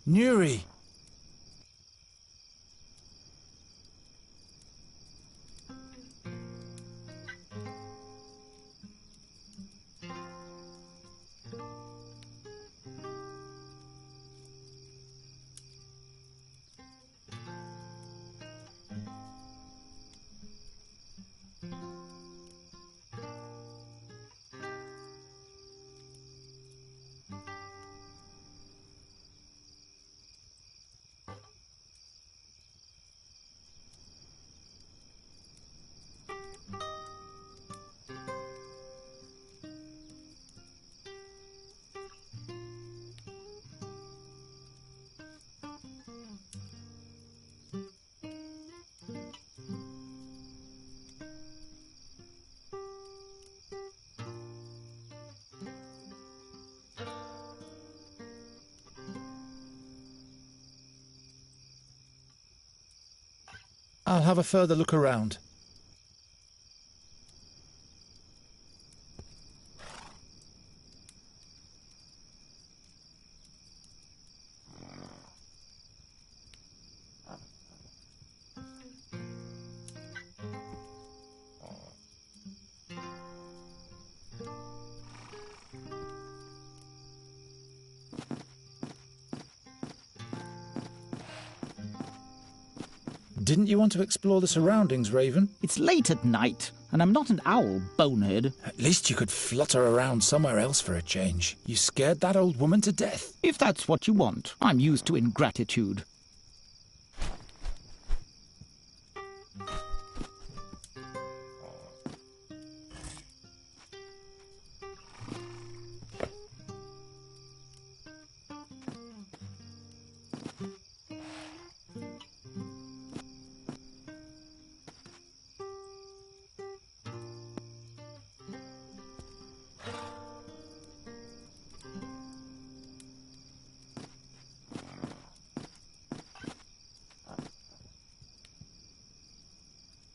Nuri! I'll have a further look around. Didn't you want to explore the surroundings, Raven? It's late at night, and I'm not an owl, bonehead. At least you could flutter around somewhere else for a change. You scared that old woman to death. If that's what you want, I'm used to ingratitude.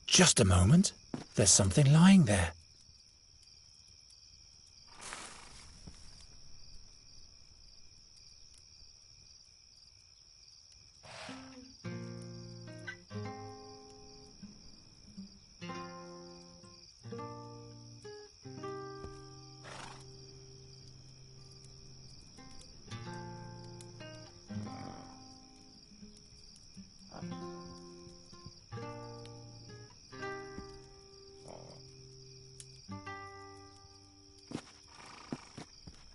Just a moment. There's something lying there.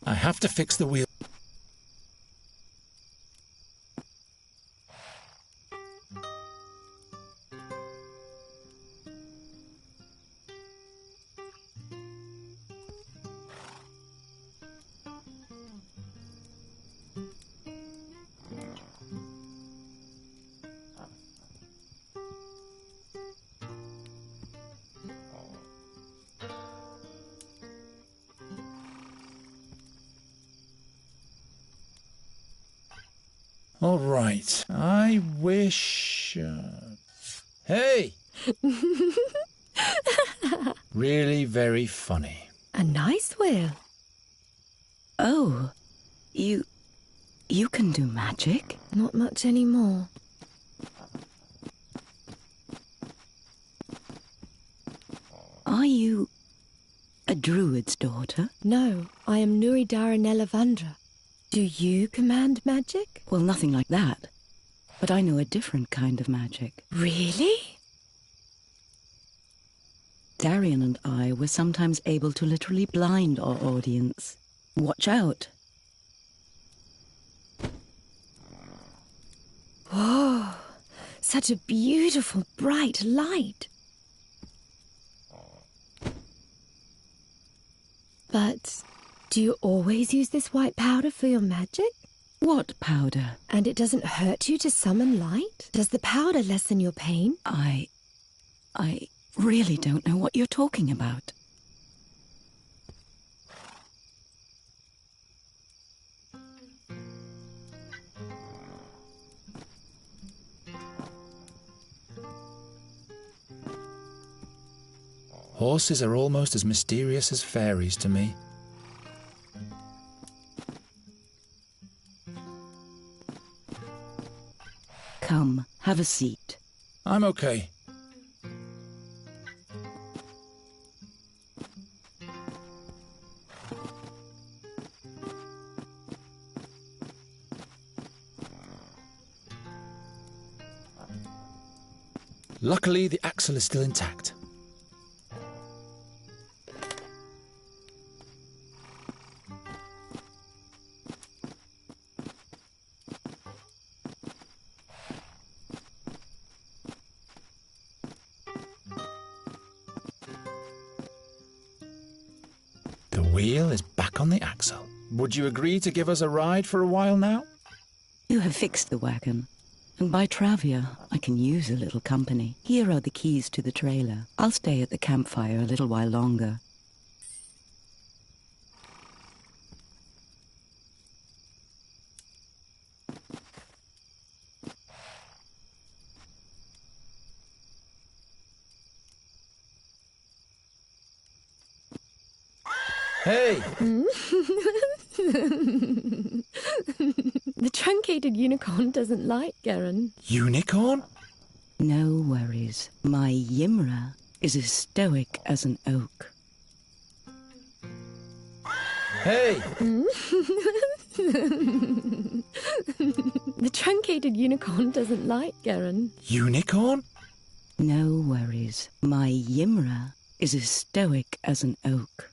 I have to fix the wheel. All right. I wish... Hey! Really very funny. A nice wheel. Oh, you can do magic? Not much anymore. Are you a druid's daughter? No, I am Nuri Daranellavandra. Do you command magic? Well, nothing like that. But I know a different kind of magic. Really? Darian and I were sometimes able to literally blind our audience. Watch out. Whoa, such a beautiful, bright light. But do you always use this white powder for your magic? What powder? And it doesn't hurt you to summon light? Does the powder lessen your pain? I really don't know what you're talking about. Horses are almost as mysterious as fairies to me. Have a seat. I'm okay. Luckily, the axle is still intact. The wheel is back on the axle. Would you agree to give us a ride for a while now? You have fixed the wagon. And by Travia, I can use a little company. Here are the keys to the trailer. I'll stay at the campfire a little while longer. Hey! The truncated unicorn doesn't like Garen. Unicorn? No worries. My Ymra is as stoic as an oak. Hey! The truncated unicorn doesn't like Garen. Unicorn? No worries. My Ymra is as stoic as an oak.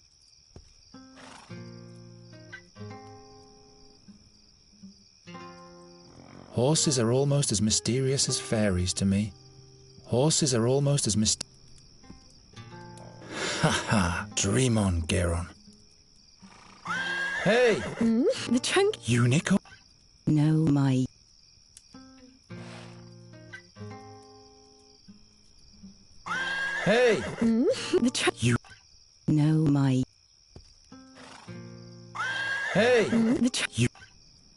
Horses are almost as mysterious as fairies to me. Horses are almost as Ha ha! Dream on, Geron. Hey! The trunk... Unicorn? No, my... Hey! The trunk... No, my... Hey! The trunk...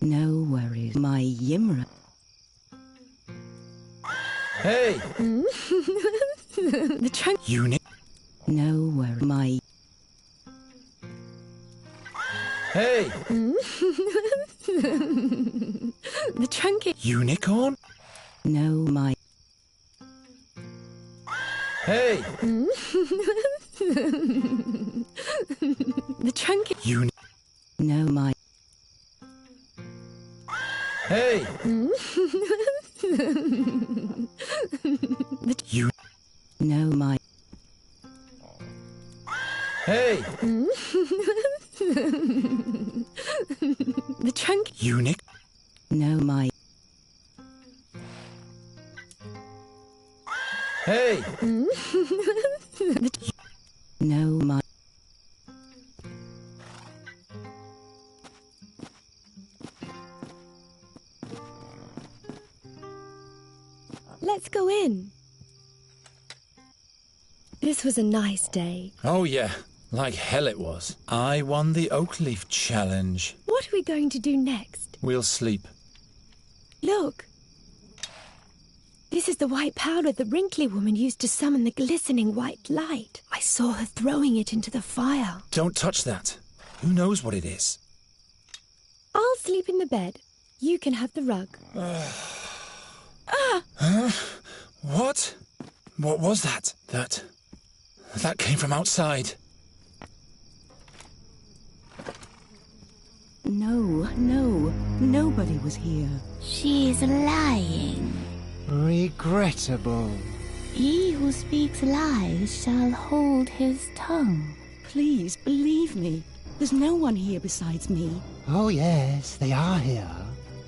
No worries. My Ymra... Hey! The trunk... No worries. My... Hey! The truncated... Unicorn? No, my... Hey! The truncated... No, my... Hey! No, my... Hey! The trunk... No, my... Hey! No, my... Let's go in. This was a nice day. Oh yeah, like hell it was. I won the oak leaf challenge. What are we going to do next? We'll sleep. Look. This is the white powder the wrinkly woman used to summon the glistening white light. I saw her throwing it into the fire. Don't touch that. Who knows what it is? I'll sleep in the bed. You can have the rug. Huh? What? What was that? That came from outside. No, nobody was here. She's lying. Regrettable. He who speaks lies shall hold his tongue. Please, believe me. There's no one here besides me. Oh yes, they are here.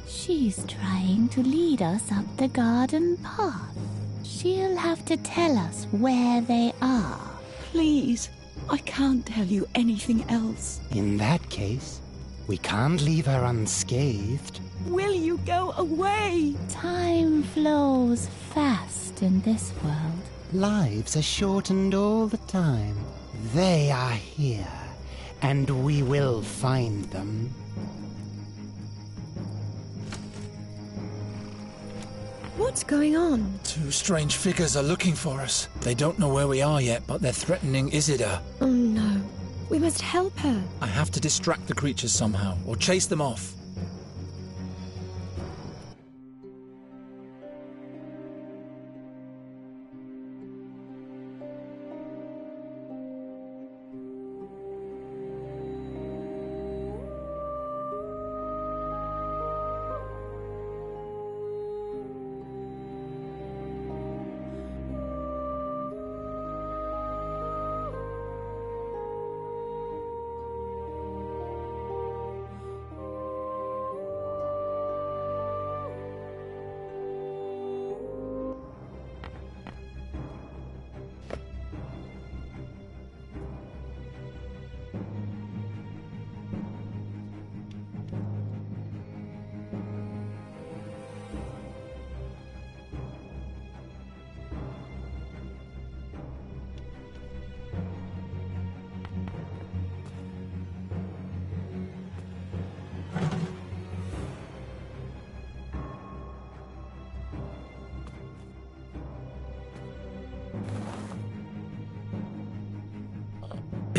She's trying to lead us up the garden path. She'll have to tell us where they are. Please, I can't tell you anything else. In that case, we can't leave her unscathed. Will you go away? Time flows fast in this world. Lives are shortened all the time. They are here, and we will find them. What's going on? Two strange figures are looking for us. They don't know where we are yet, but they're threatening Isidar. Oh no. We must help her. I have to distract the creatures somehow, or chase them off.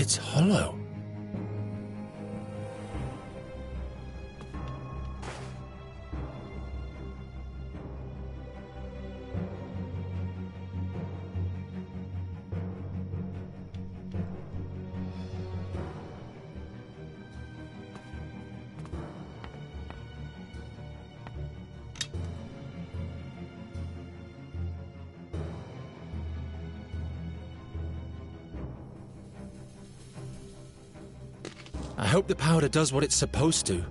It's hollow. I hope the powder does what it's supposed to.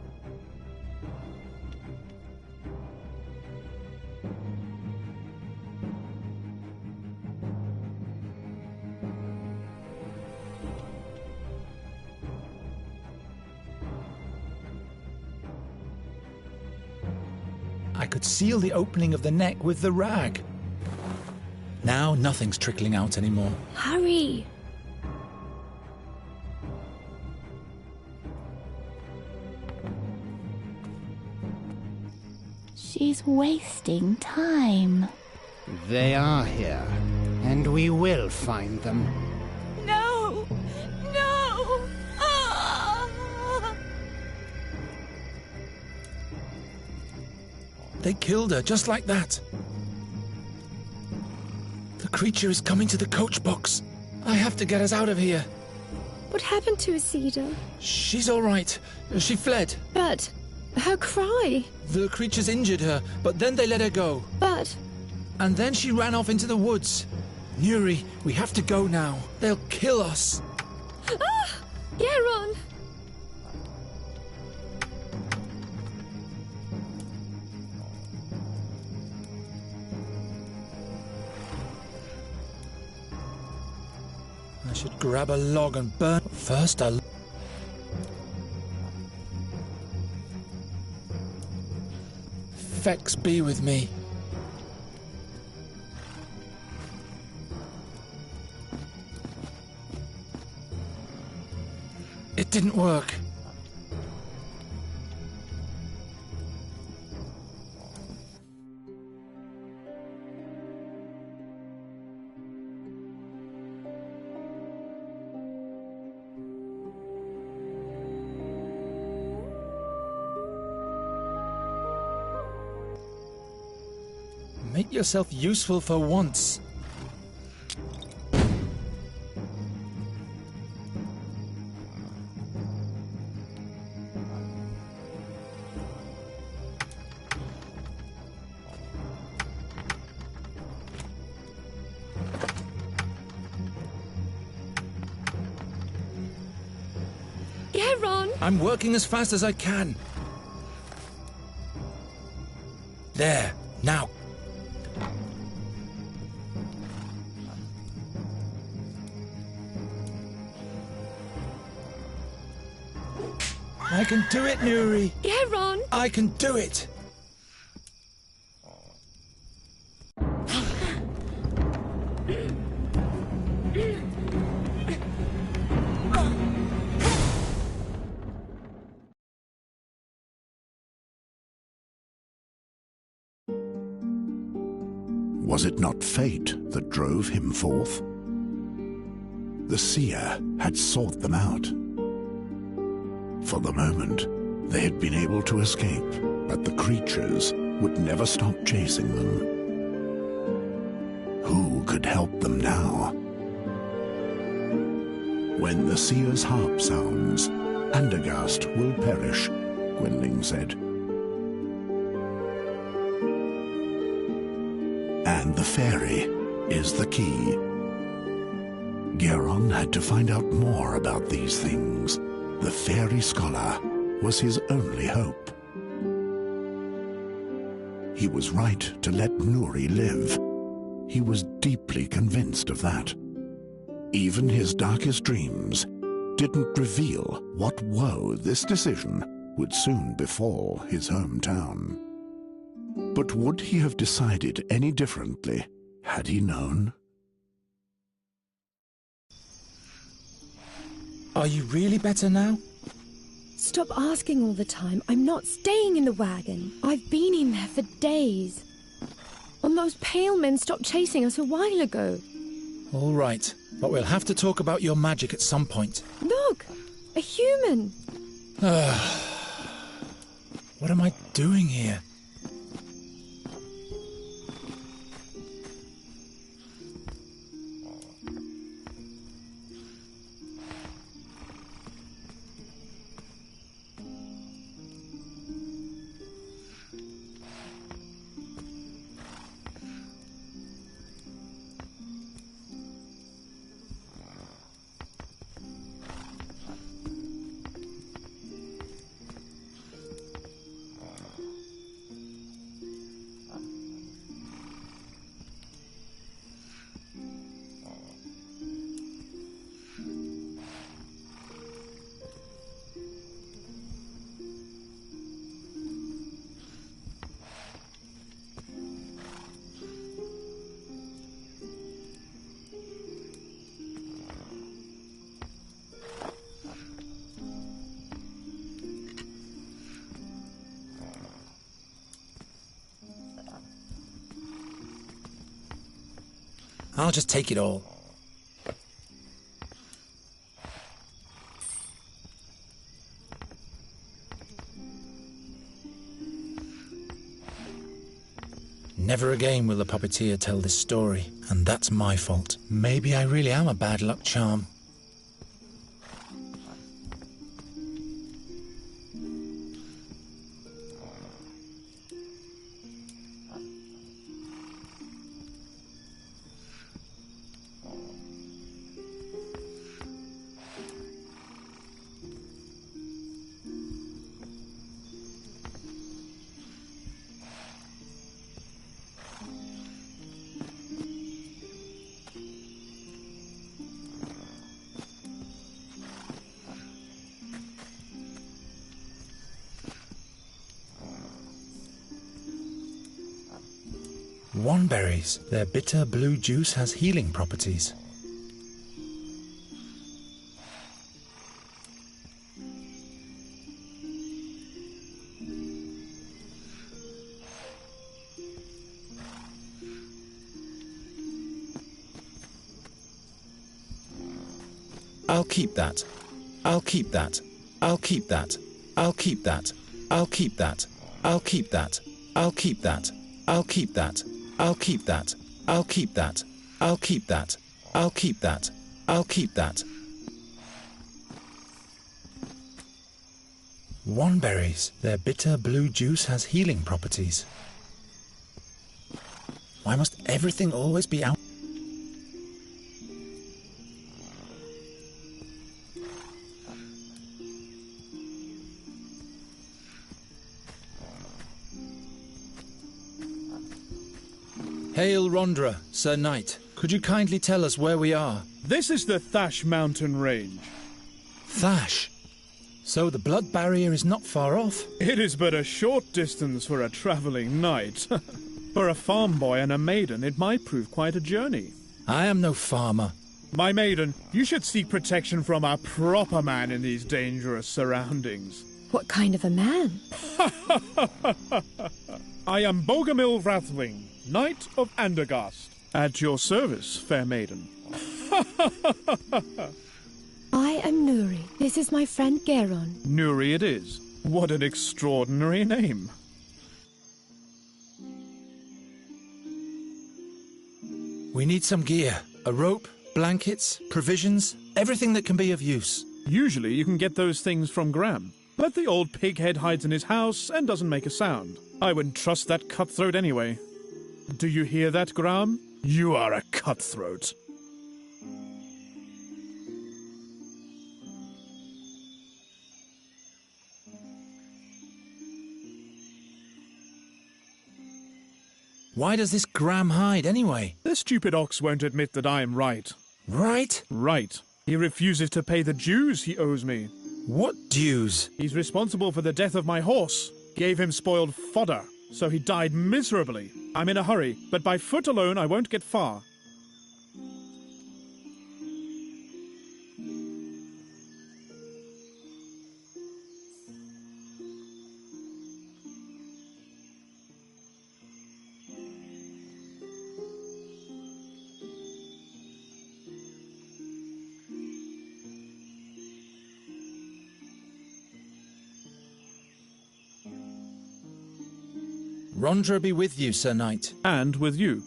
I could seal the opening of the neck with the rag. Now nothing's trickling out anymore. Hurry! She's wasting time. They are here, and we will find them. No! No! Ah! They killed her just like that. The creature is coming to the coach box. I have to get us out of here. What happened to Isida? She's all right. She fled. But her cry. The creatures injured her, but then they let her go. But And then she ran off into the woods. Nuri, we have to go now. They'll kill us. Geron! I should grab a log and burn. First, I'll... Fex be with me. It didn't work. Make yourself useful for once. Geron! I'm working as fast as I can. There, now. I can do it, Nuri. Geron! I can do it. Was it not fate that drove him forth? The seer had sought them out. For the moment, they had been able to escape, but the creatures would never stop chasing them. Who could help them now? When the seer's harp sounds, Andergast will perish, Gwendling said. And the fairy is the key. Geron had to find out more about these things. The fairy scholar was his only hope. He was right to let Nuri live. He was deeply convinced of that. Even his darkest dreams didn't reveal what woe this decision would soon befall his hometown. But would he have decided any differently had he known? Are you really better now? Stop asking all the time. I'm not staying in the wagon. I've been in there for days. And those pale men stopped chasing us a while ago. All right, but we'll have to talk about your magic at some point. Look! A human! What am I doing here? I'll just take it all. Never again will the puppeteer tell this story, and that's my fault. Maybe I really am a bad luck charm. Wandberries. Their bitter blue juice has healing properties. I'll keep that. I'll keep that. I'll keep that. I'll keep that. I'll keep that. I'll keep that. I'll keep that. I'll keep that. I'll keep that. I'll keep that. I'll keep that. I'll keep that. I'll keep that. Wandberries. Their bitter blue juice has healing properties. Why must everything always be out? Hail Rondra, Sir Knight. Could you kindly tell us where we are? This is the Thash mountain range. Thash. So the blood barrier is not far off. It is but a short distance for a travelling knight. For a farm boy and a maiden, it might prove quite a journey. I am no farmer. My maiden, you should seek protection from a proper man in these dangerous surroundings. What kind of a man? I am Bogomil Rathling, Knight of Andergast. At your service, fair maiden. I am Nuri. This is my friend Geron. Nuri it is. What an extraordinary name. We need some gear. A rope, blankets, provisions, everything that can be of use. Usually you can get those things from Graham. But the old pighead hides in his house and doesn't make a sound. I wouldn't trust that cutthroat anyway. Do you hear that, Graham? You are a cutthroat. Why does this Graham hide anyway? The stupid ox won't admit that I am right. Right? Right. He refuses to pay the dues he owes me. What dues? He's responsible for the death of my horse. Gave him spoiled fodder, so he died miserably. I'm in a hurry, but by foot alone I won't get far. Rondra be with you, Sir Knight. And with you.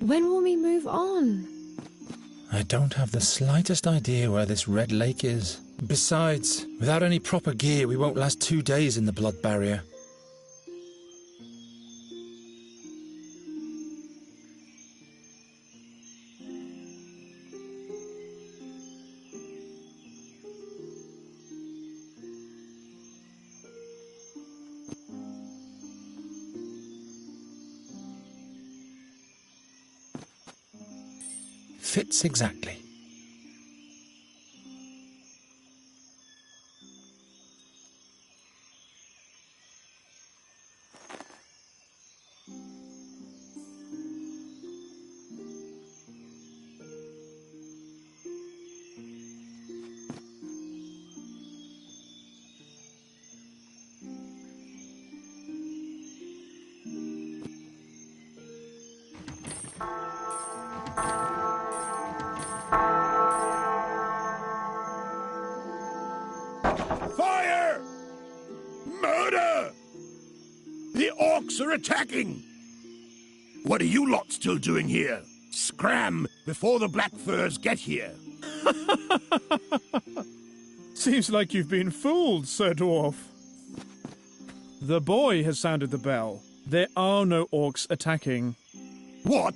When will we move on? I don't have the slightest idea where this Red Lake is. Besides, without any proper gear, we won't last 2 days in the Blood Barrier. Fits exactly. Fire! Murder! The orcs are attacking! What are you lot still doing here? Scram before the Black Furs get here. Seems like you've been fooled, Sir Dwarf. The boy has sounded the bell. There are no orcs attacking. What?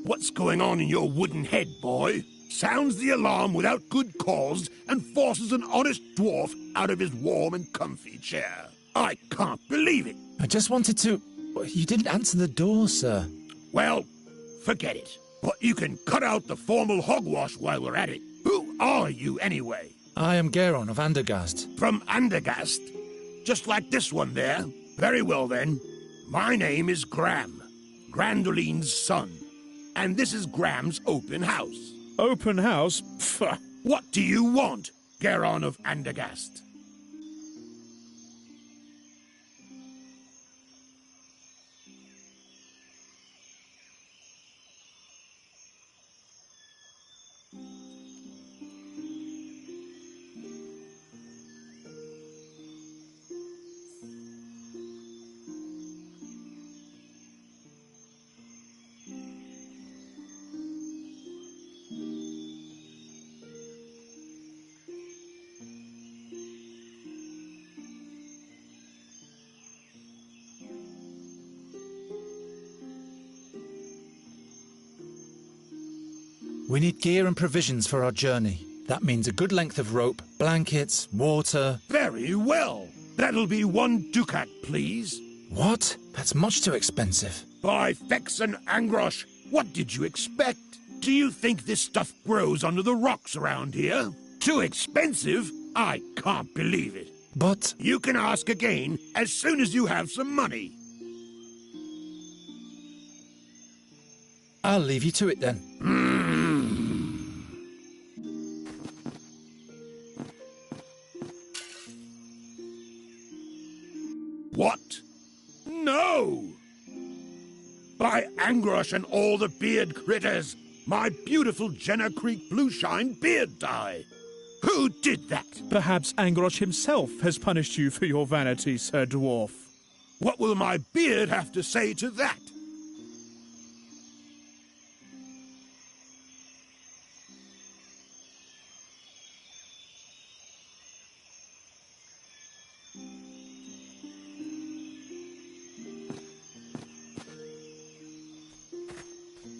What's going on in your wooden head, boy? Sounds the alarm without good cause and forces an honest dwarf out of his warm and comfy chair. I can't believe it. I just wanted to... You didn't answer the door, sir. Well, forget it. But you can cut out the formal hogwash while we're at it. Who are you, anyway? I am Geron of Andergast. From Andergast? Just like this one there? Very well, then. My name is Gram, Grandoline's son. And this is Gram's open house. Open house? Pfft. What do you want, Geron of Andergast? We need gear and provisions for our journey. That means a good length of rope, blankets, water... Very well. That'll be 1 ducat, please. What? That's much too expensive. By Fex and Angrosh, what did you expect? Do you think this stuff grows under the rocks around here? Too expensive? I can't believe it. But... You can ask again as soon as you have some money. I'll leave you to it then. What? No! By Angrosh and all the beard critters, my beautiful Jenna Creek Blueshine beard dye. Who did that? Perhaps Angrosh himself has punished you for your vanity, Sir Dwarf. What will my beard have to say to that?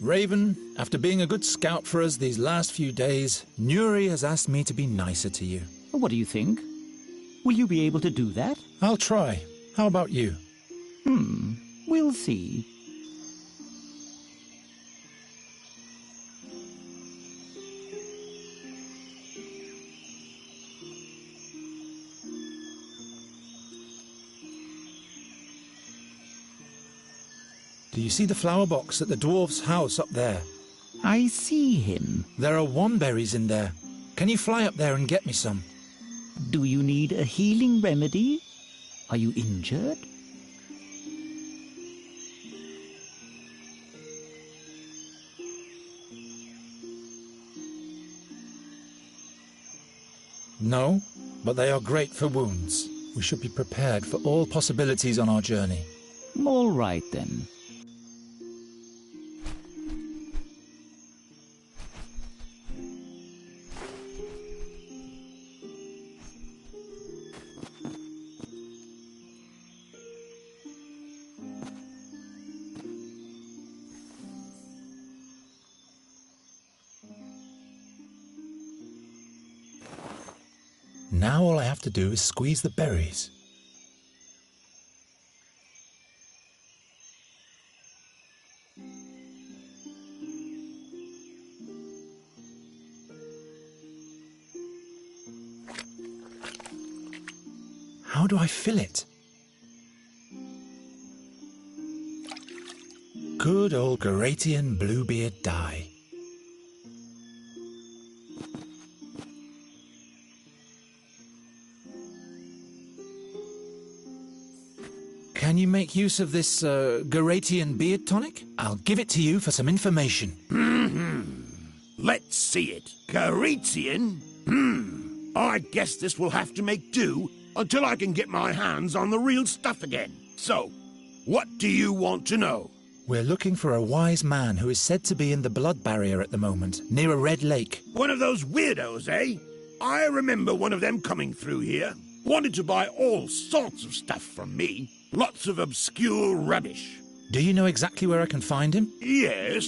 Raven, after being a good scout for us these last few days, Nuri has asked me to be nicer to you. What do you think? Will you be able to do that? I'll try. How about you? We'll see. Do you see the flower box at the dwarf's house up there? I see him. There are womberries in there. Can you fly up there and get me some? Do you need a healing remedy? Are you injured? No, but they are great for wounds. We should be prepared for all possibilities on our journey. All right, then. Now all I have to do is squeeze the berries. How do I fill it? Good old Garatian Bluebeard dye. Can you make use of this Garatian beard tonic? I'll give it to you for some information. Let's see it. Garetian? I guess this will have to make do until I can get my hands on the real stuff again. So, what do you want to know? We're looking for a wise man who is said to be in the blood barrier at the moment, near a red lake. One of those weirdos, eh? I remember one of them coming through here. Wanted to buy all sorts of stuff from me. Lots of obscure rubbish. Do you know exactly where I can find him? Yes.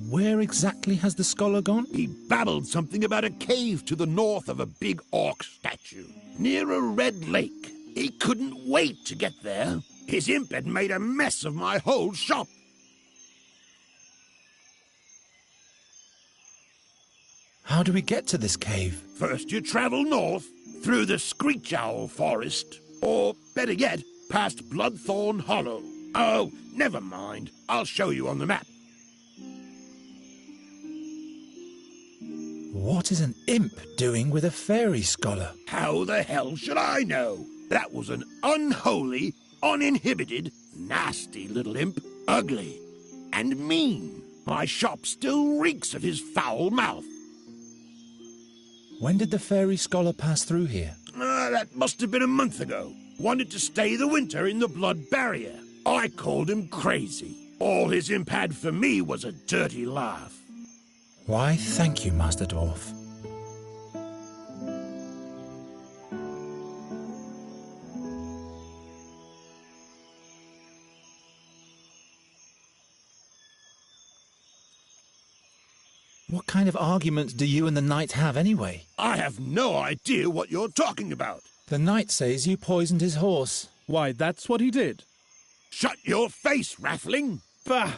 Where exactly has the scholar gone? He babbled something about a cave to the north of a big orc statue, near a red lake. He couldn't wait to get there. His imp had made a mess of my whole shop. How do we get to this cave? First you travel north, through the Screech Owl Forest, or, better yet, past Bloodthorn Hollow. Oh, never mind. I'll show you on the map. What is an imp doing with a fairy scholar? How the hell should I know? That was an unholy, uninhibited, nasty little imp. Ugly and mean. My shop still reeks of his foul mouth. When did the fairy scholar pass through here? That must have been a month ago. Wanted to stay the winter in the blood barrier. I called him crazy. All his imp had for me was a dirty laugh. Why, thank you, Master Dwarf. What kind of argument do you and the knight have anyway? I have no idea what you're talking about. The knight says you poisoned his horse. Why, that's what he did. Shut your face, Raffling! Bah!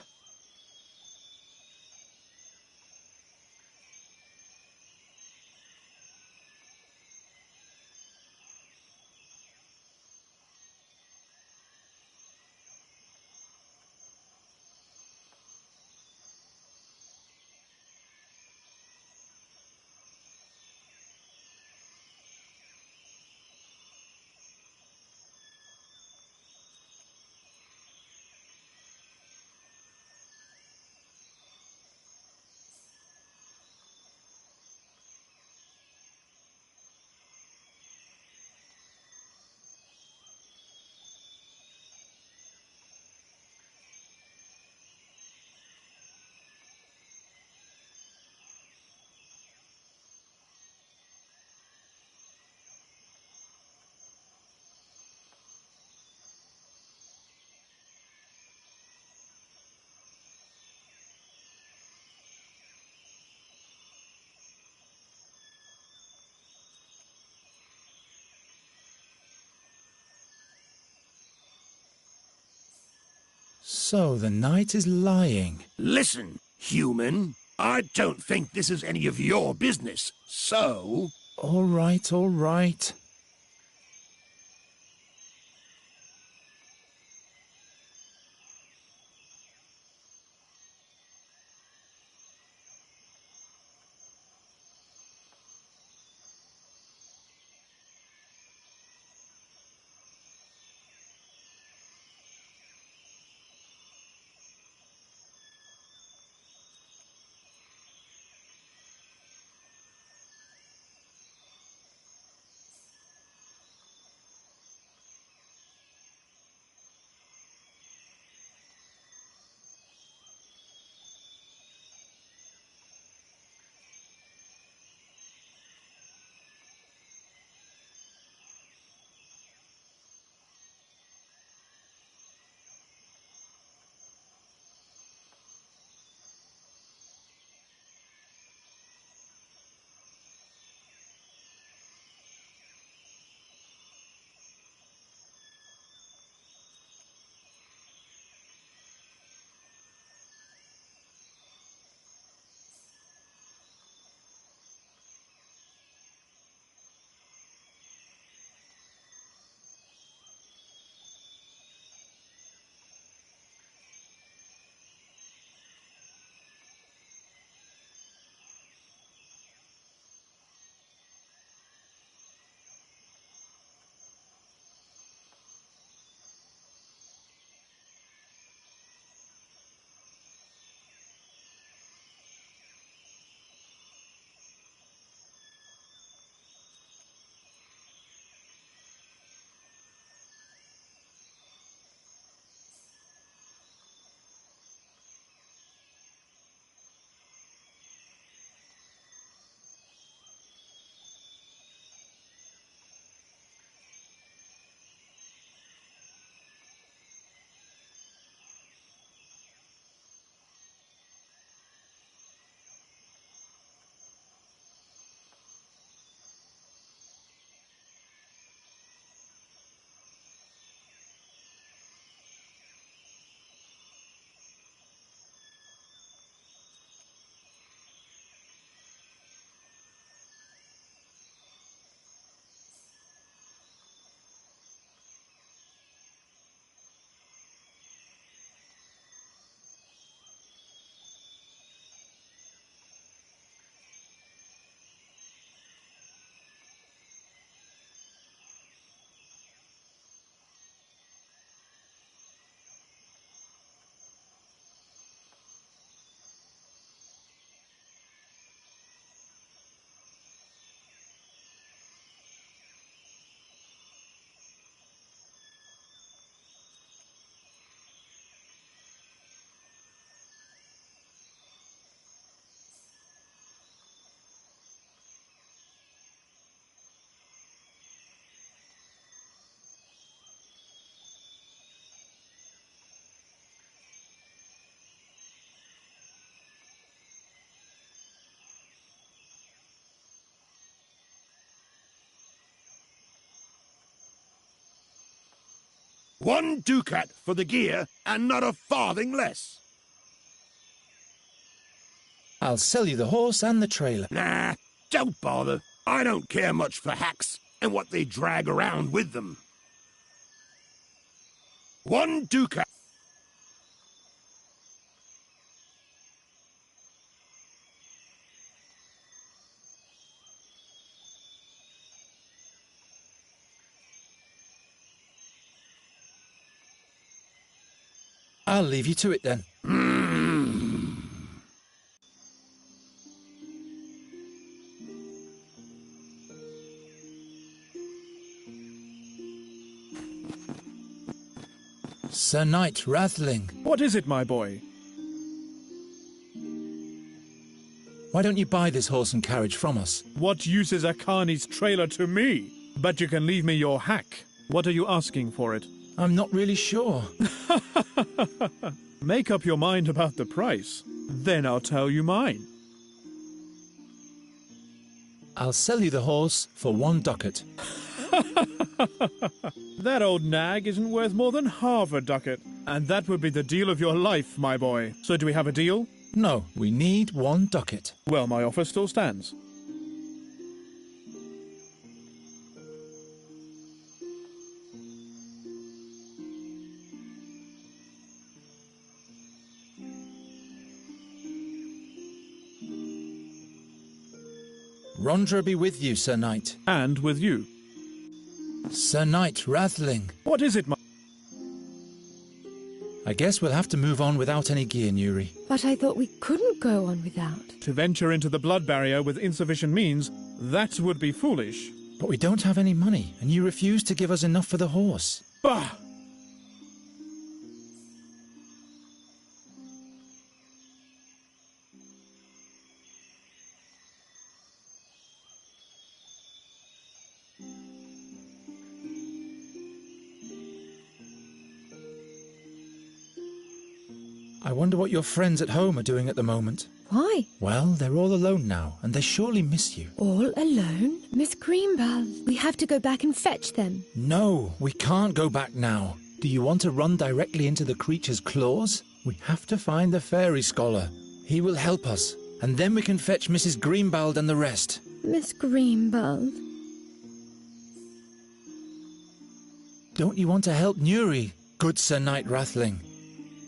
So the knight is lying. Listen, human. I don't think this is any of your business, so... All right, all right. 1 ducat for the gear, and not a farthing less. I'll sell you the horse and the trailer. Nah, don't bother. I don't care much for hacks and what they drag around with them. 1 ducat. I'll leave you to it then. Sir Knight Rathling, What is it, my boy? why don't you buy this horse and carriage from us? What use is Akani's trailer to me? But you can leave me your hack. What are you asking for it? I'm not really sure. Make up your mind about the price. Then I'll tell you mine. I'll sell you the horse for 1 ducat. That old nag isn't worth more than half a ducat. And that would be the deal of your life, my boy. So do we have a deal? No, we need 1 ducat. Well, my offer still stands. Rondra be with you, Sir Knight. And with you. Sir Knight Rathling, What is it, my... I guess we'll have to move on without any gear, Nuri. But I thought we couldn't go on without. To venture into the blood barrier with insufficient means, that would be foolish. But we don't have any money, and you refuse to give us enough for the horse. Bah! I wonder what your friends at home are doing at the moment. Why? Well, they're all alone now, and they surely miss you. All alone? Miss Greenbelt. We have to go back and fetch them. No, we can't go back now. Do you want to run directly into the creature's claws? We have to find the fairy scholar. He will help us, and then we can fetch Mrs. Greenbald and the rest. Miss Greenbelt. Don't you want to help Nuri, good Sir Knight Rathling?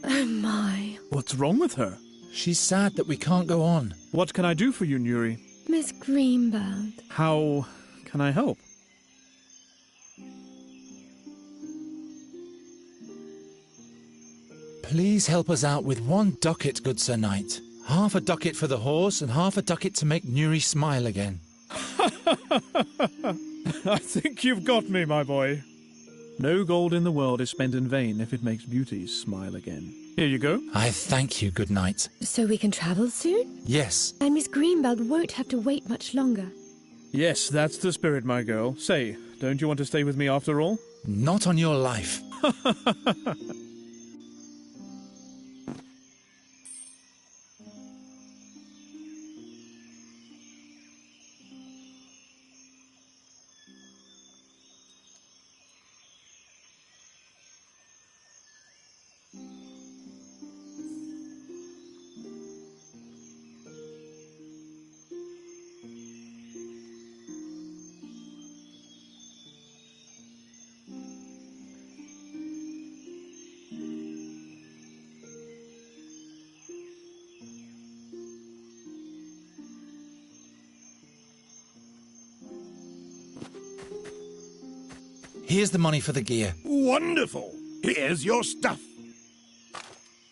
Oh my. What's wrong with her? She's sad that we can't go on. What can I do for you, Nuri? Miss Greenbelt. How can I help? Please help us out with 1 ducat, good Sir Knight. Half a ducat for the horse and half a ducat to make Nuri smile again. I think you've got me, my boy. No gold in the world is spent in vain if it makes beauty smile again. Here you go. I thank you, good knight. So we can travel soon? Yes. And Miss Greenbelt won't have to wait much longer. Yes, that's the spirit, my girl. Say, don't you want to stay with me after all? Not on your life. Here's the money for the gear. Wonderful! Here's your stuff.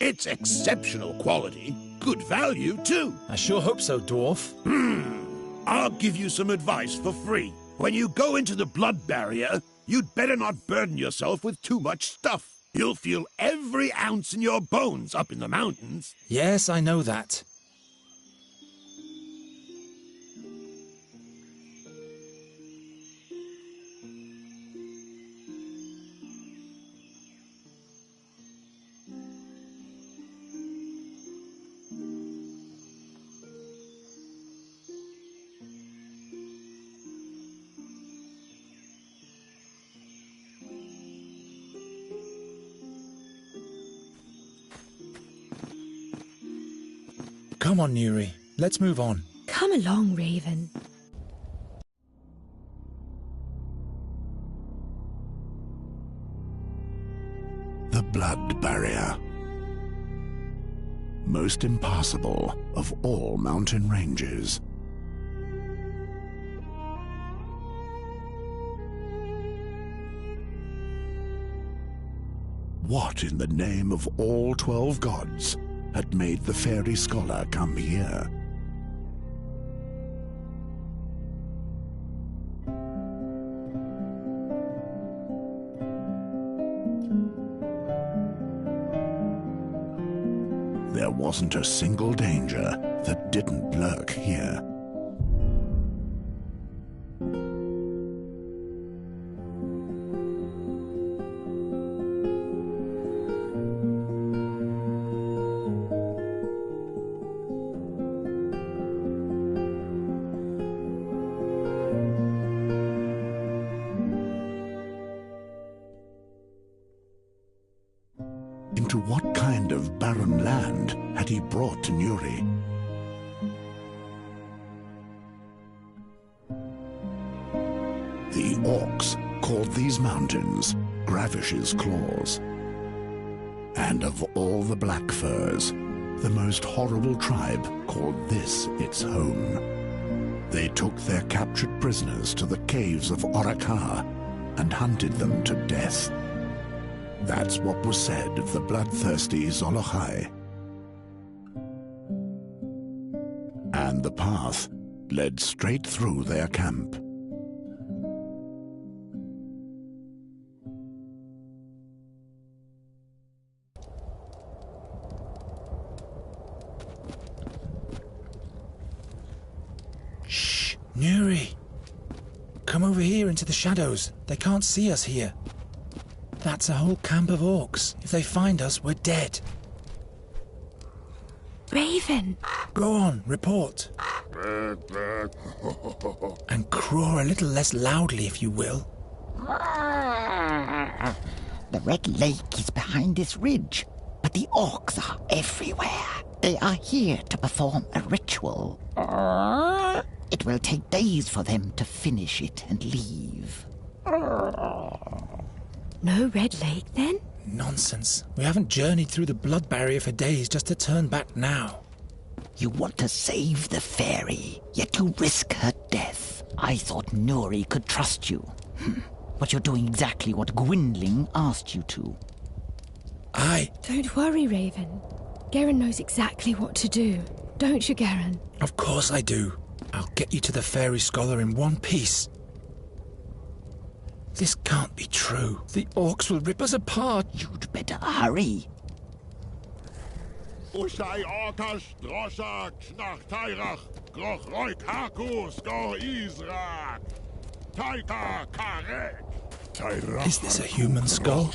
It's exceptional quality. Good value, too. I sure hope so, dwarf. I'll give you some advice for free. When you go into the blood barrier, you'd better not burden yourself with too much stuff. You'll feel every ounce in your bones up in the mountains. Yes, I know that. Come on, Nuri. Let's move on. Come along, Raven. The blood barrier. Most impassable of all mountain ranges. What in the name of all 12 gods had made the fairy scholar come here? There wasn't a single danger that didn't lurk here. Into what kind of barren land had he brought Nuri? The orcs called these mountains Gravish's Claws. And of all the black furs, the most horrible tribe called this its home. They took their captured prisoners to the caves of Orakar and hunted them to death. That's what was said of the bloodthirsty Zolochai. And the path led straight through their camp. Shh! Nuri! Come over here into the shadows. They can't see us here. That's a whole camp of orcs. If they find us, we're dead. Raven! Go on, report. And craw a little less loudly, if you will. The Red Lake is behind this ridge, but the orcs are everywhere. They are here to perform a ritual. It will take days for them to finish it and leave. No Red Lake, then? Nonsense. We haven't journeyed through the blood barrier for days just to turn back now. You want to save the fairy, yet you risk her death. I thought Nuri could trust you. But you're doing exactly what Gwynling asked you to. Don't worry, Raven. Garen knows exactly what to do. Don't you, Garen? Of course I do. I'll get you to the fairy scholar in one piece. This can't be true. The orcs will rip us apart. You'd better hurry. Ushai orkash droshak nach tairach groch roik hakus go izrak taika karek. Is this a human skull?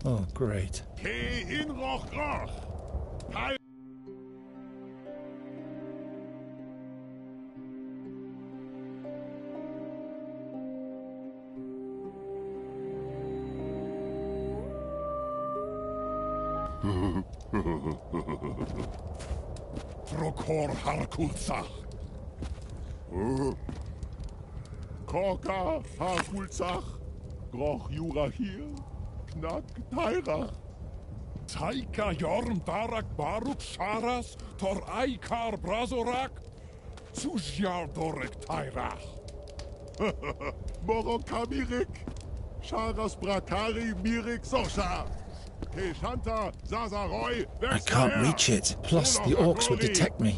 Oh, great. He in roch roch. Frokor harkulzach. Korka harkulzach. Groch jura hier. Knack tairach. Taika jorm darak baruk sharas. Tor aikar brazorak. Zujar dorek tairach. Morokamirik. Sharas brakari mirik sosha. I can't reach it. Plus, the orcs would detect me.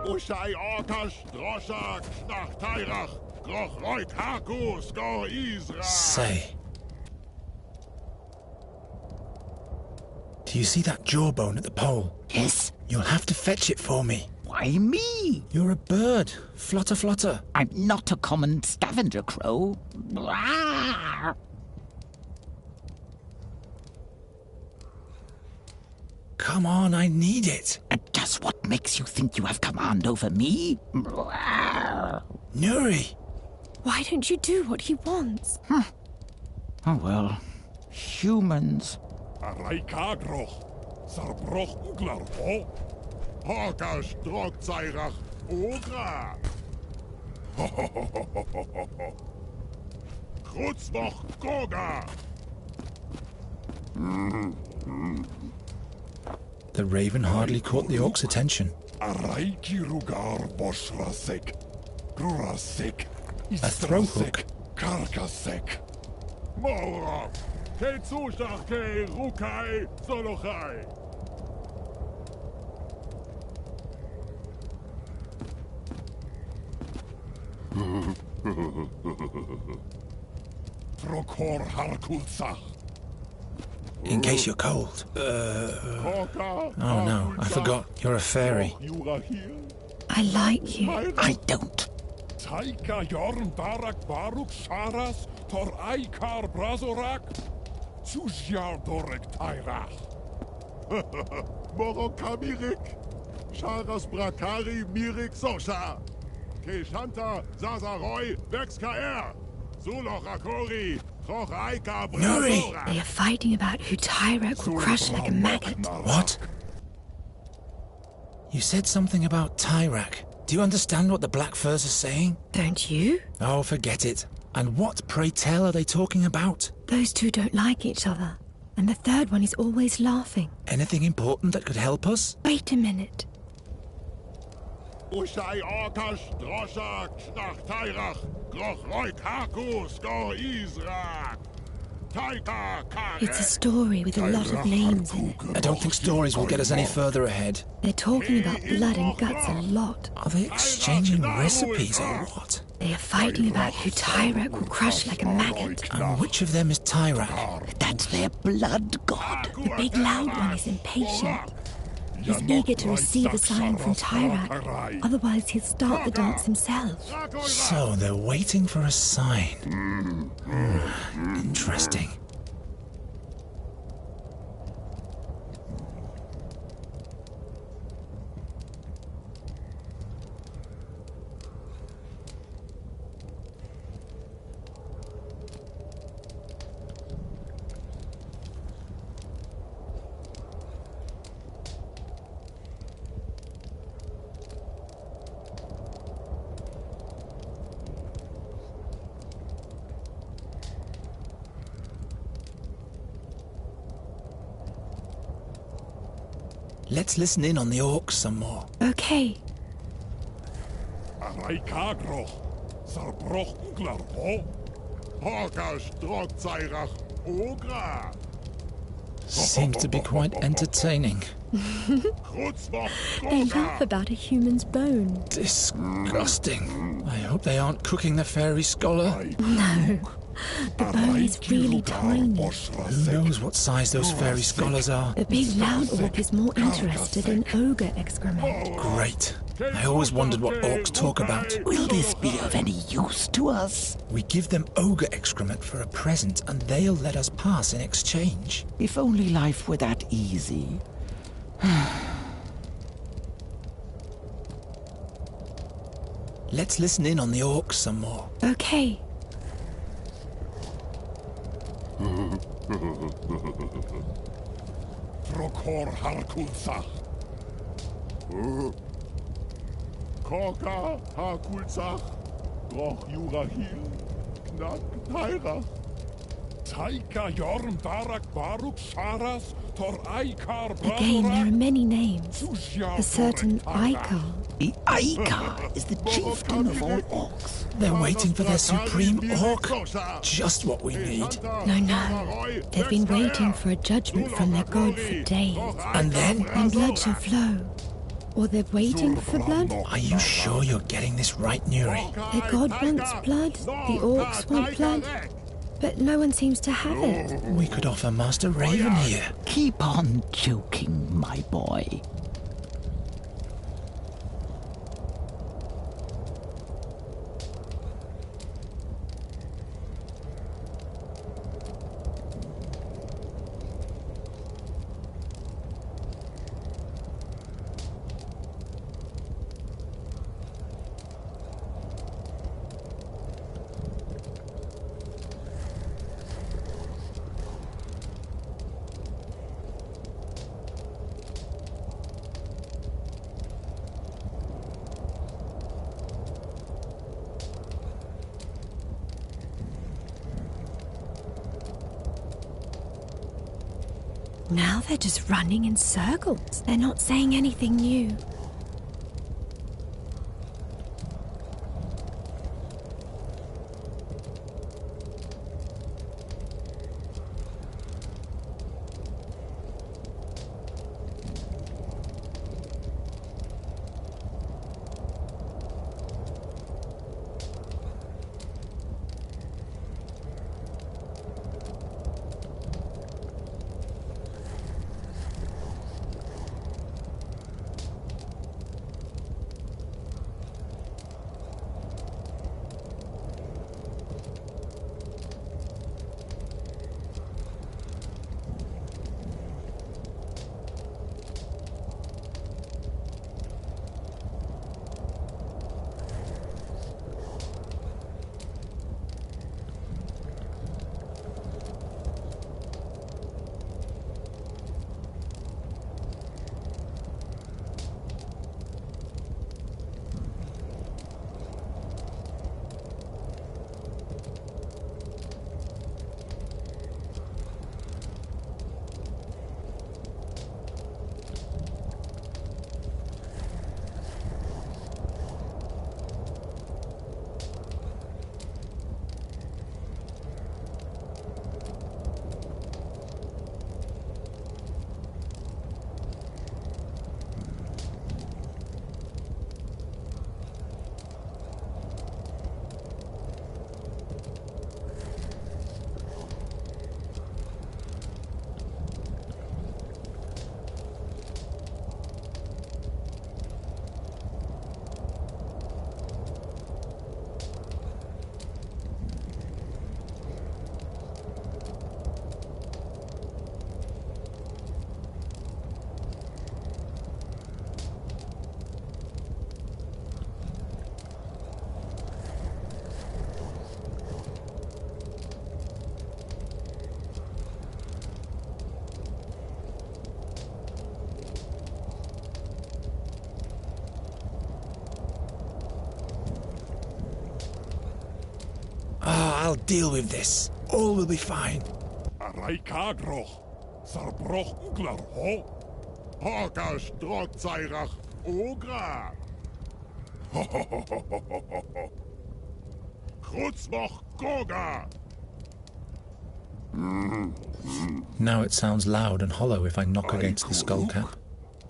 Ushai orkash droshak nach tairach groch roik hakus go izra. Say. Do you see that jawbone at the pole? Yes. You'll have to fetch it for me. Why me? You're a bird. Flutter, flutter. I'm not a common scavenger crow. come on, I need it. And just what makes you think you have command over me? Nuri! Why don't you do what he wants? Oh well, humans. Araikagro, Sarbroch Glarpo, Horkas Drogzeirach Ogra. Krutzwoch Goga. The raven hardly caught the orc's attention. Araiki Rugar Boshrasek, Grurasek, A throw hook. Karkasek. Mora, Ketsushake Rukai Solochai. Frokor Harkulzach. In case you're cold. Oh no, I forgot. You're a fairy. I like you. I don't. Taika Jorn Barak Baruk Sharas Tor Aikar Brazorak Susjar Dorek Tairach. Moro Kamirik Sharas Brakari Mirik Sosha Keshanta Zazaroy Vexkaer Suloch Akori Troch Aika Brazora. They are fighting about who Tyrek will crush like a maggot. What? You said something about Tyrak. Do you understand what the Black Furs are saying? Don't you? Oh, forget it. And what, pray tell, are they talking about? Those two don't like each other. And the third one is always laughing. Anything important that could help us? Wait a minute. Ushai Orkash Droshak Shnach Tairach Groch Roik Hakus Go Izrak Taika Kare. It's a story with a lot of names in it. I don't think stories will get us any further ahead. They're talking about blood and guts a lot. Are they exchanging recipes or what? They are fighting about who Tyrek will crush like a maggot. And which of them is Tyrak? That's their blood god. The big loud one is impatient. He's eager to receive a sign from Tyrak. Otherwise, he'll start the dance himself. So they're waiting for a sign. Interesting. Let's listen in on the orcs some more. Okay. Araikagro, Sarbroch Glarpo, Horkash Drogzeirach Ogra. Seems to be quite entertaining. They laugh about a human's bone. Disgusting. I hope they aren't cooking the fairy scholar. No. The bone is really tiny. Who knows what size those fairy scholars are? The big loud orc is more interested in ogre excrement. Great. I always wondered what orcs talk about. Will this be of any use to us? We give them ogre excrement for a present, and they'll let us pass in exchange. If only life were that easy. Let's listen in on the orcs some more. Okay. Frokor Harkulzach. Korka Harkulzach. Groch Jurahil. Knack Tairach. Taika Jorn Barak Baruk Sharas Tor Aikar Again, there are Brazorak. many names. A certain Ikar. The Aikar is the chieftain of all orcs. They're waiting for their supreme orc. Just what we need. No. They've been waiting for a judgment from their god for days. And then? And blood shall flow. Or they're waiting for blood. Are you sure you're getting this right, Nuri? Their god wants blood. The orcs want blood. But no one seems to have it. We could offer Master Raven here. Keep on joking, my boy. Now they're just running in circles. They're not saying anything new. I'll deal with this. All will be fine. Araikagroch, Sarbrochengler ho, Hogas Drotzairach Ogra. Krutzmoch Goga. Now it sounds loud and hollow if I knock against the skull cap.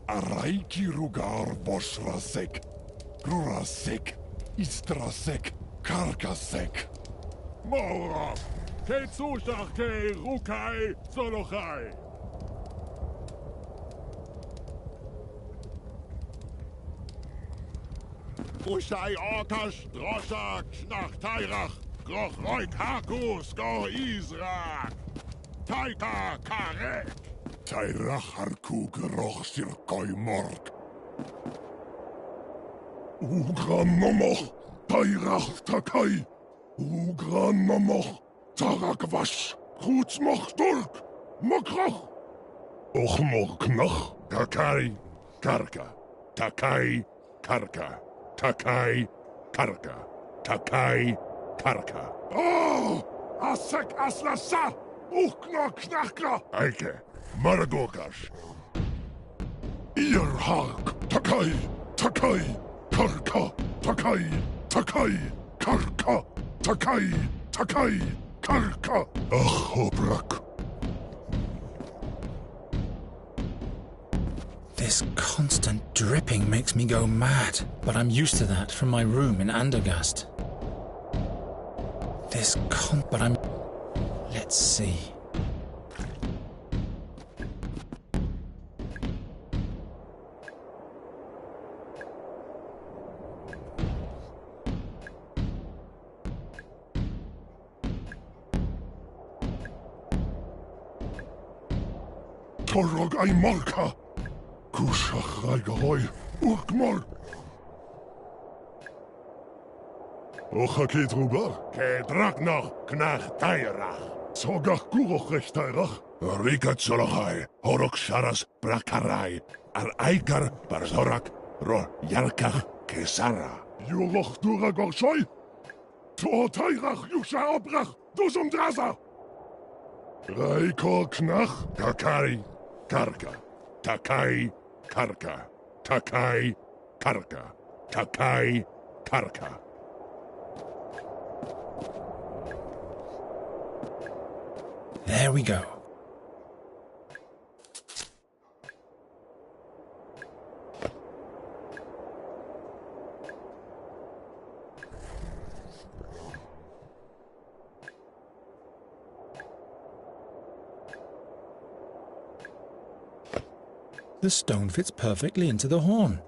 Araiki Rugar Boshrasek, Grurasek, Istrasek, Karkasek. Mora, Ketsushake, Rukai, Solochai. Ushai Orkash, Droshak, Schnachtairach, Grochroik Hakus, Go Israk, Taika Karek. Tairach Harku Groch Sirkoi Mork. Ugran Momoch, Tairach Takai. Ugran Momoch, Tarakwash, Krutzmoch Dulk, Mokroch. Ochmor Knoch, Takai, Karka, Takai, Karka, Takai, Karka, Takai, Karka. Oh! Asek Aslasa, Uchkna Knachka. Eike, Maragokash. Irhark, Takai, Takai, Karka, Takai, Takai, Karka. Takai, Takai, Karka, Achobrak. This constant dripping makes me go mad, but I'm used to that from my room in Andergast. Let's see. Torog ay Marka, Kushach Raigahoy, Urkmol. Ochakit Rubar, Kedrak noch Knach Tairach, Sogach Kuroch Rechtairach, Rika Zolachai, Horok Sharas Brakarai, Ar Aikar Barzorak, Ro Yarkach Kesara. Yuroch Duragorshoi, Tor Tairach Yusha Obrach, Dusum Draza. Raiko Knach, Kakari. karka. Takai, karka. Takai, karka. Takai, karka. There we go. The stone fits perfectly into the horn.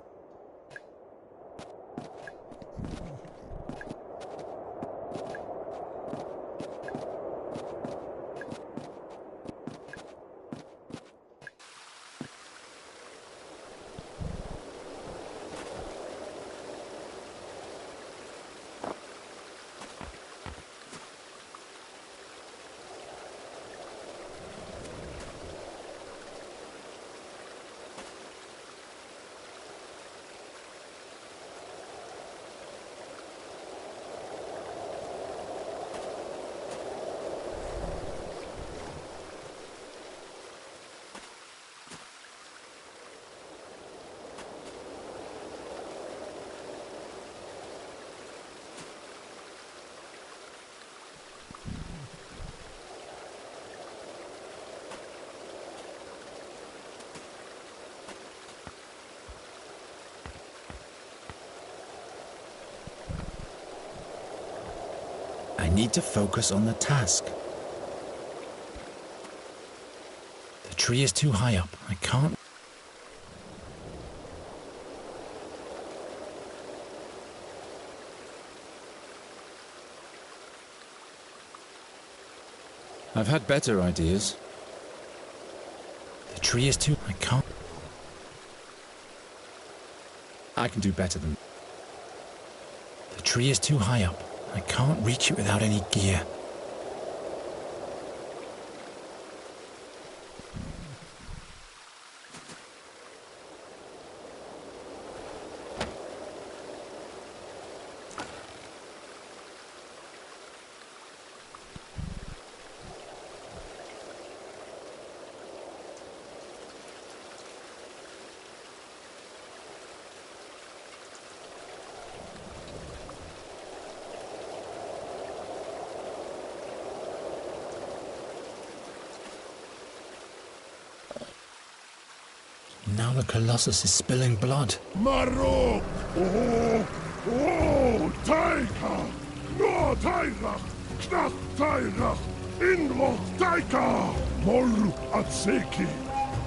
I need to focus on the task. The tree is too high up. I can't... I've had better ideas. The tree is too... I can't... I can do better than... The tree is too high up. I can't reach it without any gear. Now the Colossus is spilling blood. Maro! Oh, Taika! No Taika! Knach Taika! Indroch Taika! Mor Atseki!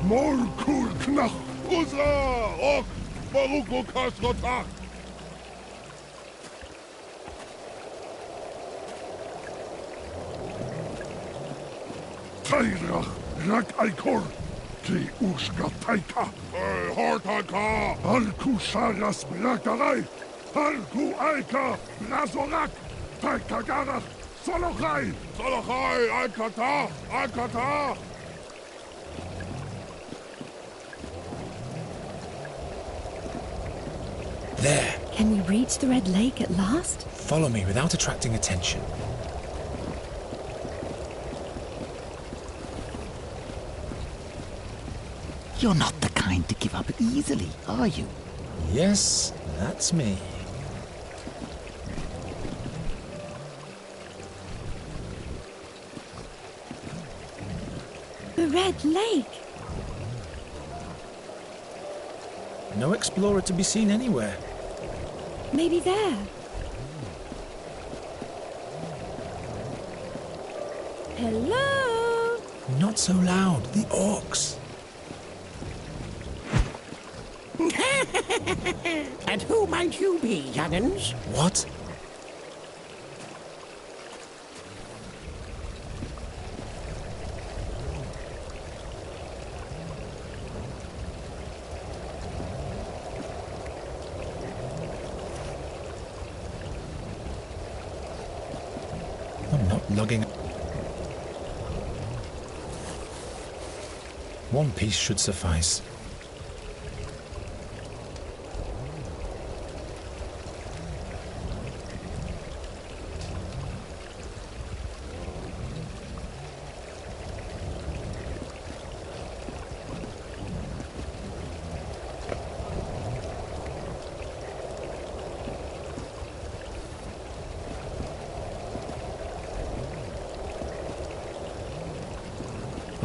Mor Kul Knach! Uza! Ok! Baruko Kasrotak! Tairach! Rak Aikor! Ki Ushka Taika! Hortaka! Alku Sharas Brakarai! Alku Aika! Razorak! Taika Garach! Solochai! Solochai! Aikata! Aikata! There! Can we reach the Red Lake at last? Follow me without attracting attention. You're not the kind to give up easily, are you? Yes, that's me. The Red Lake! No explorer to be seen anywhere. Maybe there. Hello? Not so loud, the orcs. And who might you be, young'uns? What? I'm not lugging. One piece should suffice.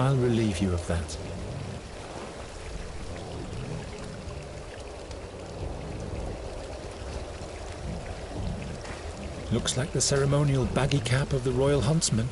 I'll relieve you of that. Looks like the ceremonial baggy cap of the royal huntsman.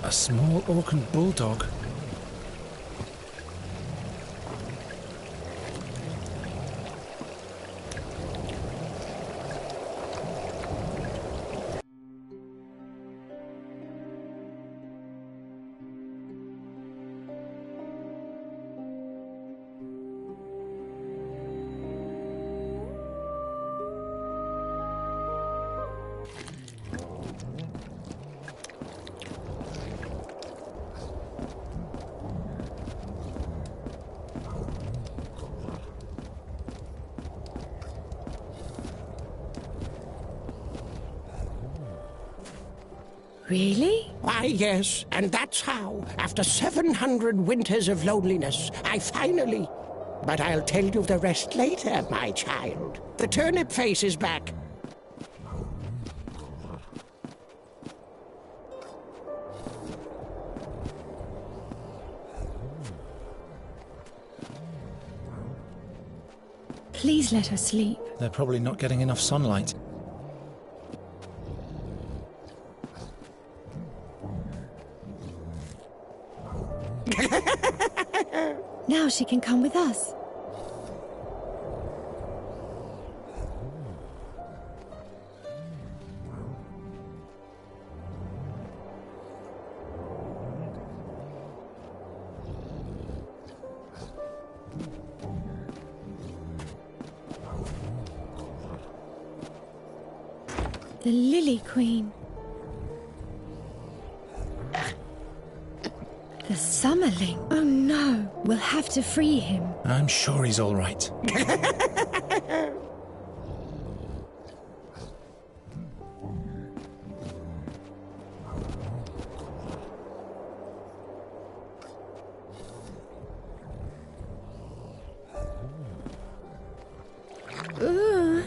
A small Orcan bulldog. Really? Why, yes, and that's how, after 700 winters of loneliness, I finally... But I'll tell you the rest later, my child. The turnip face is back. Please let her sleep. They're probably not getting enough sunlight. Now she can come with us. The Lily Queen. The Summerling. Oh no, we'll have to free him. I'm sure he's all right. Ugh.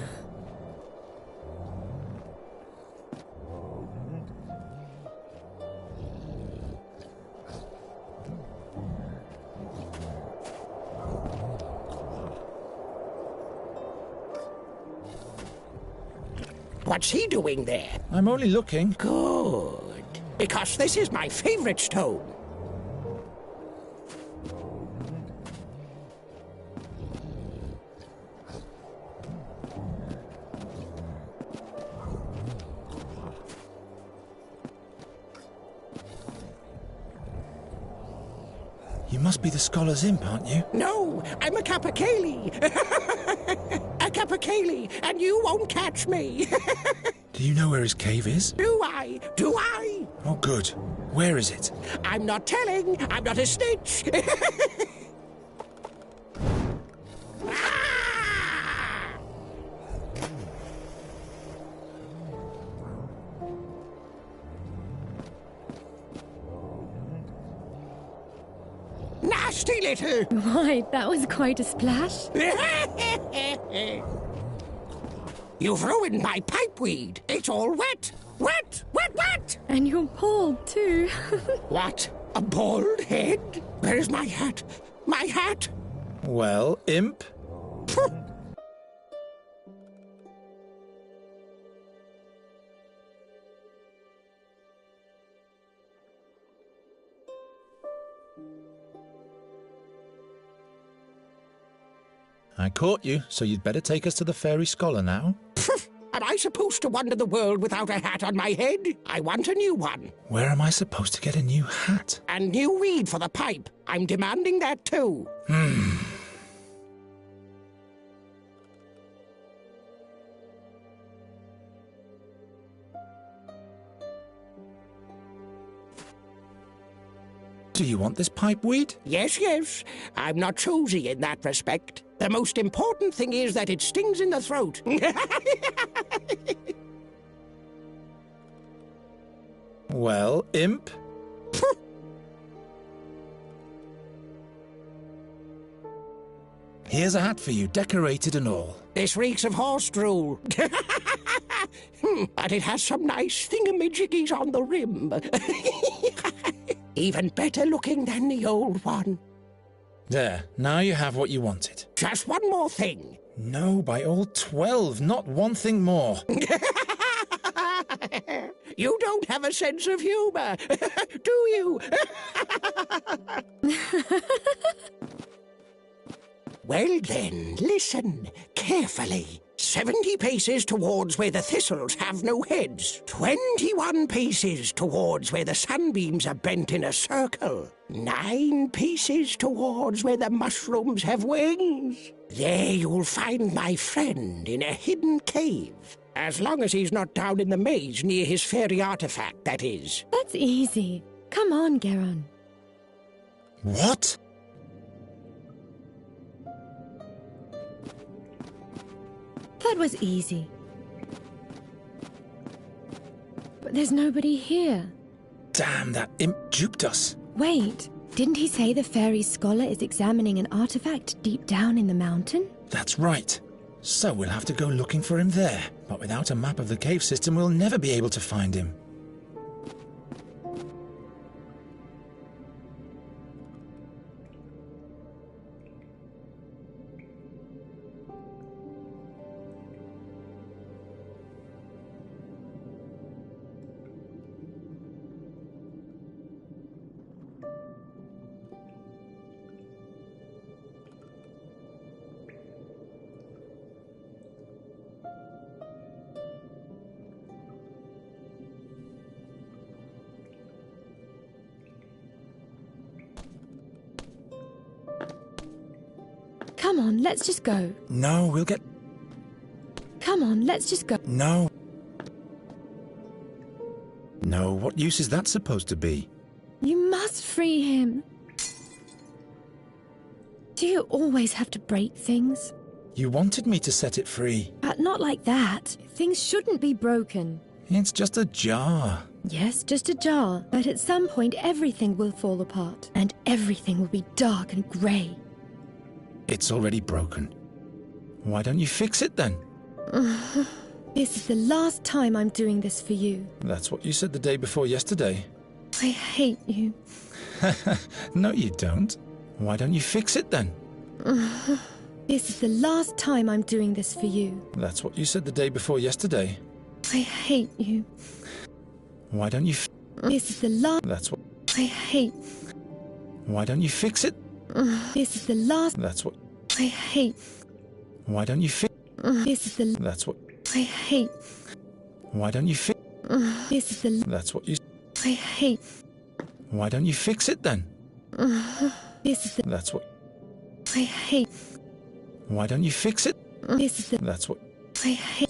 What's he doing there? I'm only looking. Good. Because this is my favorite stone. You must be the Scholar's Imp, aren't you? No, I'm a Capercaillie. A Capercaillie, and you won't catch me. Do you know where his cave is? Do I? Do I? Oh, good. Where is it? I'm not telling. I'm not a snitch. Ah! Nasty little. Why, that was quite a splash. You've ruined my pipeweed. It's all wet. Wet, wet, wet. And you're bald, too. What? A bald head? Where's my hat? My hat? Well, Imp? I caught you, so you'd better take us to the Fairy Scholar now. Am I supposed to wander the world without a hat on my head? I want a new one. Where am I supposed to get a new hat? And new weed for the pipe. I'm demanding that too. Do you want this pipeweed? Yes, yes. I'm not choosy in that respect. The most important thing is that it stings in the throat. Well, imp? Here's a hat for you, decorated and all. This reeks of horse drool. But it has some nice thingamajiggies on the rim. Even better looking than the old one. There, now you have what you wanted. Just one more thing. No, by all 12, not one thing more. You don't have a sense of humor, do you? Well then, listen carefully. 70 paces towards where the thistles have no heads. 21 paces towards where the sunbeams are bent in a circle. 9 paces towards where the mushrooms have wings. There you'll find my friend in a hidden cave. As long as he's not down in the maze near his fairy artifact, that is. That's easy. Come on, Geron. What? That was easy. But there's nobody here. Damn, that imp duped us. Wait, didn't he say the fairy scholar is examining an artifact deep down in the mountain? That's right. So we'll have to go looking for him there. But without a map of the cave system, we'll never be able to find him. Come on, let's just go. No, we'll get... Come on, let's just go. No. No, what use is that supposed to be? You must free him. Do you always have to break things? You wanted me to set it free. But not like that. Things shouldn't be broken. It's just a jar. Yes, just a jar. But at some point everything will fall apart. And everything will be dark and grey. It's already broken. Why don't you fix it then? This is the last time I'm doing this for you. That's what you said the day before yesterday. I hate you. No, you don't. Why don't you fix it then? This is the last time I'm doing this for you. That's what you said the day before yesterday. I hate you. Why don't you This is the last... That's what... I hate... Why don't you fix it? This is the last... That's what... I hate... Why don't you fix... This is the... That's what... I hate... Why don't you fix... This is the... That's what you... I hate... Why don't you fix it then? This is the... That's what... I hate... Why don't you fix it? This is the... That's what... I hate...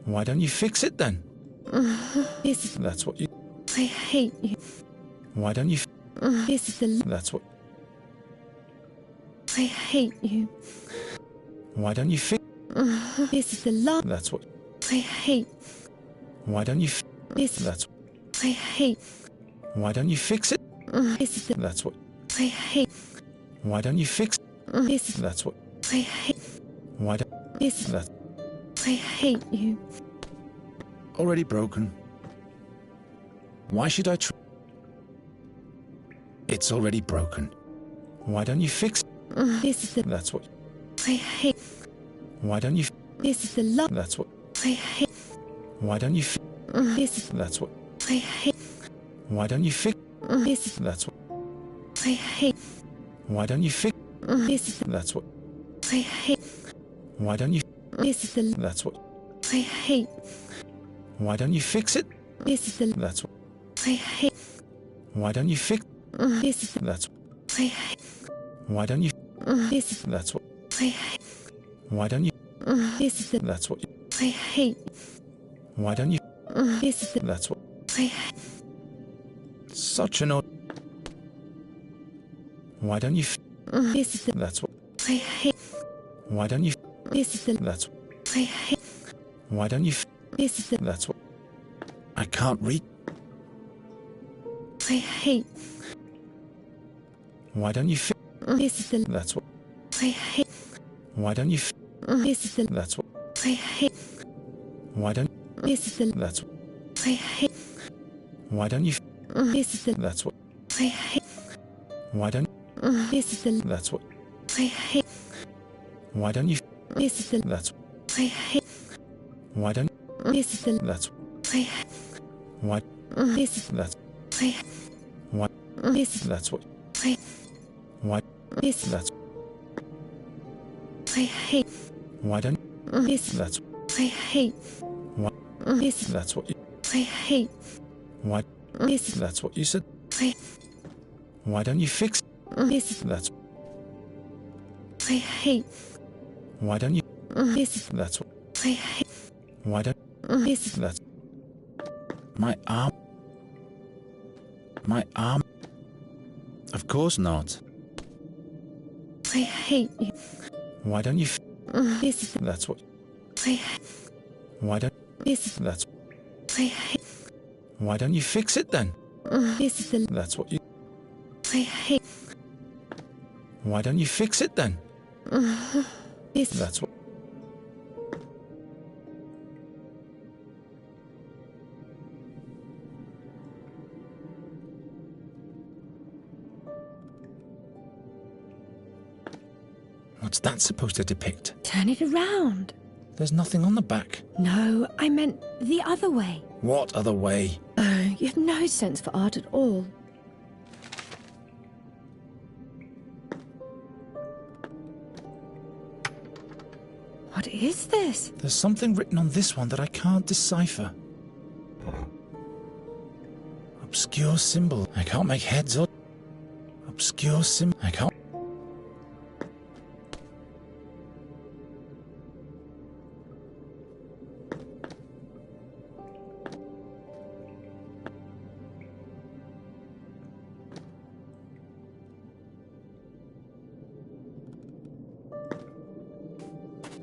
Why don't you fix it then? This is... That's what you... I hate you. Why don't you... This is the... That's what... I hate you. Why don't you fix... This is the last... That's what... I hate... Why don't you... This... That's... I hate... Why don't you fix it? This is the... That's what... I hate... Why don't you fix... This is... That's what... I hate... Why don't... This is... That's... I hate you. Already broken. Why should I try... It's already broken. Why don't you fix... This is the... That's what... I hate... Why don't you... This is the last... That's what... I hate... Why don't you... This is... That's what... I hate... Why don't you fix... This is... That's what... I hate... Why don't you fix... This is... That's what... I hate... Why don't you... This is the... That's what... I hate... Why don't you fix it? This is the... That's what... I hate... Why don't you fix... This is the... That's... I hate... Why don't you... This is... That's what... I hate... Why don't you... This is the... That's what... I hate... Why don't you... This is the... That's what... I hate... Such an odd... Why don't you? This is the. That's what. I hate. Why don't you? This is the. That's. I hate. Why don't you? This is the. That's what. I can't read. I hate. Why don't you? This is the. That's what. I hate. Why don't you? This is the. That's what. I hate. Why don't? This is the. That's. I hate. Why don't you? This is the. That's what. I hate. Why don't? This is the. That's what. I hate. Why don't you? This is the. That's. I hate. Why don't? This is the. That's. I hate. Why? This is. That's. I hate. Why? This is. That's what. I. Why? This. That's. I hate. Why don't? This. That's. I hate. Why? This. That's what you. I hate. Why? This. That's what you said. I. Why don't you fix? This. That's. I hate. Why don't you? This. That's what. I hate. Why don't? This. That's. My arm. My arm. Of course not. I hate you. Why don't you? This is. That's what. I hate. Why don't? This. That's. I hate. Why don't you fix it then? This is the. That's what you. I hate. Why don't you fix it then? This. That's what. What's that supposed to depict? Turn it around. There's nothing on the back. No, I meant the other way. What other way? Oh, you have no sense for art at all. What is this? There's something written on this one that I can't decipher. Obscure symbol. I can't make heads or... Obscure symbol. I can't...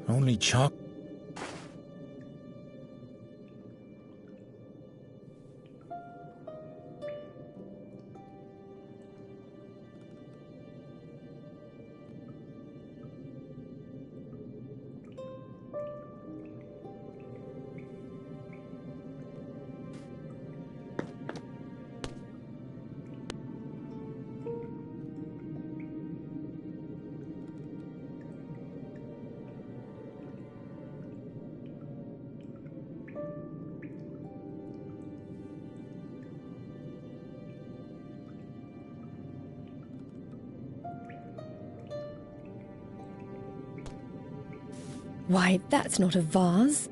Only chalk. Why, that's not a vase.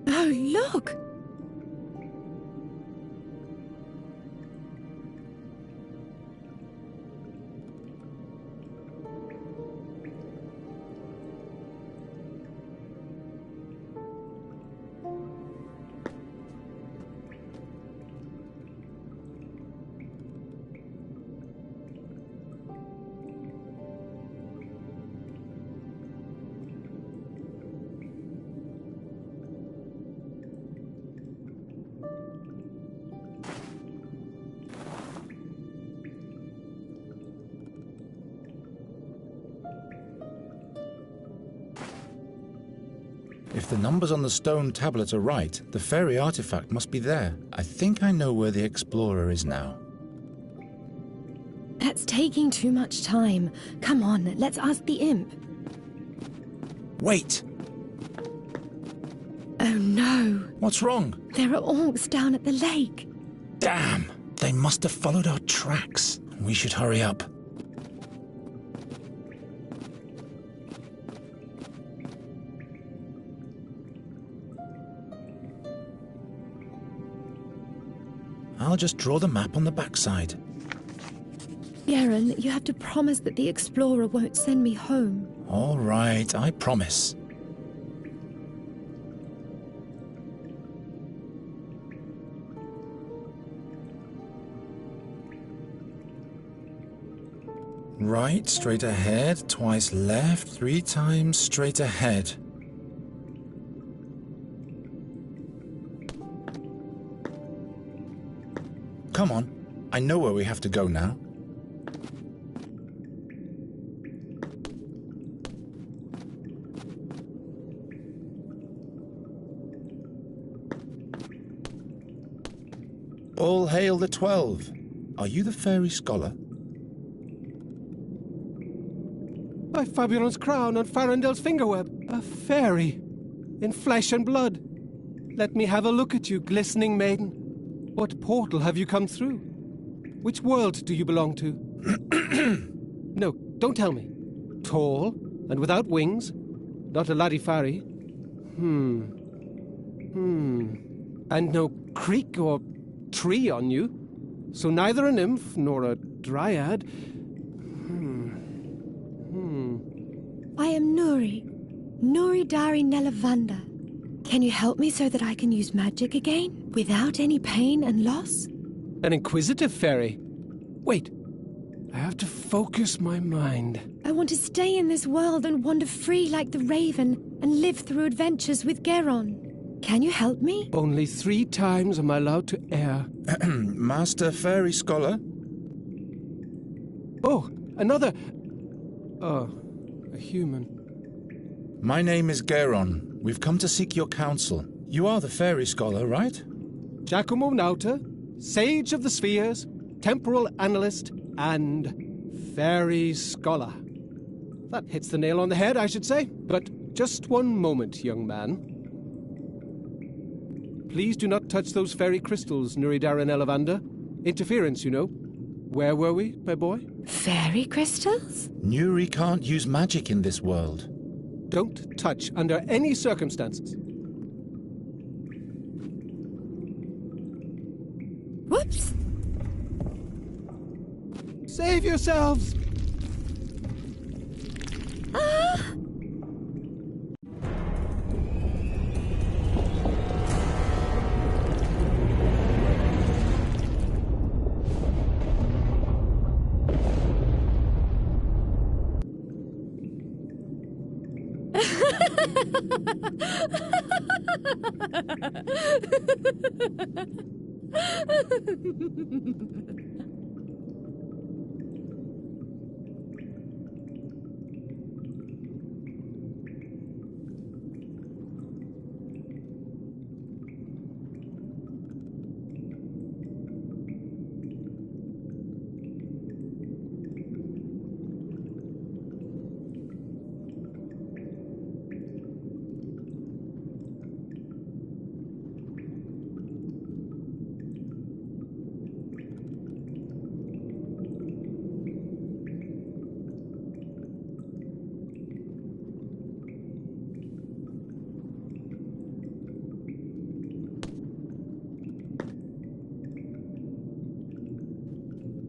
Oh, look! If the numbers on the stone tablet are right, the fairy artifact must be there. I think I know where the explorer is now. That's taking too much time. Come on, let's ask the imp. Wait! Oh no! What's wrong? There are orcs down at the lake. Damn! They must have followed our tracks. We should hurry up. I'll just draw the map on the backside. Yeren, you have to promise that the explorer won't send me home. All right, I promise. Right, straight ahead, twice left, 3 times straight ahead. Come on, I know where we have to go now. All hail the 12. Are you the fairy scholar? By Fabulon's crown and Farendel's fingerweb, a fairy, in flesh and blood. Let me have a look at you, glistening maiden. What portal have you come through? Which world do you belong to? No, don't tell me. Tall and without wings, not a Larifari. And no creek or tree on you, so neither a nymph nor a dryad. I am Nuri Dari Nelavanda. Can you help me so that I can use magic again, without any pain and loss? An inquisitive fairy. Wait, I have to focus my mind. I want to stay in this world and wander free like the raven and live through adventures with Geron. Can you help me? Only 3 times am I allowed to err. Master fairy scholar? Oh, another... Oh, a human. My name is Geron. We've come to seek your counsel. You are the fairy scholar, right? Giacomo Nauta, sage of the spheres, temporal analyst, and fairy scholar. That hits the nail on the head, I should say. But just one moment, young man. Please do not touch those fairy crystals, Nuridara Nelavanda. Interference, you know. Where were we, my boy? Fairy crystals? Nuri can't use magic in this world. Don't touch under any circumstances. Whoops! Save yourselves! Ah!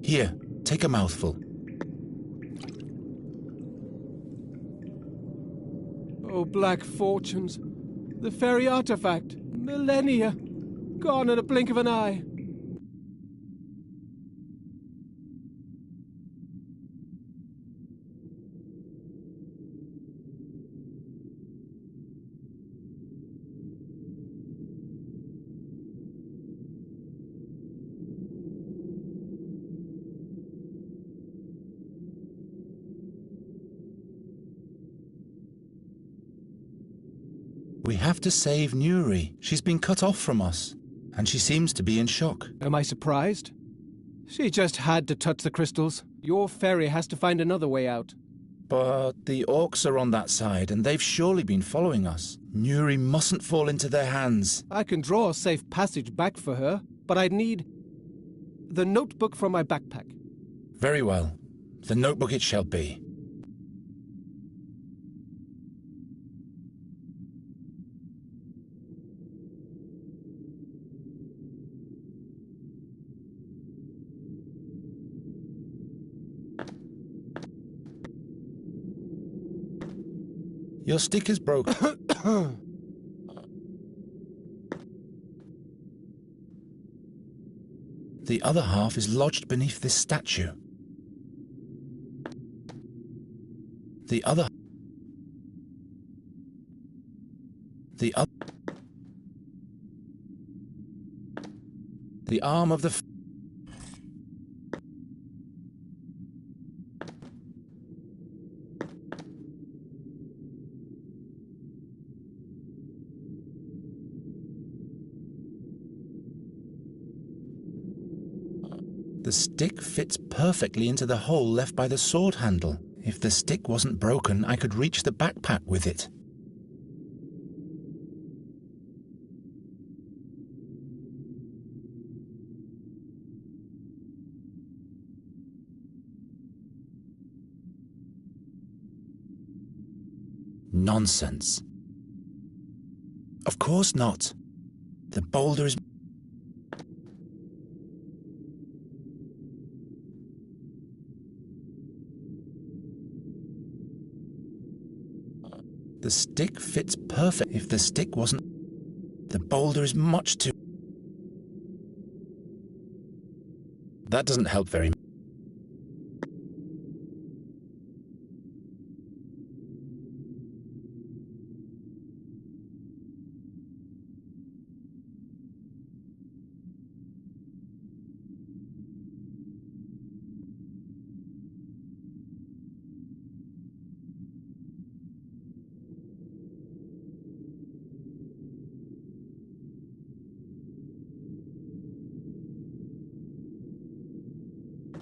Here, take a mouthful. Oh, black fortunes. The fairy artifact. Millennia. Gone in a blink of an eye. We have to save Nuri. She's been cut off from us, and she seems to be in shock. Am I surprised? She just had to touch the crystals. Your fairy has to find another way out. But the orcs are on that side, and they've surely been following us. Nuri mustn't fall into their hands. I can draw a safe passage back for her, but I'd need the notebook from my backpack. Very well. The notebook it shall be. Your stick is broken. The other half is lodged beneath this statue. The other... The other... The arm of the... The stick fits perfectly into the hole left by the sword handle. If the stick wasn't broken, I could reach the backpack with it. Nonsense. Of course not. The boulder is... The stick fits perfect. If the stick wasn't... The boulder is much too... That doesn't help very much.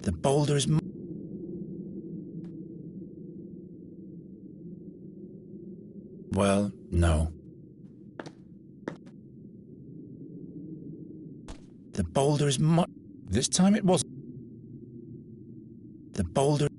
The boulder is... Well, no. The boulder is much... This time it was... The boulder...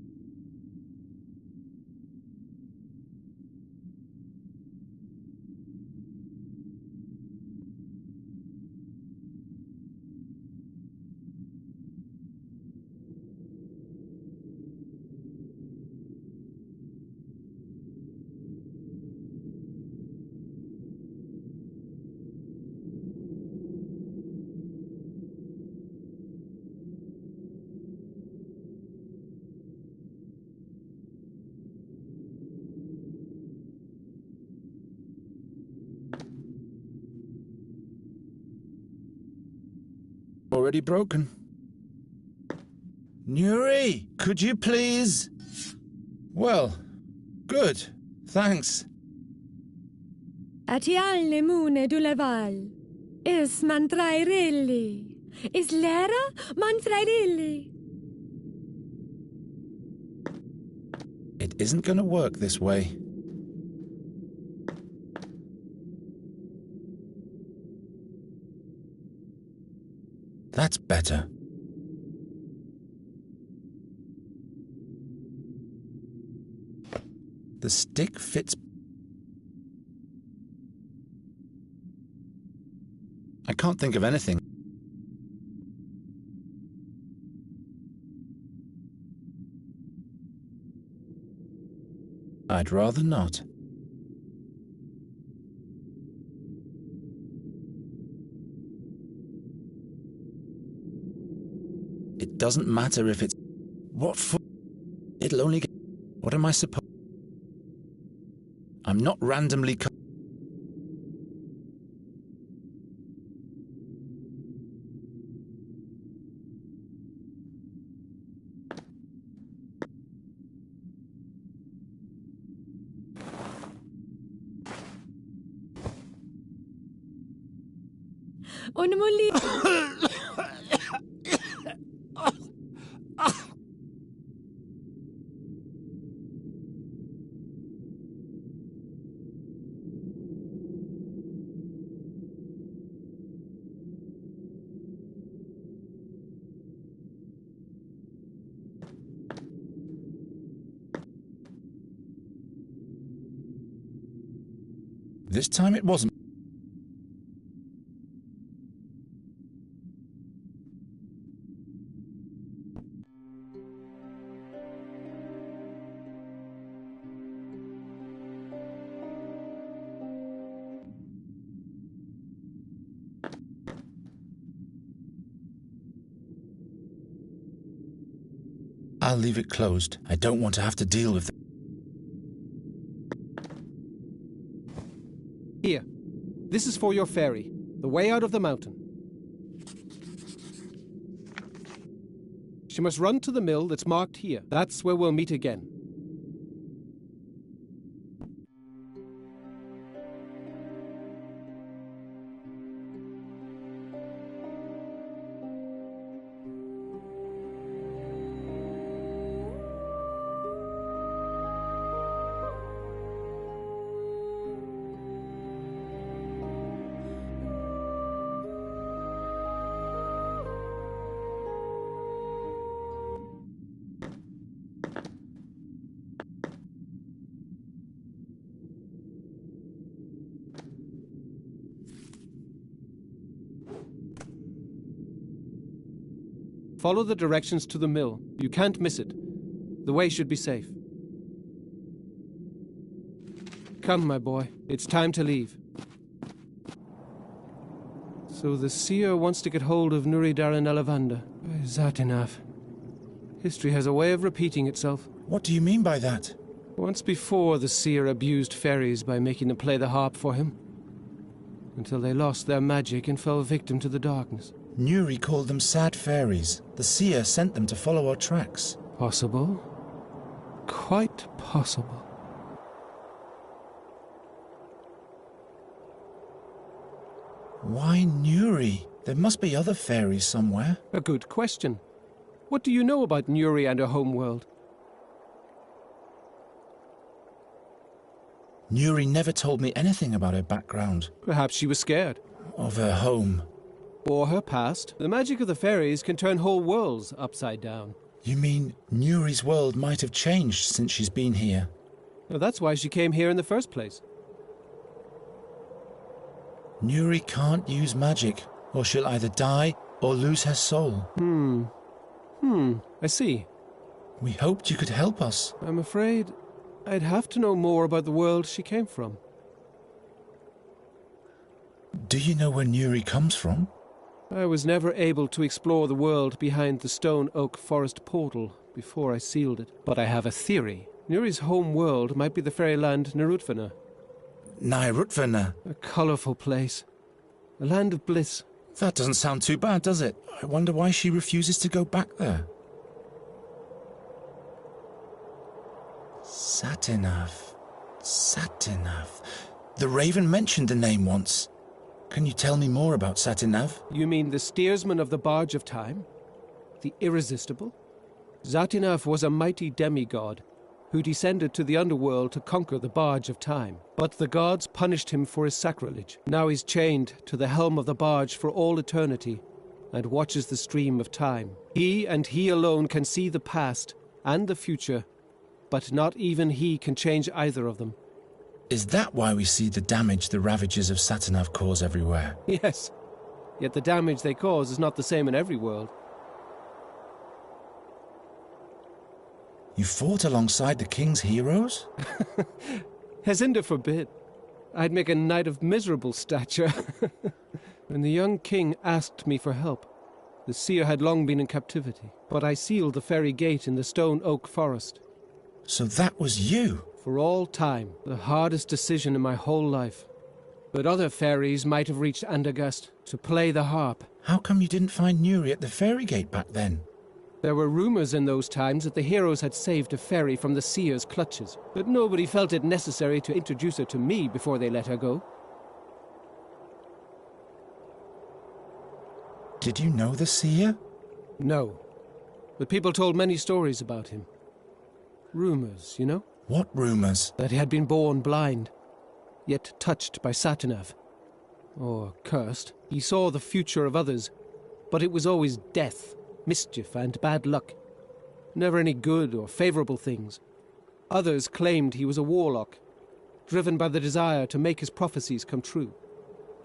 Already broken. Nuri, could you please? Well, good. Thanks. Atialne mune du leval. Is mantrairelli. Is lera mantrairelli. It isn't going to work this way. That's better. The stick fits... I can't think of anything. I'd rather not. It doesn't matter if it's... What for? It'll only get... What am I supposed... I'm not randomly... This time it wasn't. I'll leave it closed. I don't want to have to deal with it. This is for your fairy, the way out of the mountain. She must run to the mill that's marked here. That's where we'll meet again. Follow the directions to the mill. You can't miss it. The way should be safe. Come, my boy. It's time to leave. So the seer wants to get hold of Nuri Daran Elavanda. Satinav. History has a way of repeating itself. What do you mean by that? Once before, the seer abused fairies by making them play the harp for him, until they lost their magic and fell victim to the darkness. Nuri called them sad fairies. The seer sent them to follow our tracks. Possible. Quite possible. Why Nuri? There must be other fairies somewhere. A good question. What do you know about Nuri and her homeworld? Nuri never told me anything about her background. Perhaps she was scared. Of her home. Or her past. The magic of the fairies can turn whole worlds upside down. You mean Nuri's world might have changed since she's been here? Well, that's why she came here in the first place. Nuri can't use magic, or she'll either die or lose her soul. I see. We hoped you could help us. I'm afraid I'd have to know more about the world she came from. Do you know where Nuri comes from? I was never able to explore the world behind the stone oak forest portal before I sealed it. But I have a theory. Nuri's home world might be the fairyland Narutvana. Narutvana? A colourful place. A land of bliss. That doesn't sound too bad, does it? I wonder why she refuses to go back there. Satinav. Satinav. The Raven mentioned the name once. Can you tell me more about Satinav? You mean the steersman of the barge of time? The irresistible? Satinav was a mighty demigod who descended to the underworld to conquer the barge of time. But the gods punished him for his sacrilege. Now he's chained to the helm of the barge for all eternity and watches the stream of time. He and he alone can see the past and the future, but not even he can change either of them. Is that why we see the damage the ravages of Satinav cause everywhere? Yes. Yet the damage they cause is not the same in every world. You fought alongside the king's heroes? Hezinda forbid. I'd make a knight of miserable stature. When the young king asked me for help, the seer had long been in captivity, but I sealed the fairy gate in the stone oak forest. So that was you? For all time, the hardest decision in my whole life. But other fairies might have reached Andagast to play the harp. How come you didn't find Nuri at the fairy gate back then? There were rumors in those times that the heroes had saved a fairy from the seer's clutches, but nobody felt it necessary to introduce her to me before they let her go. Did you know the seer? No, but people told many stories about him. Rumors, you know? What rumors? That he had been born blind, yet touched by Satinav. Or cursed. He saw the future of others, but it was always death, mischief, and bad luck. Never any good or favorable things. Others claimed he was a warlock, driven by the desire to make his prophecies come true.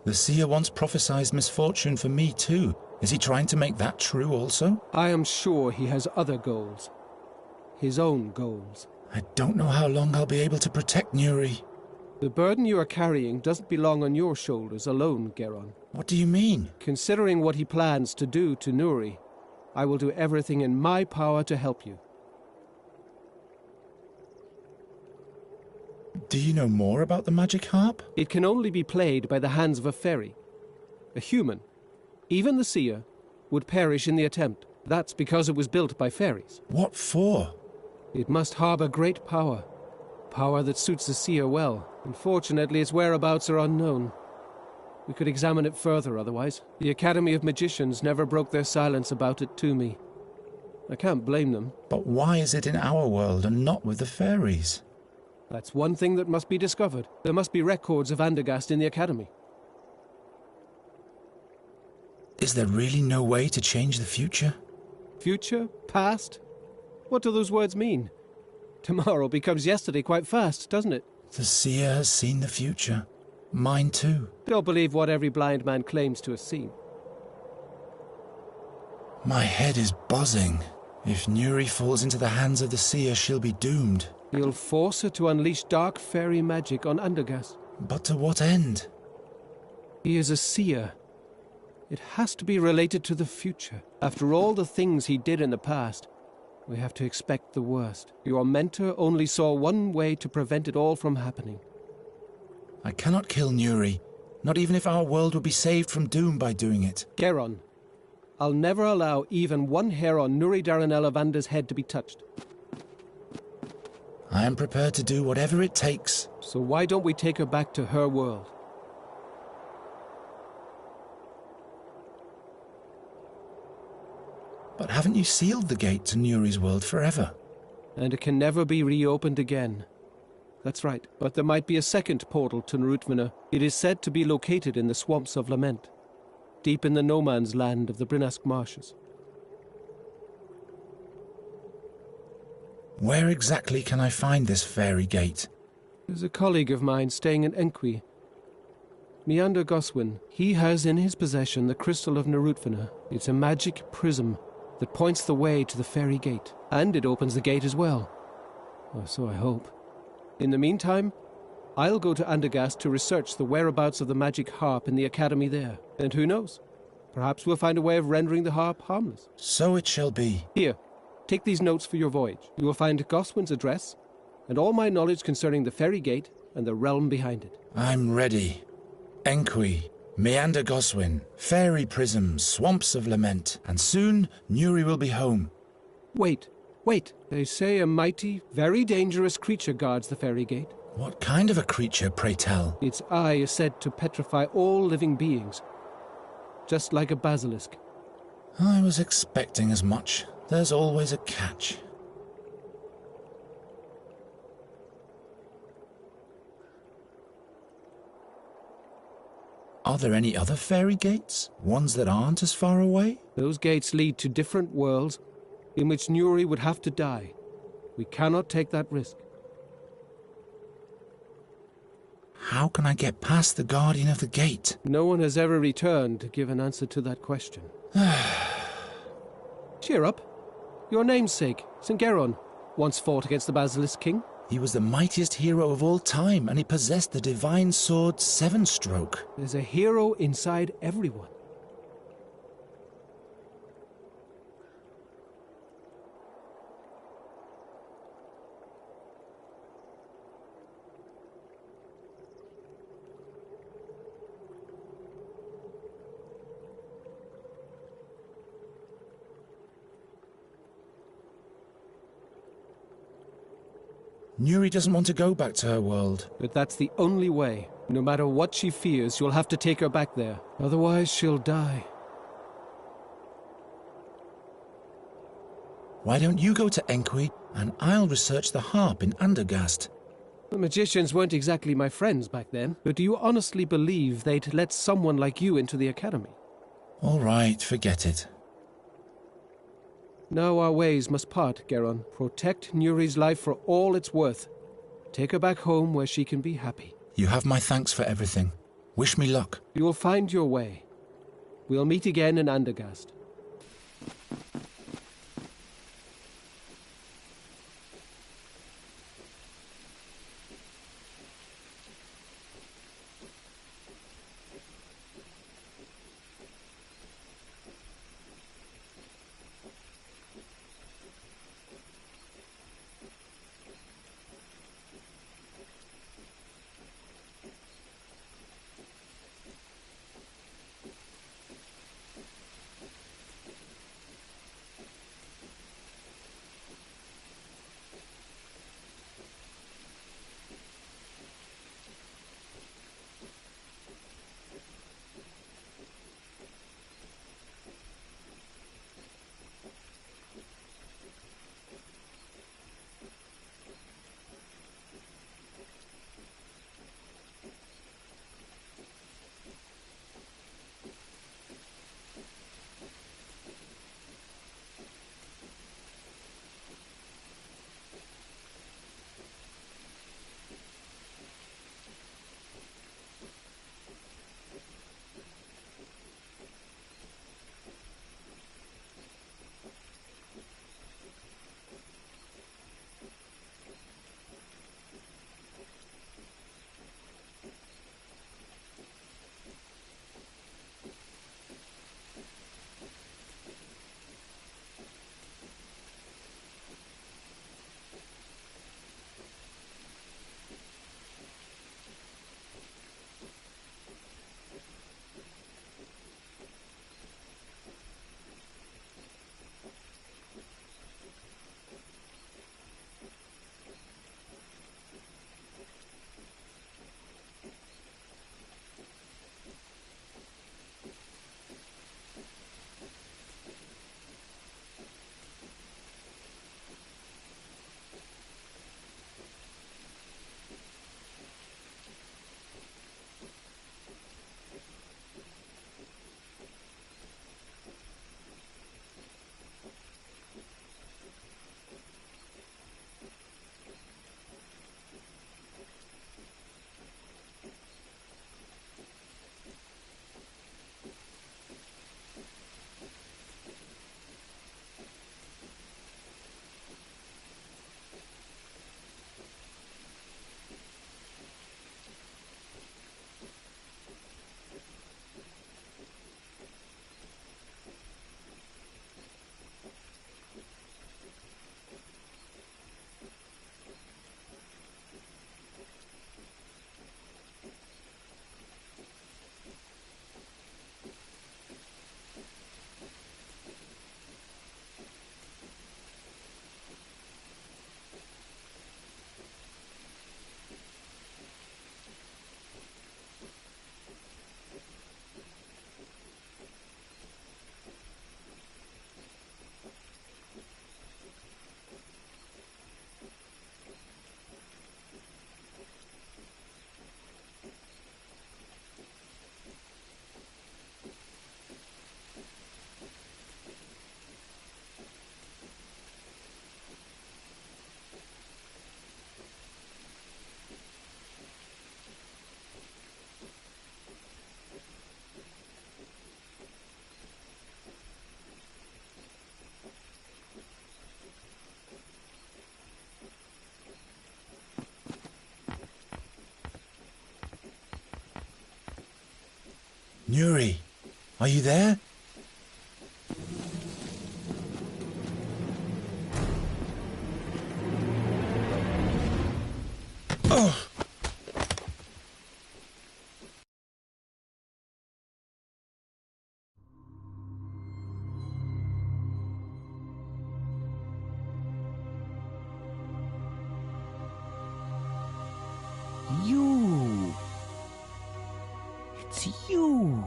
The seer once prophesied misfortune for me too. Is he trying to make that true also? I am sure he has other goals. His own goals. I don't know how long I'll be able to protect Nuri. The burden you are carrying doesn't belong on your shoulders alone, Geron. What do you mean? Considering what he plans to do to Nuri, I will do everything in my power to help you. Do you know more about the magic harp? It can only be played by the hands of a fairy. A human, even the seer, would perish in the attempt. That's because it was built by fairies. What for? It must harbor great power. Power that suits the seer well. Unfortunately, its whereabouts are unknown. We could examine it further otherwise. The Academy of Magicians never broke their silence about it to me. I can't blame them. But why is it in our world and not with the fairies? That's one thing that must be discovered. There must be records of Andergast in the Academy. Is there really no way to change the future? Future? Past? What do those words mean? Tomorrow becomes yesterday quite fast, doesn't it? The seer has seen the future. Mine too. Don't believe what every blind man claims to have seen. My head is buzzing. If Nuri falls into the hands of the seer, she'll be doomed. He'll force her to unleash dark fairy magic on Andergast. But to what end? He is a seer. It has to be related to the future. After all the things he did in the past, we have to expect the worst. Your mentor only saw one way to prevent it all from happening. I cannot kill Nuri, not even if our world would be saved from doom by doing it. Geron, I'll never allow even one hair on Nuri Daranel Avanda's head to be touched. I am prepared to do whatever it takes. So why don't we take her back to her world? But haven't you sealed the gate to Nuri's world forever? And it can never be reopened again. That's right, but there might be a second portal to Narutvina. It is said to be located in the Swamps of Lament, deep in the no-man's land of the Brinask Marshes. Where exactly can I find this fairy gate? There's a colleague of mine staying in Enqui, Meander Goswin. He has in his possession the Crystal of Narutvina. It's a magic prism that points the way to the fairy gate. And it opens the gate as well. Or so I hope. In the meantime, I'll go to Andergast to research the whereabouts of the magic harp in the academy there. And who knows? Perhaps we'll find a way of rendering the harp harmless. So it shall be. Here, take these notes for your voyage. You will find Goswin's address, and all my knowledge concerning the fairy gate and the realm behind it. I'm ready. Enqui, Meander Goswin, fairy prisms, swamps of lament, and soon Nuri will be home. Wait. They say a mighty, very dangerous creature guards the fairy gate. What kind of a creature, pray tell? Its eye is said to petrify all living beings, just like a basilisk. I was expecting as much. There's always a catch. Are there any other fairy gates? Ones that aren't as far away? Those gates lead to different worlds in which Nuri would have to die. We cannot take that risk. How can I get past the guardian of the gate? No one has ever returned to give an answer to that question. Cheer up. Your namesake, St. Geron, once fought against the Basilisk King. He was the mightiest hero of all time, and he possessed the divine sword Seven Stroke. There's a hero inside everyone. Nuri doesn't want to go back to her world. But that's the only way. No matter what she fears, you'll have to take her back there. Otherwise, she'll die. Why don't you go to Enqui, and I'll research the harp in Andergast? The magicians weren't exactly my friends back then, but do you honestly believe they'd let someone like you into the academy? All right, forget it. Now our ways must part, Geron. Protect Nuri's life for all it's worth. Take her back home where she can be happy. You have my thanks for everything. Wish me luck. You'll find your way. We'll meet again in Andergast. Nuri, are you there? Oh! You! It's you!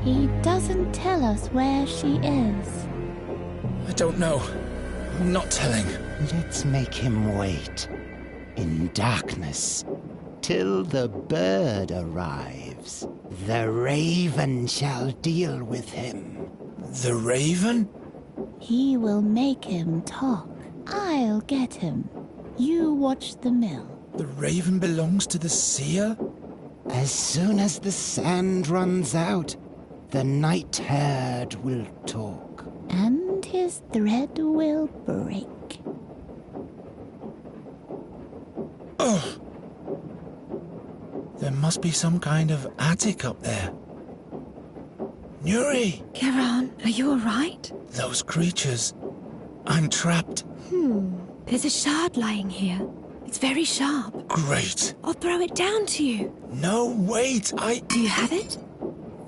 He doesn't tell us where she is. I don't know. I'm not telling. Let's make him wait. In darkness. Till the bird arrives. The raven shall deal with him. The raven? He will make him talk. I'll get him. You watch the mill. The raven belongs to the seer? As soon as the sand runs out, the night herd will talk. And his thread will break. Oh! There must be some kind of attic up there. Nuri! Garan, are you alright? Those creatures. I'm trapped. There's a shard lying here. It's very sharp. Great. I'll throw it down to you. No, wait, Do you have it?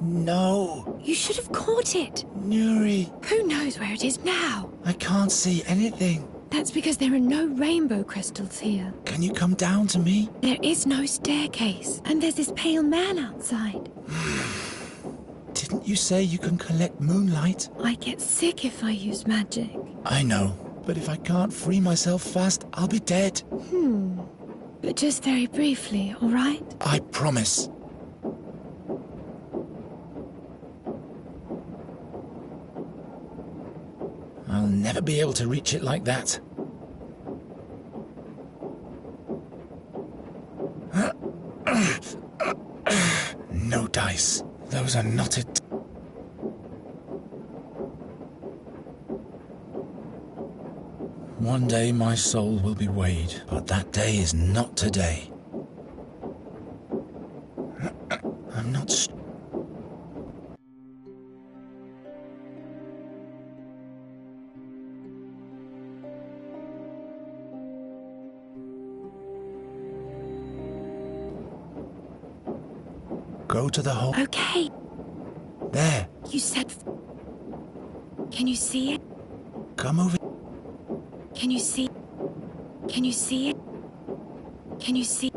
No. You should have caught it. Nuri, Who knows where it is now? I can't see anything. That's because there are no rainbow crystals here. Can you come down to me? There is no staircase, and there's this pale man outside. Didn't you say you can collect moonlight? I get sick if I use magic. I know, but if I can't free myself fast, I'll be dead. But just very briefly, all right? I promise. I'll never be able to reach it like that. No dice. Those are knotted. One day my soul will be weighed, but that day is not today. I'm not Go to the hole. Okay. There. You said... Can you see it? Come over. Can you see... Can you see it? Can you see...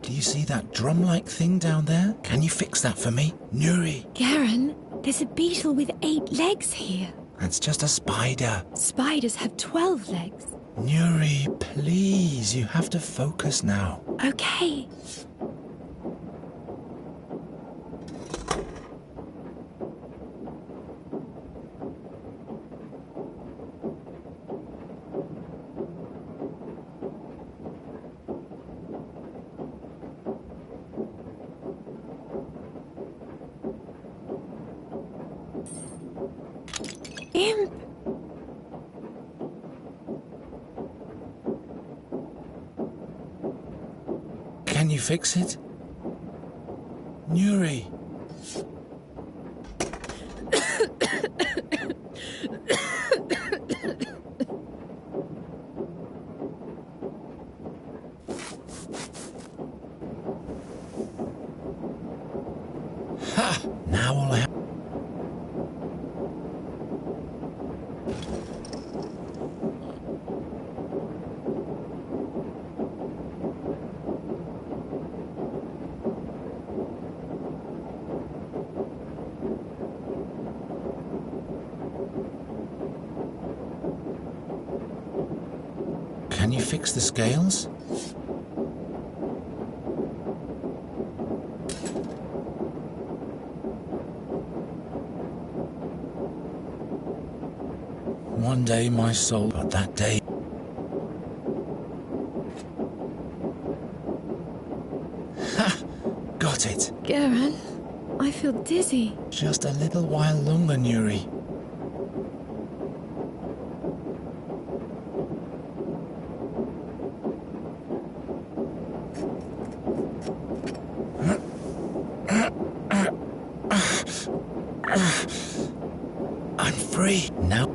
Do you see that drum-like thing down there? Can you fix that for me? Nuri. Garan, there's a beetle with 8 legs here. That's just a spider. Spiders have 12 legs. Nuri, please, you have to focus now. Okay. Imp! Can you fix it? Nuri. Ha! Now all I have... Can you fix the scales? One day my soul, but that day... Ha! Got it. Garen, I feel dizzy. Just a little while longer, Nuri. I'm free now.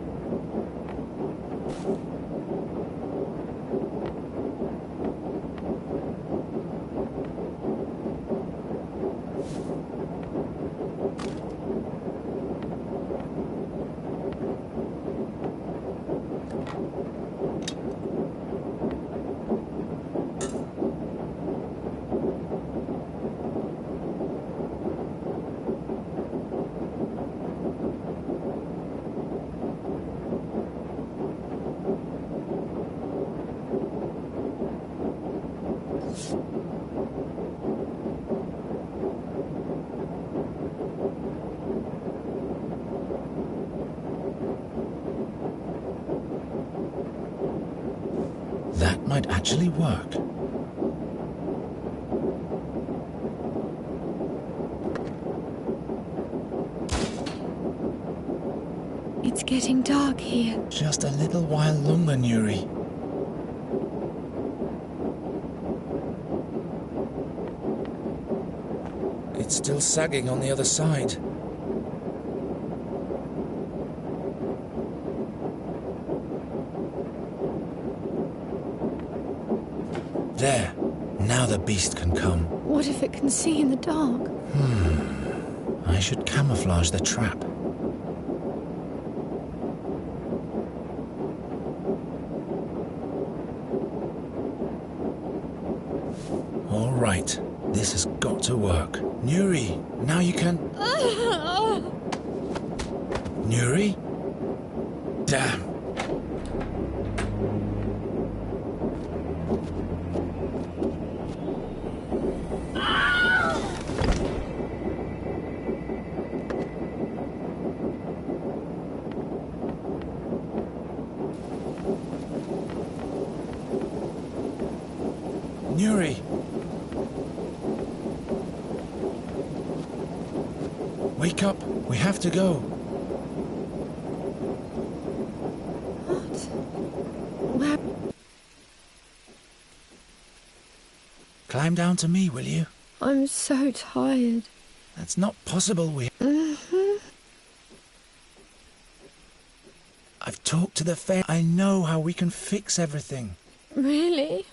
That might actually work. It's getting dark here. Just a little while longer, Nuri. It's still sagging on the other side. There. Now the beast can come. What if it can see in the dark? I should camouflage the trap. All right. This has got to work. Nuri, now you can... Nuri? Damn. Nuri! Wake up! We have to go! What? Where? Climb down to me, will you? I'm so tired. That's not possible, I've talked to the fair. I know how we can fix everything. Really?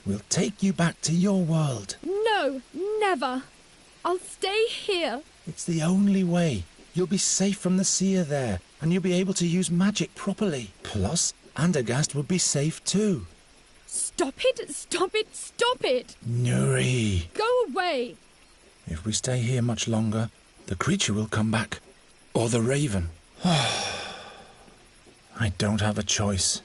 We'll take you back to your world. No, never. I'll stay here. It's the only way. You'll be safe from the seer there, and you'll be able to use magic properly. Plus, Andergast would be safe too. Stop it! Stop it! Stop it! Nuri! Go away! If we stay here much longer, the creature will come back. Or the raven. I don't have a choice.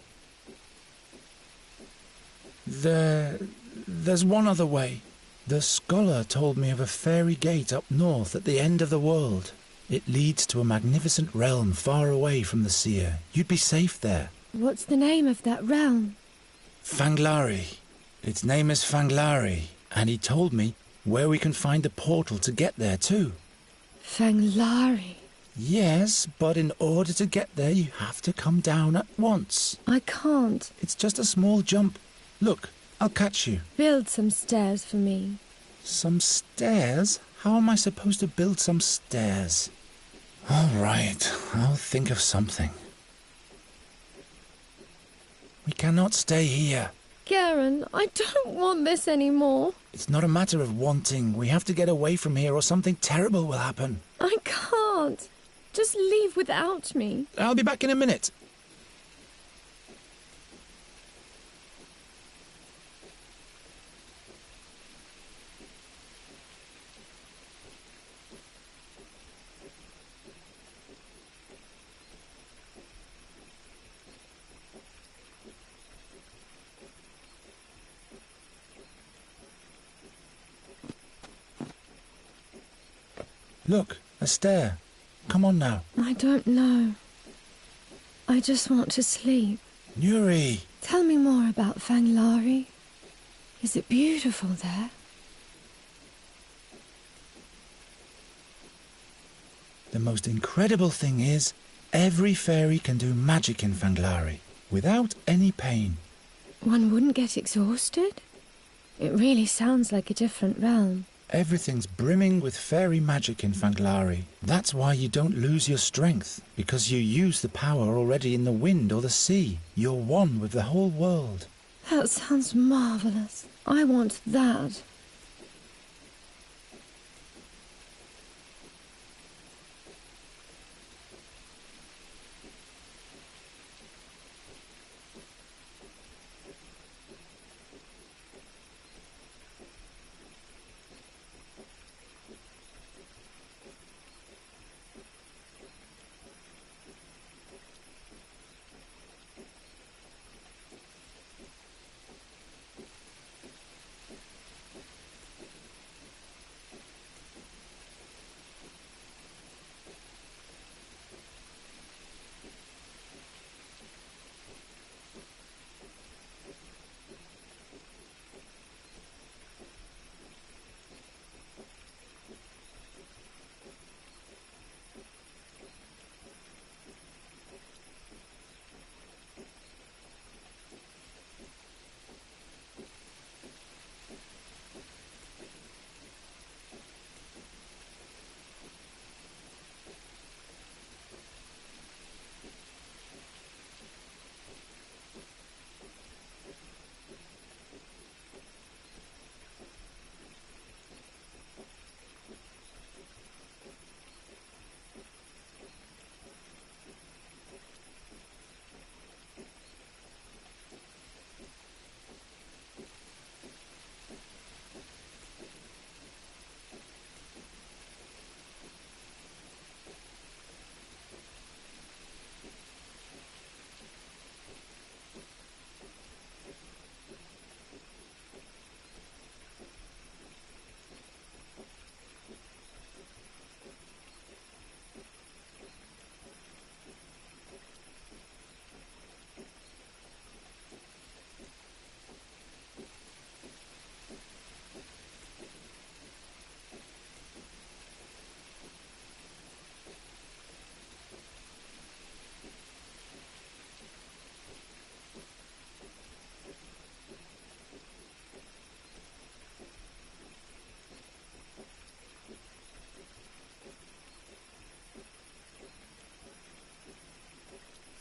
There's one other way. The scholar told me of a fairy gate up north at the end of the world. It leads to a magnificent realm far away from the seer. You'd be safe there. What's the name of that realm? Fanglari. Its name is Fanglari, and he told me where we can find the portal to get there too. Fanglari? Yes, but in order to get there you have to come down at once. I can't. It's just a small jump. Look, I'll catch you. Build some stairs for me. Some stairs? How am I supposed to build some stairs? All right, I'll think of something. We cannot stay here. Garen, I don't want this anymore. It's not a matter of wanting. We have to get away from here or something terrible will happen. I can't. Just leave without me. I'll be back in a minute. Look, a stair. Come on now. I don't know. I just want to sleep. Nuri! Tell me more about Fanglari. Is it beautiful there? The most incredible thing is, every fairy can do magic in Fanglari, without any pain. One wouldn't get exhausted? It really sounds like a different realm. Everything's brimming with fairy magic in Fanglari. That's why you don't lose your strength, because you use the power already in the wind or the sea. You're one with the whole world. That sounds marvelous. I want that.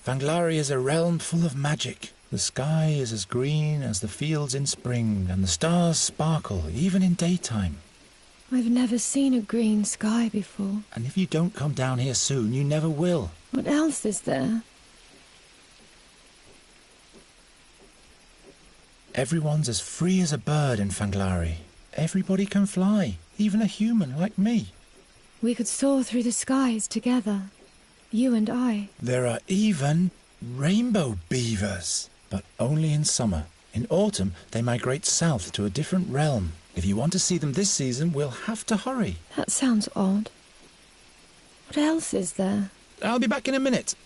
Fanglari is a realm full of magic. The sky is as green as the fields in spring, and the stars sparkle even in daytime. I've never seen a green sky before. And if you don't come down here soon, you never will. What else is there? Everyone's as free as a bird in Fanglari. Everybody can fly, even a human like me. We could soar through the skies together. You and I. There are even rainbow beavers, but only in summer. In autumn, they migrate south to a different realm. If you want to see them this season, we'll have to hurry. That sounds odd. What else is there? I'll be back in a minute.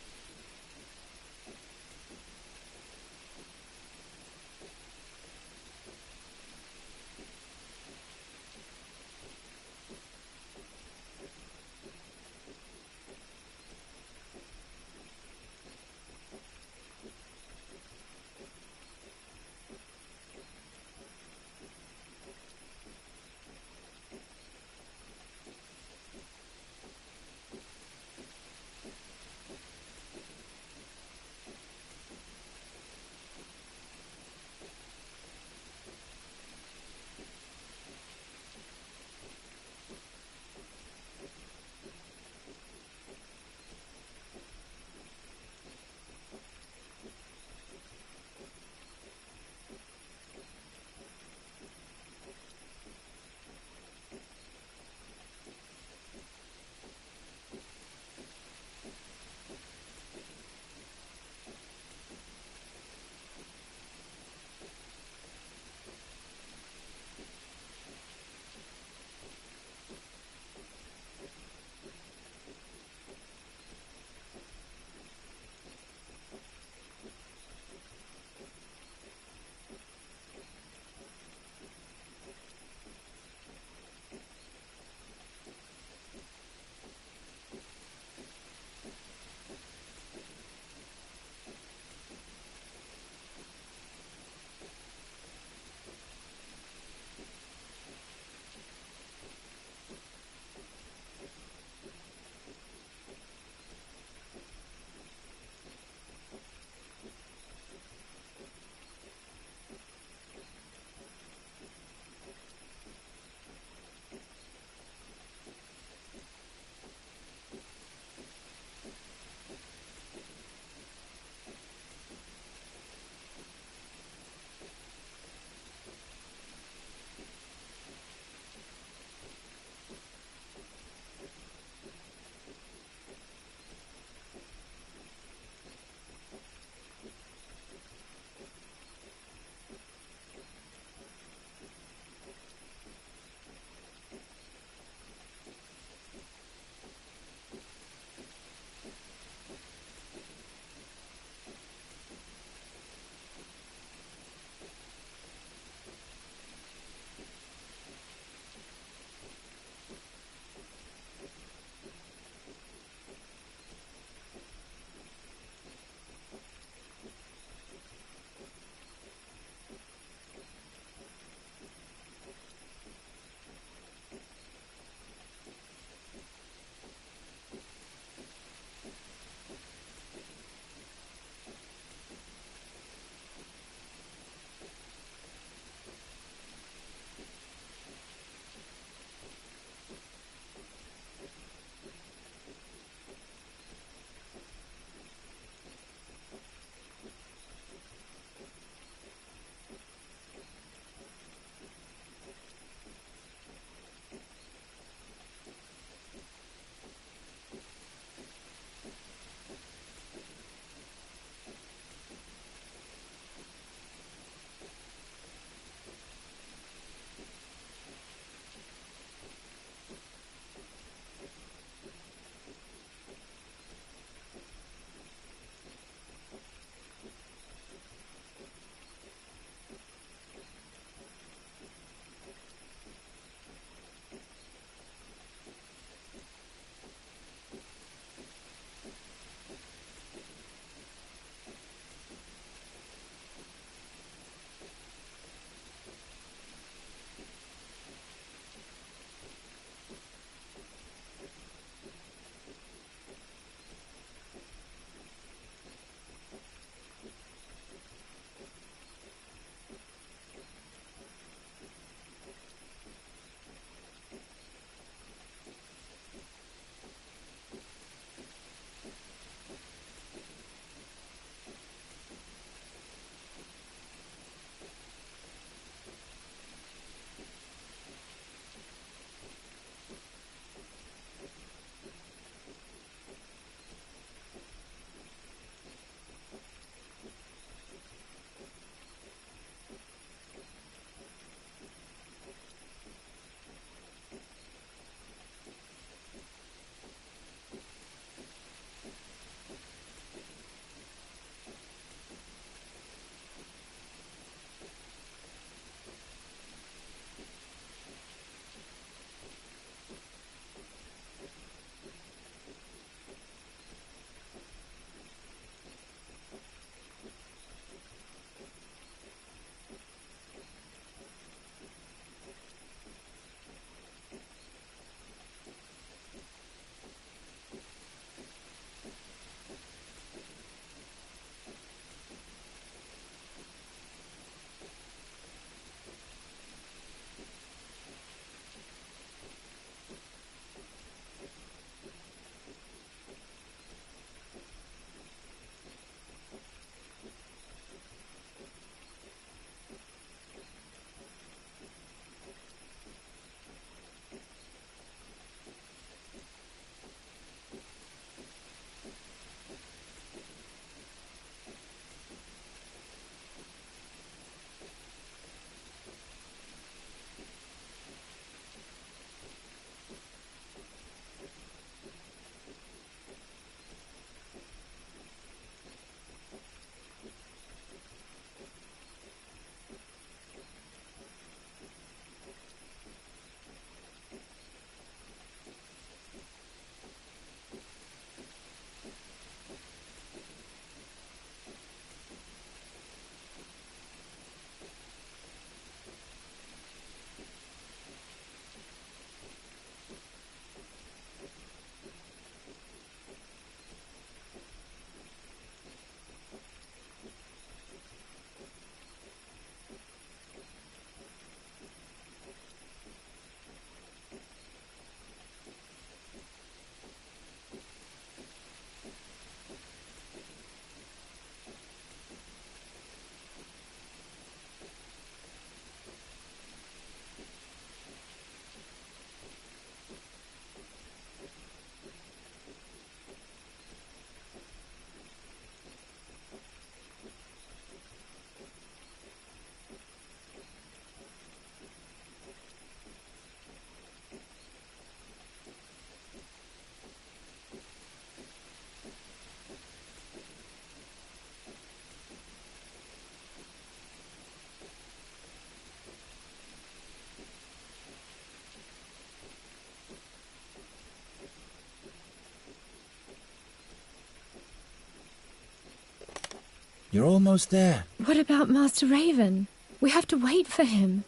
You're almost there. What about Master Raven? We have to wait for him.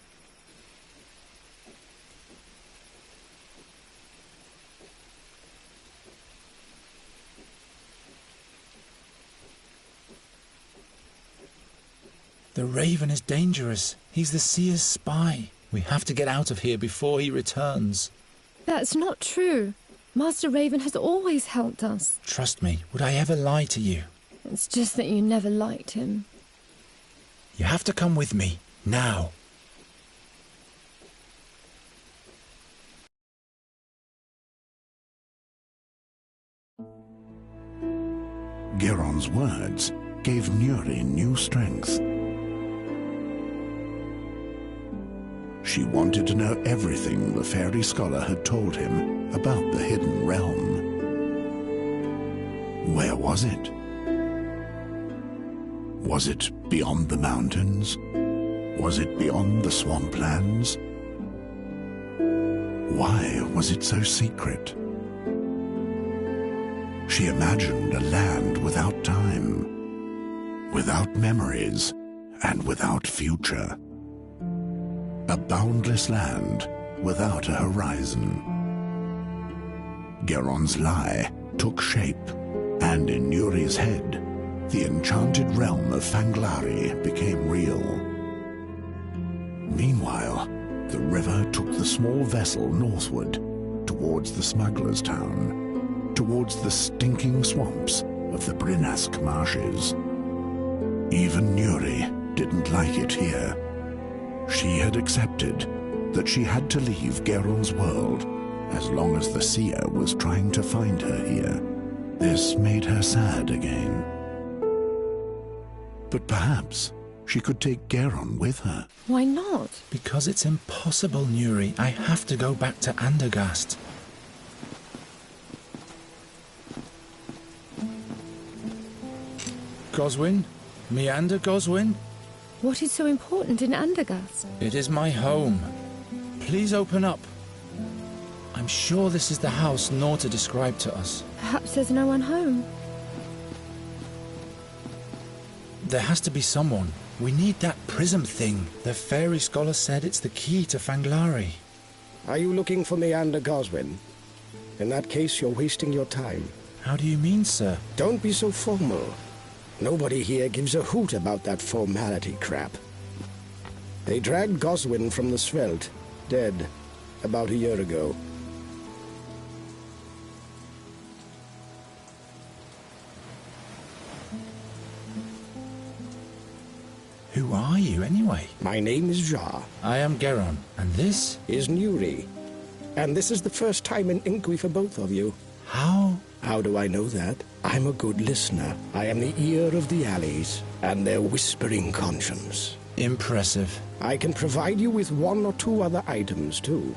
The Raven is dangerous. He's the Seer's spy. We have to get out of here before he returns. That's not true. Master Raven has always helped us. Trust me, would I ever lie to you? It's just that you never liked him. You have to come with me, now. Geron's words gave Nuri new strength. She wanted to know everything the fairy scholar had told him about the hidden realm. Where was it? Was it beyond the mountains? Was it beyond the swamplands? Why was it so secret? She imagined a land without time, without memories, and without future. A boundless land without a horizon. Geron's lie took shape, and in Nuri's head, the enchanted realm of Fanglari became real. Meanwhile, the river took the small vessel northward, towards the smuggler's town, towards the stinking swamps of the Brinask marshes. Even Nuri didn't like it here. She had accepted that she had to leave Geron's world as long as the seer was trying to find her here. This made her sad again. But perhaps she could take Geron with her. Why not? Because it's impossible, Nuri. I have to go back to Andergast. Goswin? Meander Goswin? What is so important in Andergast? It is my home. Please open up. I'm sure this is the house Norta described to us. Perhaps there's no one home. There has to be someone. We need that prism thing. The fairy scholar said it's the key to Fanglari. Are you looking for Meander Goswin? In that case, you're wasting your time. How do you mean, sir? Don't be so formal. Nobody here gives a hoot about that formality crap. They dragged Goswin from the Svelte, dead, about a year ago. Who are you, anyway? My name is Jar. I am Geron, and this? Is Nuri. And this is the first time in Inqui for both of you. How? How do I know that? I'm a good listener. I am the ear of the alleys, and their whispering conscience. Impressive. I can provide you with one or two other items, too.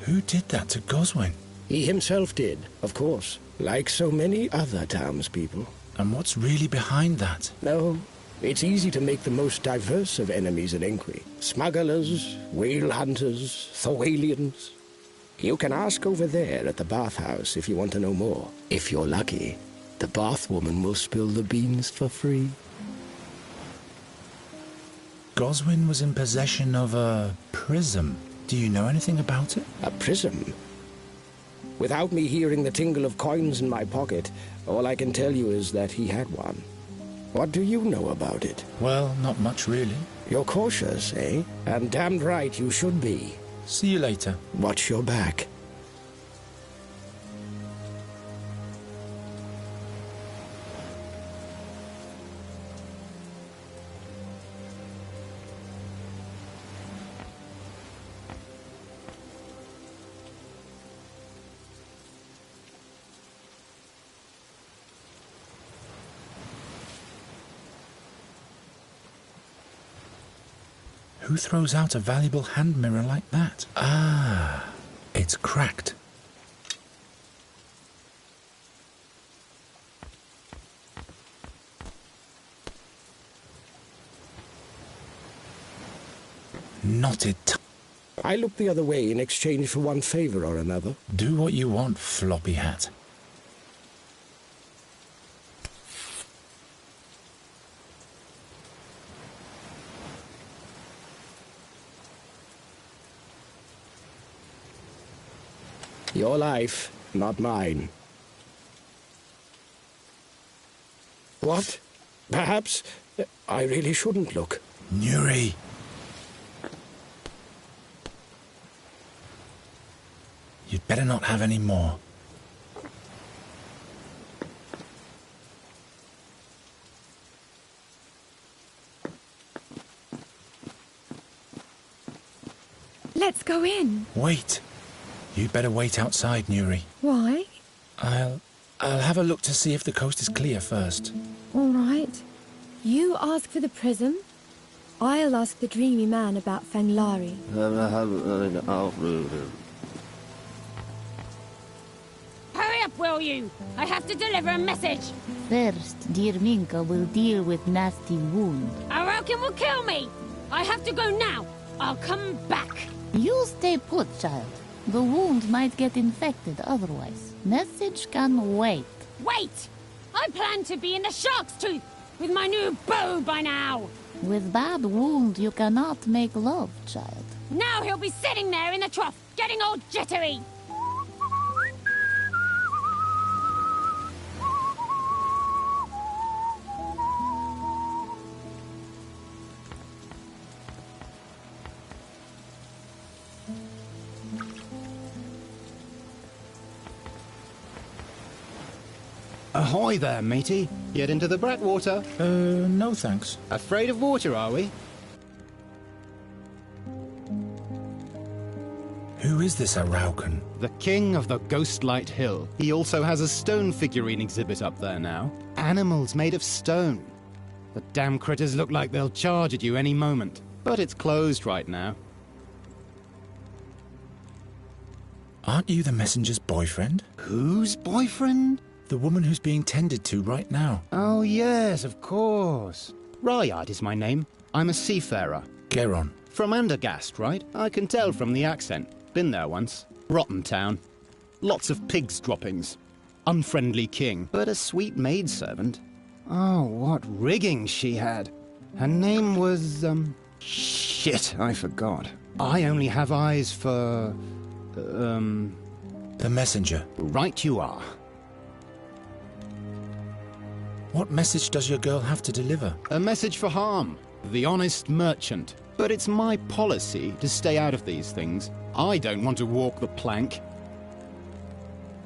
Who did that to Goswin? He himself did, of course, like so many other townspeople. And what's really behind that? No, it's easy to make the most diverse of enemies in Inqui. Smugglers, whale hunters, Thoralians. You can ask over there at the bathhouse if you want to know more. If you're lucky, the bathwoman will spill the beans for free. Goswin was in possession of a prism. Do you know anything about it? A prism? Without me hearing the tingle of coins in my pocket, all I can tell you is that he had one. What do you know about it? Well, not much really. You're cautious, eh? And damned right you should be. See you later. Watch your back. Who throws out a valuable hand mirror like that? Ah, it's cracked. Knotted. I look the other way in exchange for one favor or another. Do what you want, floppy hat. Your life, not mine. What? Perhaps I really shouldn't look. Nuri! You'd better not have any more. Let's go in. Wait. You'd better wait outside, Nuri. Why? I'll have a look to see if the coast is clear first. All right. You ask for the prism. I'll ask the dreamy man about Fanglari. Hurry up, will you? I have to deliver a message. First, dear Minka will deal with nasty wound. Arakin will kill me. I have to go now. I'll come back. You stay put, child. The wound might get infected otherwise. Message can wait. Wait! I plan to be in the shark's tooth with my new bow by now. With bad wound, you cannot make love, child. Now he'll be sitting there in the trough, getting all jittery. Ahoy there, matey. Get into the Breckwater. No thanks. Afraid of water, are we? Who is this Araucan? The king of the Ghostlight Hill. He also has a stone figurine exhibit up there now. Animals made of stone. The damn critters look like they'll charge at you any moment. But it's closed right now. Aren't you the messenger's boyfriend? Whose boyfriend? The woman who's being tended to right now. Oh, yes, of course. Ryard is my name. I'm a seafarer. Geron. From Andergast, right? I can tell from the accent. Been there once. Rotten town. Lots of pigs' droppings. Unfriendly king, but a sweet maidservant. Oh, what rigging she had. Her name was, Shit, I forgot. I only have eyes for... The messenger. Right you are. What message does your girl have to deliver? A message for Harm, the honest merchant. But it's my policy to stay out of these things. I don't want to walk the plank.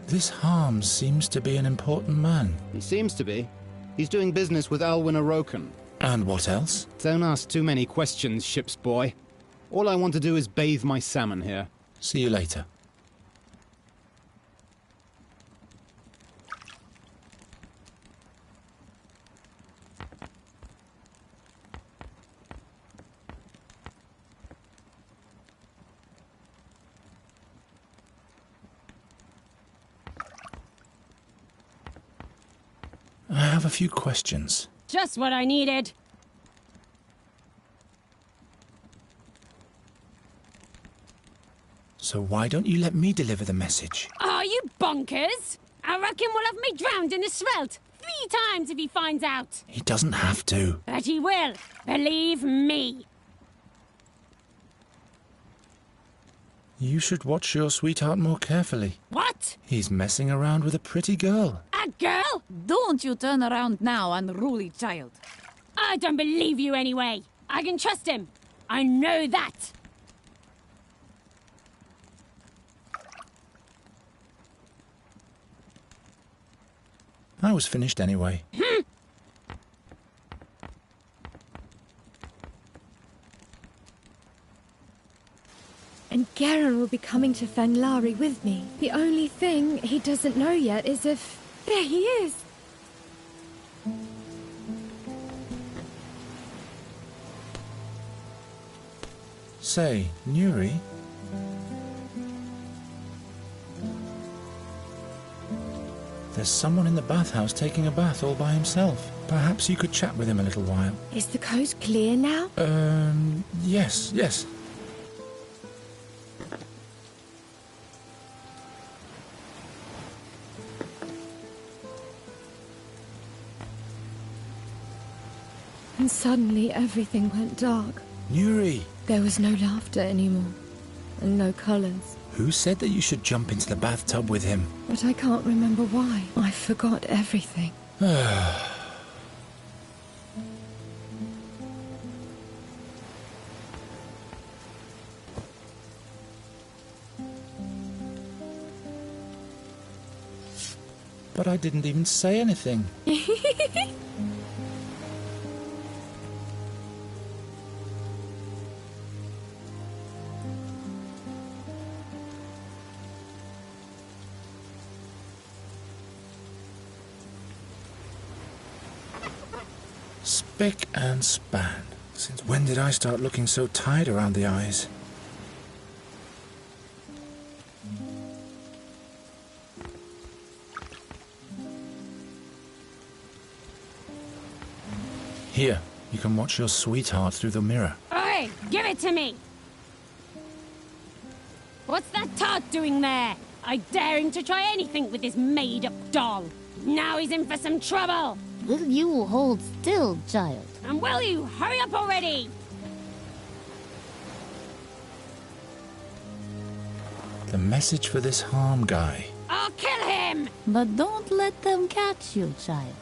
This Harm seems to be an important man. He seems to be. He's doing business with Alwyn Aroken. And what else? Don't ask too many questions, ship's boy. All I want to do is bathe my salmon here. See you later. I have a few questions. Just what I needed. So why don't you let me deliver the message? Are you bonkers? I reckon we'll have me drowned in the Svelte 3 times if he finds out. He doesn't have to. But he will. Believe me. You should watch your sweetheart more carefully. What? He's messing around with a pretty girl. A girl? Don't you turn around now, unruly child. I don't believe you anyway. I can trust him. I know that. I was finished anyway. And Garen will be coming to Fanglari with me. The only thing he doesn't know yet is if... There he is! Say, Nuri? There's someone in the bathhouse taking a bath all by himself. Perhaps you could chat with him a little while. Is the coast clear now? Yes. And suddenly everything went dark. Nuri! There was no laughter anymore, and no colours. Who said that you should jump into the bathtub with him? But I can't remember why. I forgot everything. But I didn't even say anything. Spick and span. Since when did I start looking so tired around the eyes? Here, you can watch your sweetheart through the mirror. Oi, give it to me! What's that tart doing there? I dare him to try anything with this made-up doll. Now he's in for some trouble. Will you hold still, child? And will you hurry up already? The message for this harm guy. I'll kill him! But don't let them catch you, child.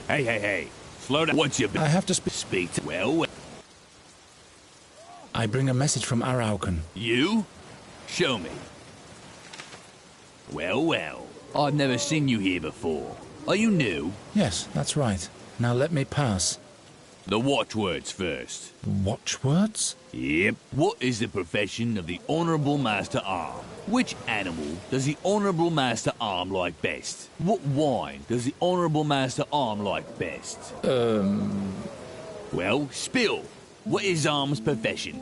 Hey. Slow down. What's your... I have to speak to... Well... I bring a message from Araucan. You? Show me. Well. I've never seen you here before. Are you new? Yes, that's right. Now let me pass. The watchwords first. Watchwords? Yep. What is the profession of the Honourable Master Arm? Which animal does the Honourable Master Arm like best? What wine does the Honourable Master Arm like best? Well, spill. What is Arm's profession?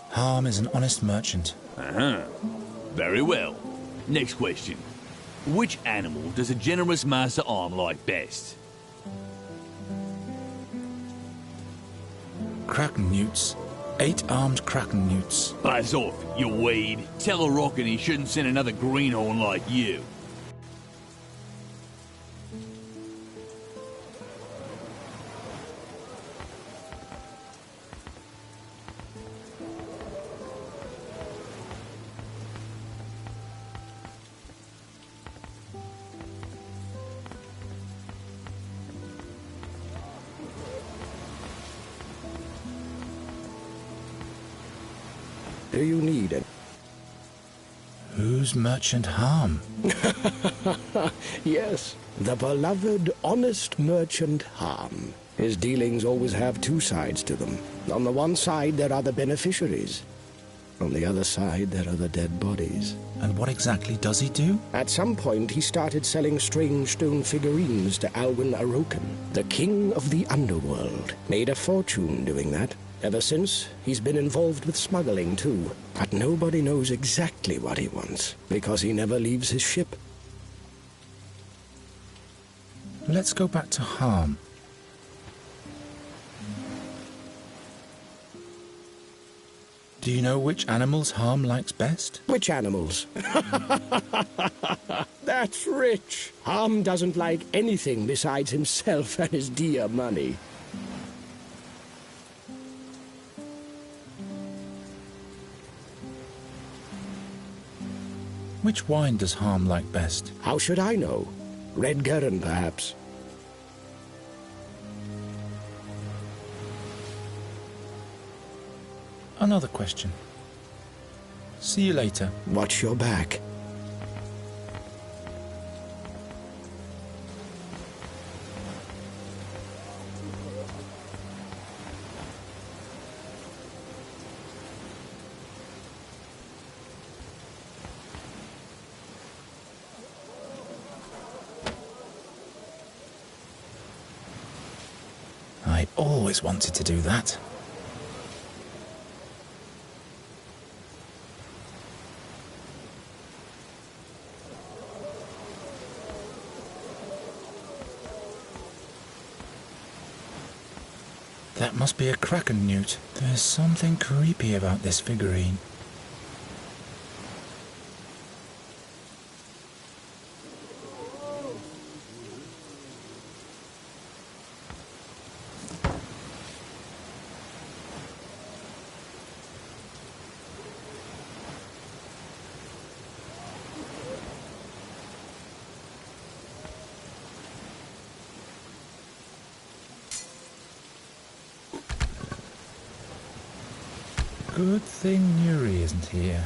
Harm is an honest merchant. Very well. Next question. Which animal does a generous Master Arm like best? Kraken newts. 8-armed kraken newts. Buzz off, you weed. Tell a rocket he shouldn't send another greenhorn like you. Do you need it? Who's Merchant Harm? Yes, the beloved, honest merchant Harm. His dealings always have two sides to them. On the one side, there are the beneficiaries. On the other side, there are the dead bodies. And what exactly does he do? At some point, he started selling strange stone figurines to Alwyn Araucan, the king of the underworld. Made a fortune doing that. Ever since, he's been involved with smuggling, too. But nobody knows exactly what he wants, because he never leaves his ship. Let's go back to Harm. Do you know which animals Harm likes best? Which animals? That's rich. Harm doesn't like anything besides himself and his dear money. Which wine does Harm like best? How should I know? Red Gurren, perhaps. Another question. See you later. Watch your back. I always wanted to do that. That must be a kraken newt. There's something creepy about this figurine. Good thing Nuri isn't here.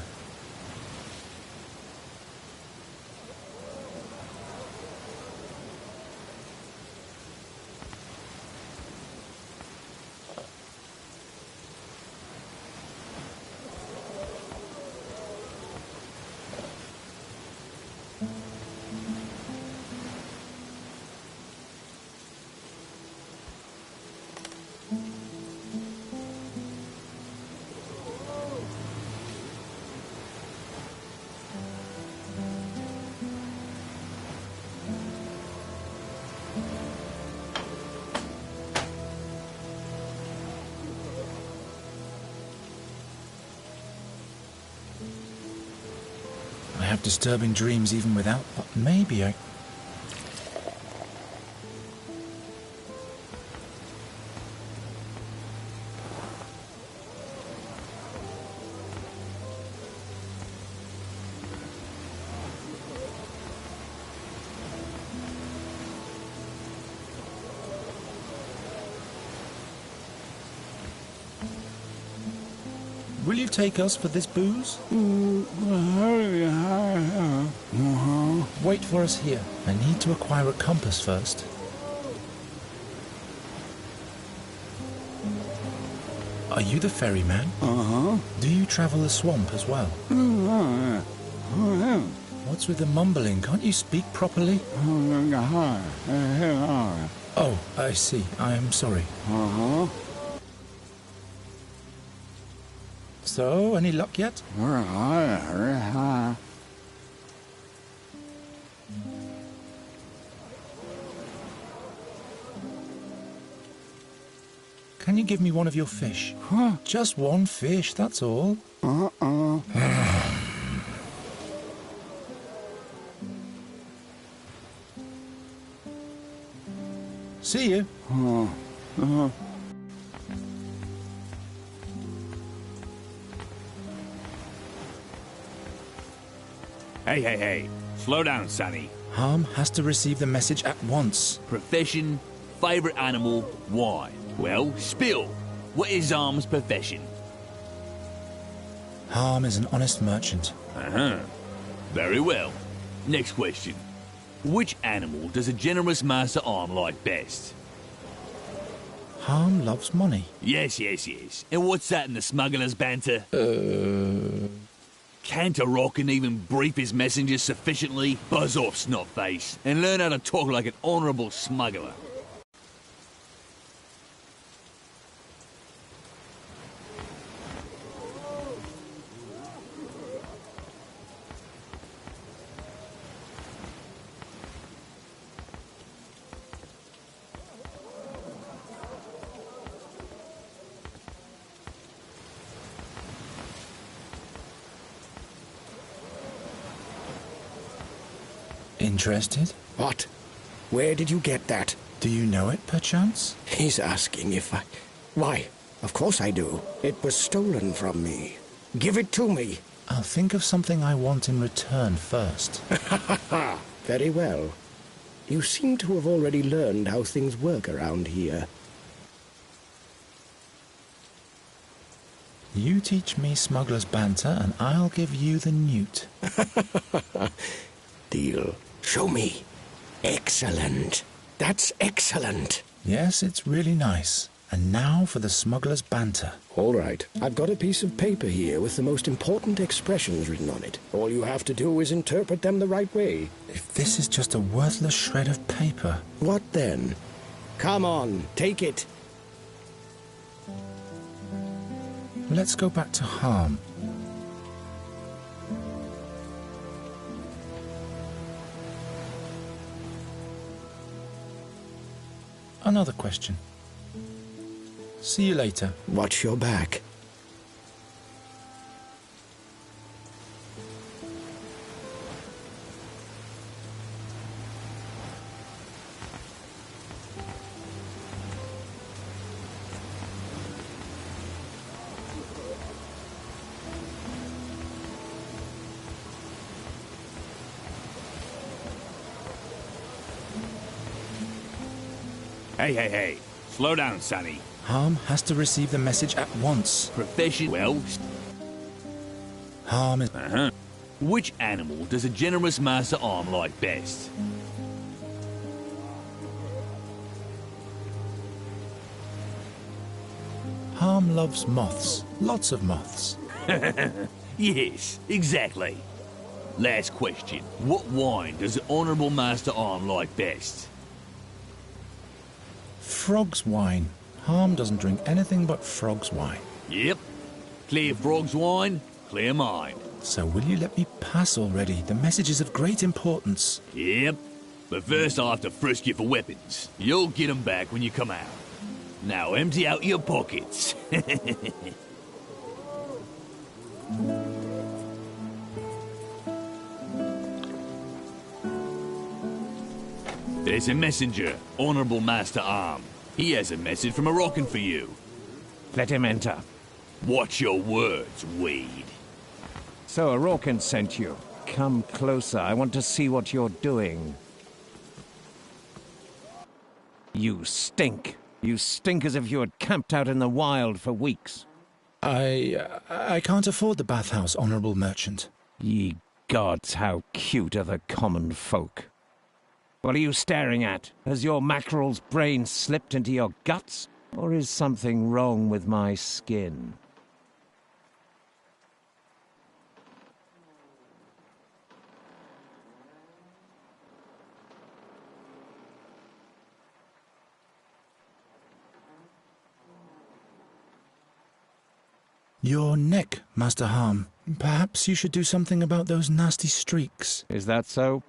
I have disturbing dreams even without... Maybe I... Will you take us for this booze? Wait for us here. I need to acquire a compass first. Are you the ferryman? Do you travel the swamp as well? What's with the mumbling? Can't you speak properly? Oh, I see. I am sorry. So, any luck yet? Can you give me one of your fish? Just one fish, that's all. See you. Hey. Slow down, Sonny. Harm has to receive the message at once. Profession, favourite animal, why? Well, spill. What is Harm's profession? Harm is an honest merchant. Very well. Next question. Which animal does a generous Master Arm like best? Harm loves money. Yes. And what's that in the smuggler's banter? Can't a Rockin even brief his messengers sufficiently? Buzz off, snotface, and learn how to talk like an honourable smuggler. Interested? What? Where did you get that? Do you know it, perchance? He's asking if I... Why, of course I do. It was stolen from me. Give it to me. I'll think of something I want in return first. Very well. You seem to have already learned how things work around here. You teach me smuggler's banter, and I'll give you the newt. Deal. Show me. Excellent. That's excellent. Yes, it's really nice. And now for the smuggler's banter. All right. I've got a piece of paper here with the most important expressions written on it. All you have to do is interpret them the right way. If this is just a worthless shred of paper... What then? Come on, take it. Let's go back to harm. Another question. See you later. Watch your back. Hey. Slow down, Sonny. Harm has to receive the message at once. Profession... Well... Harm is... Which animal does a generous master arm like best? Harm loves moths. Lots of moths. Yes, exactly. Last question. What wine does the Honourable Master Arm like best? Frog's wine. Harm doesn't drink anything but frog's wine. Yep. Clear frog's wine, clear mind. So will you let me pass already? The message is of great importance. Yep. But first I'll have to frisk you for weapons. You'll get them back when you come out. Now empty out your pockets. There's a messenger, Honourable Master Arm. He has a message from Moroccan for you. Let him enter. Watch your words, Wade. So Moroccan sent you. Come closer. I want to see what you're doing. You stink. You stink as if you had camped out in the wild for weeks. I can't afford the bathhouse, honourable merchant. Ye gods, how cute are the common folk. What are you staring at? Has your mackerel's brain slipped into your guts? Or is something wrong with my skin? Your neck, Master Harm. Perhaps you should do something about those nasty streaks. Is that so?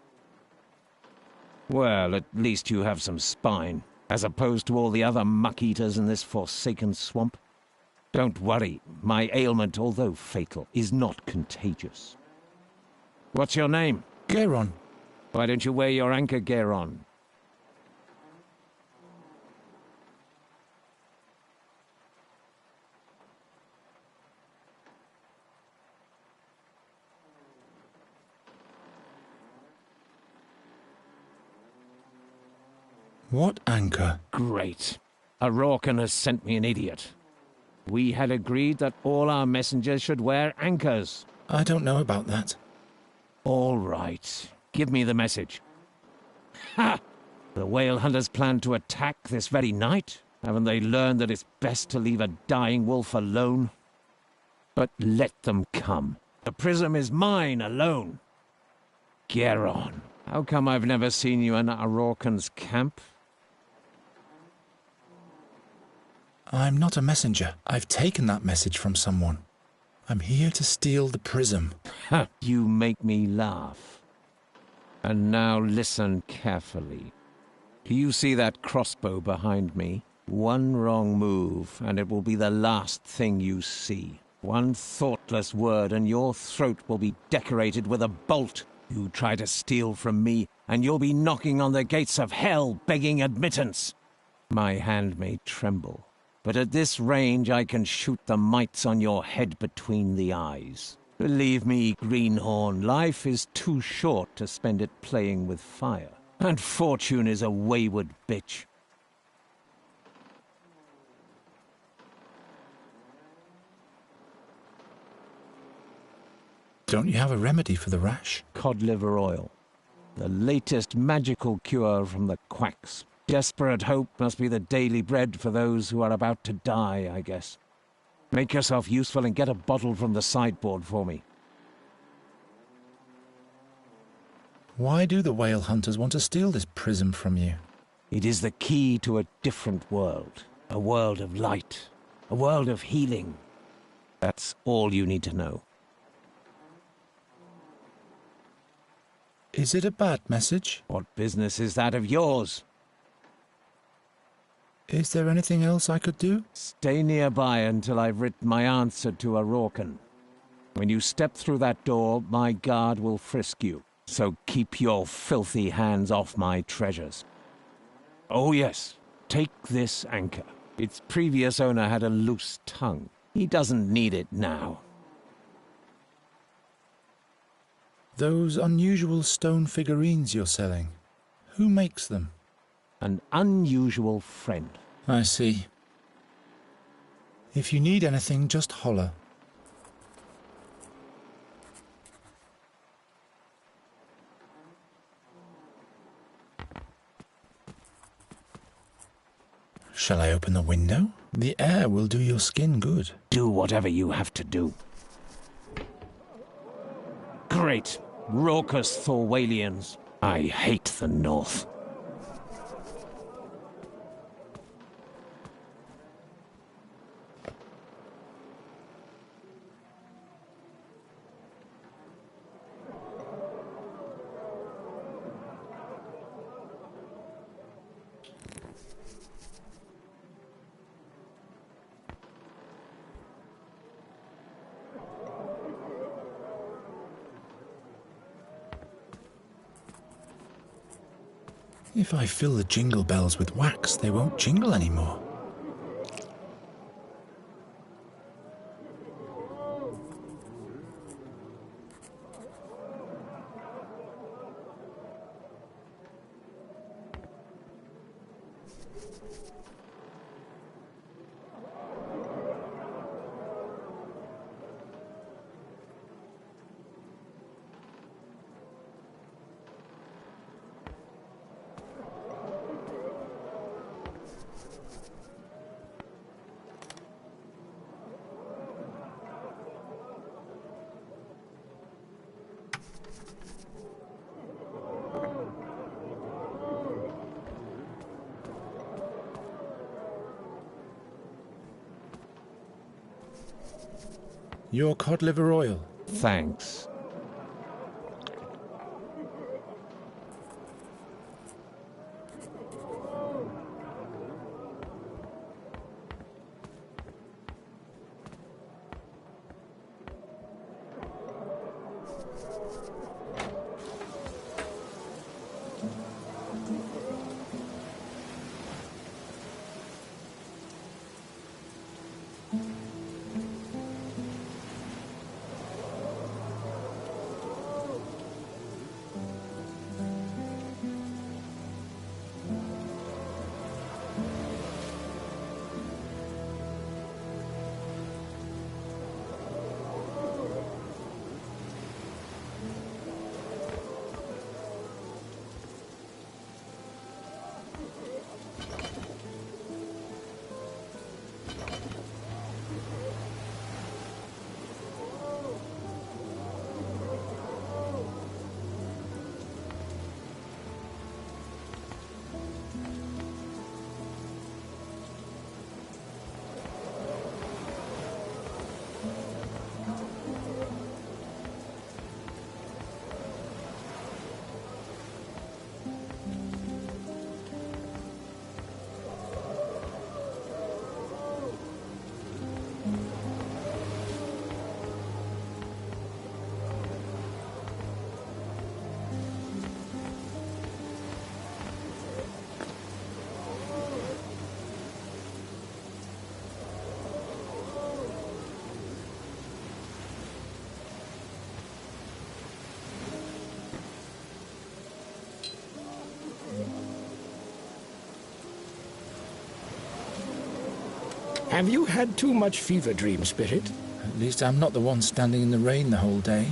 Well, at least you have some spine, as opposed to all the other muck-eaters in this forsaken swamp. Don't worry, my ailment, although fatal, is not contagious. What's your name? Geron. Why don't you wear your anchor gear on? What anchor? Great. Moroccan has sent me an idiot. We had agreed that all our messengers should wear anchors. I don't know about that. All right. Give me the message. Ha! The whale hunters plan to attack this very night? Haven't they learned that it's best to leave a dying wolf alone? But let them come. The prism is mine alone. Geron, how come I've never seen you in Moroccan's camp? I'm not a messenger. I've taken that message from someone. I'm here to steal the prism. Ha! You make me laugh. And now listen carefully. Do you see that crossbow behind me? One wrong move, and it will be the last thing you see. One thoughtless word, and your throat will be decorated with a bolt. You try to steal from me, and you'll be knocking on the gates of hell, begging admittance. My hand may tremble, but at this range I can shoot the mites on your head between the eyes. Believe me, Greenhorn, life is too short to spend it playing with fire. And fortune is a wayward bitch. Don't you have a remedy for the rash? Cod liver oil. The latest magical cure from the quacks. Desperate hope must be the daily bread for those who are about to die, I guess. Make yourself useful and get a bottle from the sideboard for me. Why do the whale hunters want to steal this prism from you? It is the key to a different world. A world of light. A world of healing. That's all you need to know. Is it a bad message? What business is that of yours? Is there anything else I could do? Stay nearby until I've written my answer to Aroken. When you step through that door, my guard will frisk you. So keep your filthy hands off my treasures. Oh yes, take this anchor. Its previous owner had a loose tongue. He doesn't need it now. Those unusual stone figurines you're selling, who makes them? An unusual friend. I see. If you need anything, just holler. Shall I open the window? The air will do your skin good. Do whatever you have to do. Great, raucous Thorwalians. I hate the North. If I fill the jingle bells with wax, they won't jingle anymore. Your cod liver oil. Thanks. Have you had too much fever dream, Spirit? At least I'm not the one standing in the rain the whole day.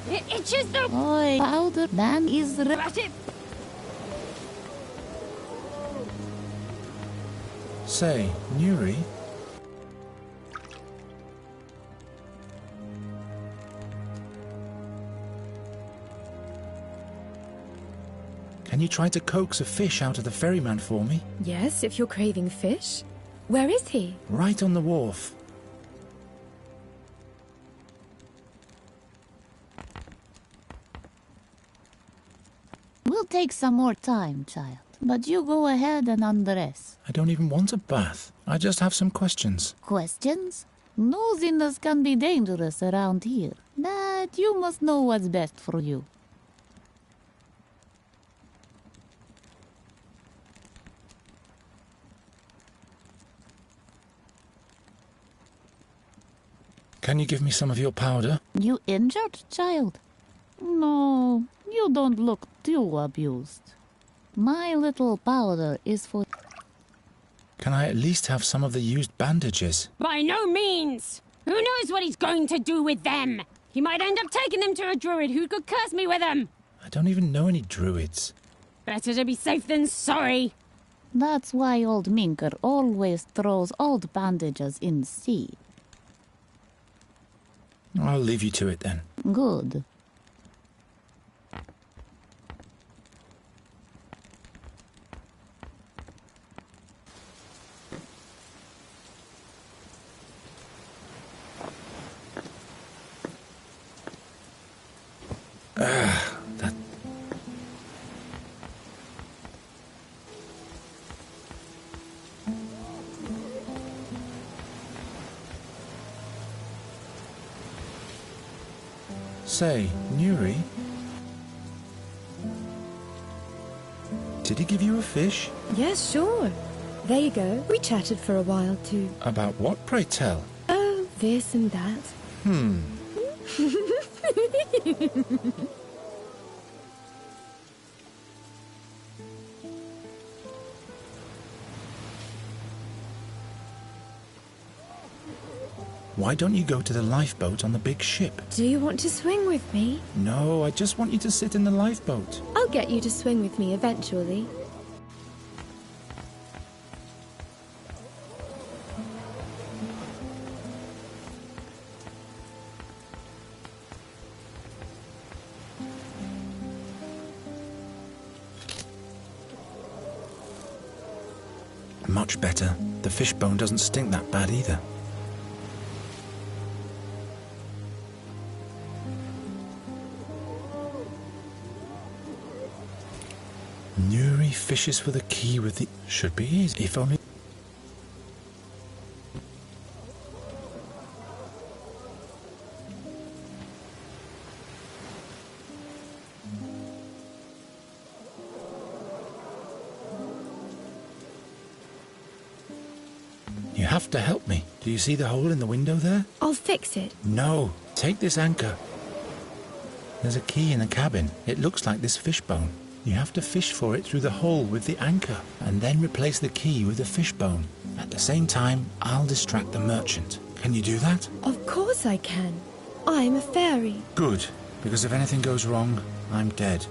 It's just the... Oi, powder, then is the... Rat it! Say, Nuri? Can you try to coax a fish out of the ferryman for me? Yes, if you're craving fish. Where is he? Right on the wharf. We'll take some more time, child. But you go ahead and undress. I don't even want a bath. I just have some questions. Questions? Nosiness can be dangerous around here. But you must know what's best for you. Can you give me some of your powder? You injured, child? No, you don't look too abused. My little powder is for... Can I at least have some of the used bandages? By no means! Who knows what he's going to do with them? He might end up taking them to a druid who could curse me with them. I don't even know any druids. Better to be safe than sorry. That's why old Minker always throws old bandages in the sea. I'll leave you to it then. Good. That... Say, Nuri? Did he give you a fish? Yes, sure. There you go. We chatted for a while, too. About what, pray tell? Oh, this and that. Why don't you go to the lifeboat on the big ship? Do you want to swing with me? No, I just want you to sit in the lifeboat. I'll get you to swing with me eventually. Much better. The fishbone doesn't stink that bad either. Nuri fishes for the key with the... Should be easy, if only... You have to help me. Do you see the hole in the window there? I'll fix it. No. Take this anchor. There's a key in the cabin. It looks like this fishbone. You have to fish for it through the hole with the anchor, and then replace the key with the fishbone. At the same time, I'll distract the merchant. Can you do that? Of course I can. I'm a fairy. Good, because if anything goes wrong, I'm dead.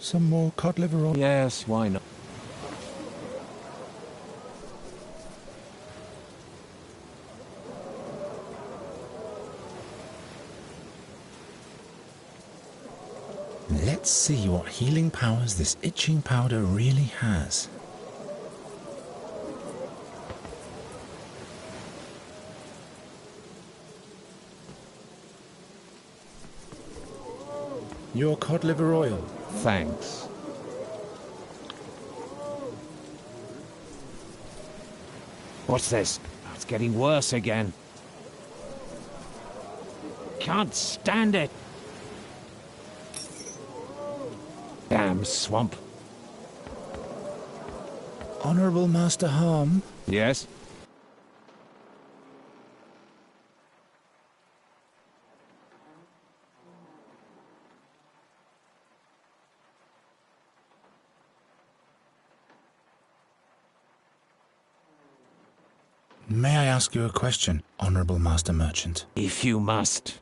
Some more cod liver oil? Yes, why not? Let's see what healing powers this itching powder really has. Your cod liver oil. Thanks. What's this? It's getting worse again. Can't stand it. Damn swamp. Honourable Master Harm? Yes? May I ask you a question, Honourable Master Merchant? If you must.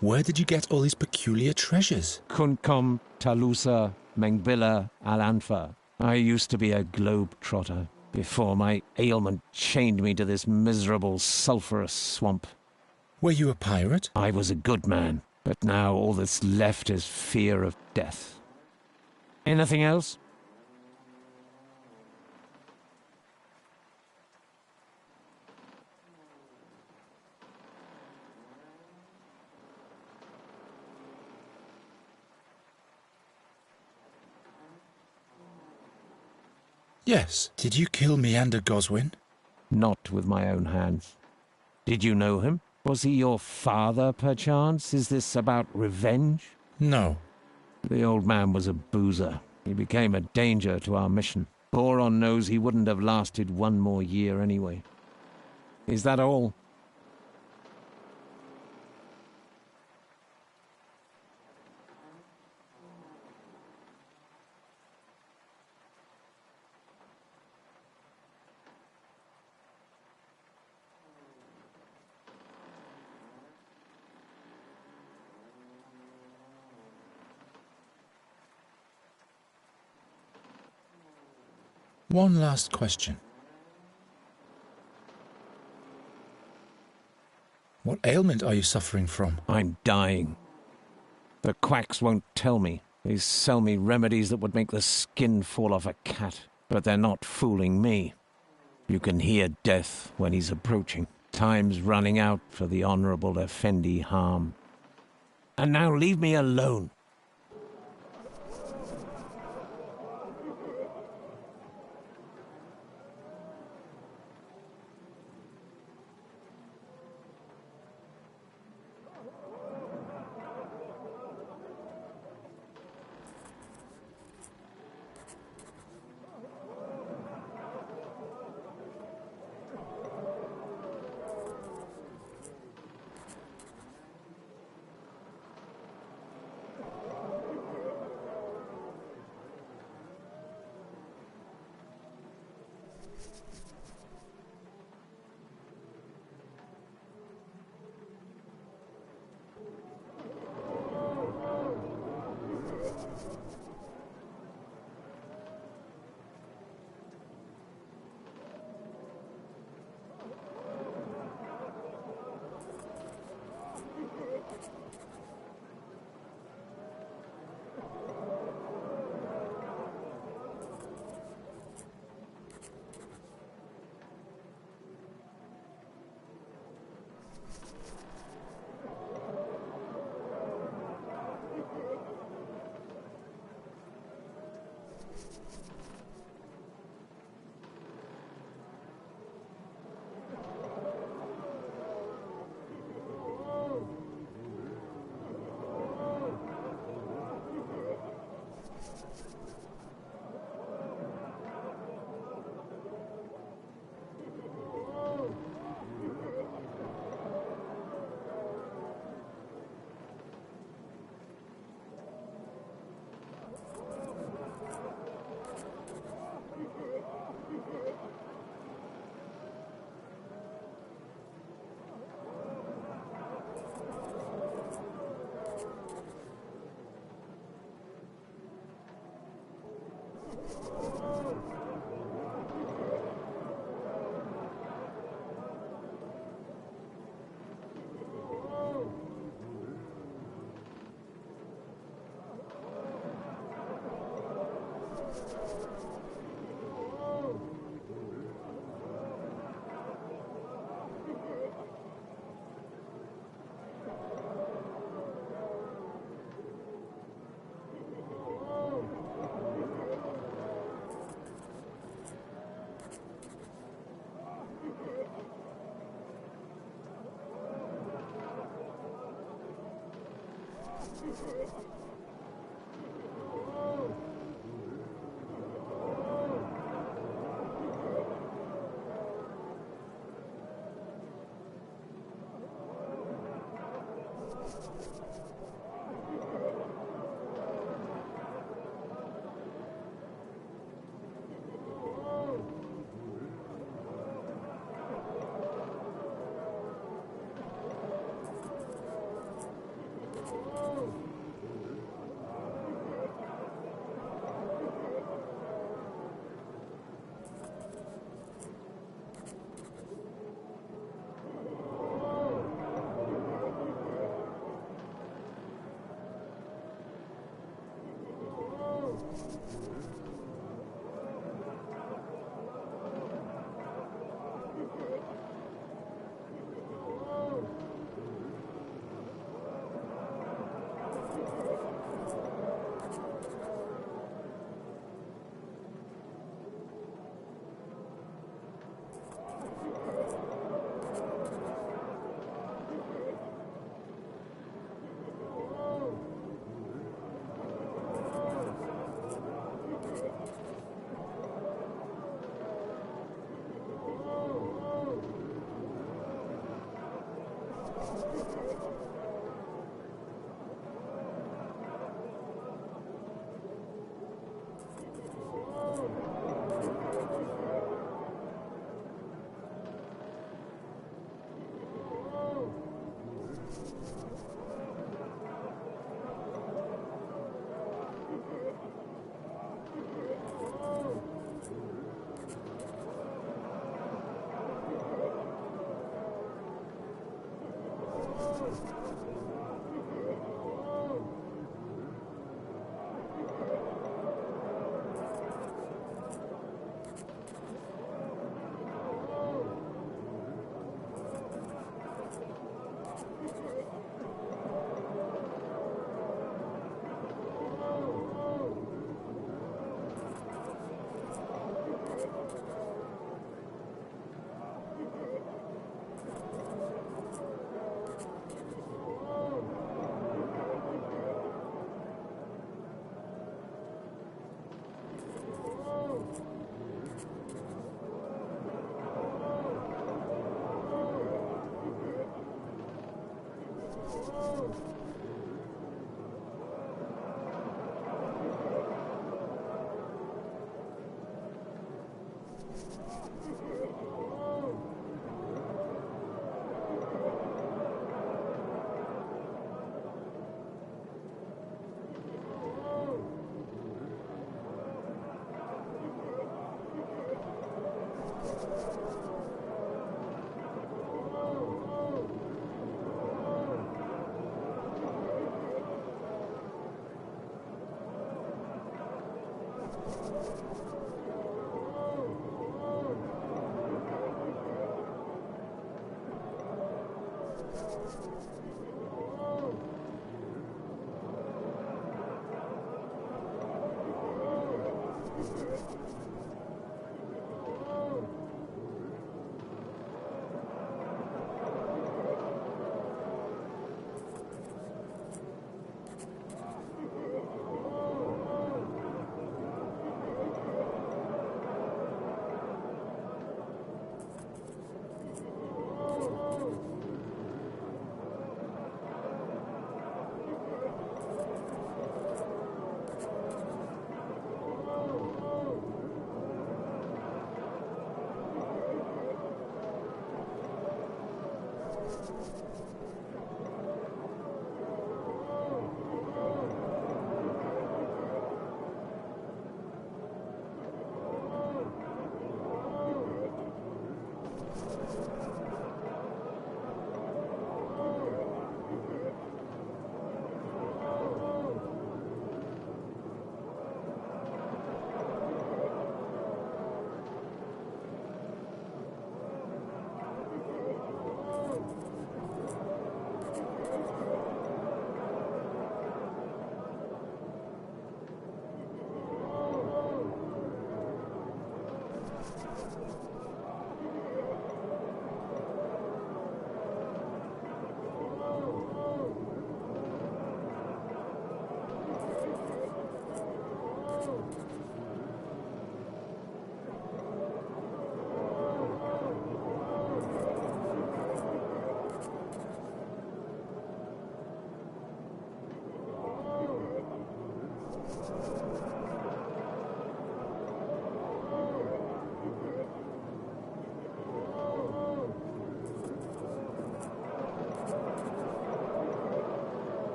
Where did you get all these peculiar treasures? Kunkom, Talusa, Mengbilla, Alanfa. I used to be a globe-trotter before my ailment chained me to this miserable sulphurous swamp. Were you a pirate? I was a good man, but now all that's left is fear of death. Anything else? Yes. Did you kill Meander Goswin? Not with my own hands. Did you know him? Was he your father, perchance? Is this about revenge? No. The old man was a boozer. He became a danger to our mission. Boron knows he wouldn't have lasted one more year anyway. Is that all? One last question. What ailment are you suffering from? I'm dying. The quacks won't tell me. They sell me remedies that would make the skin fall off a cat. But they're not fooling me. You can hear death when he's approaching. Time's running out for the Honourable Effendi Harm. And now leave me alone.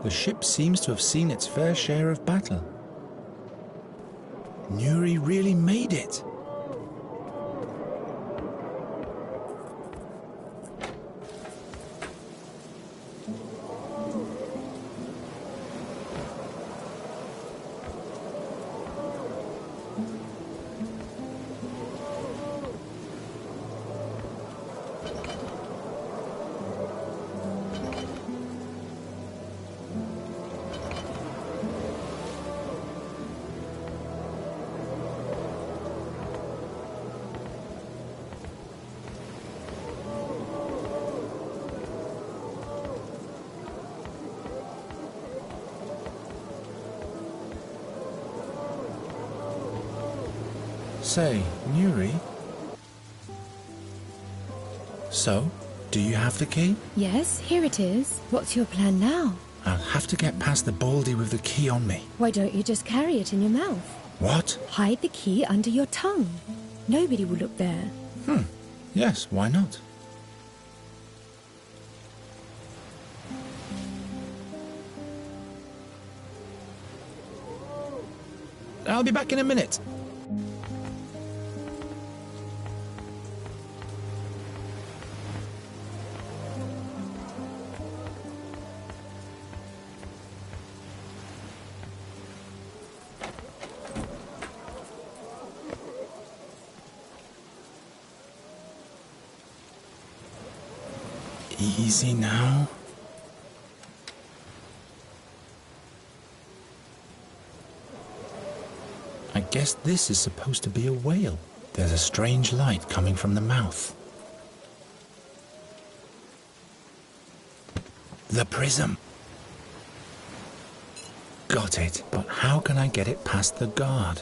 The ship seems to have seen its fair share of battle. Nuri really made it. Say, Nuri? So, do you have the key? Yes, here it is. What's your plan now? I'll have to get past the baldy with the key on me. Why don't you just carry it in your mouth? What? Hide the key under your tongue. Nobody will look there. Yes, why not? I'll be back in a minute. Easy now. I guess this is supposed to be a whale. There's a strange light coming from the mouth. The prism. Got it, but how can I get it past the guard?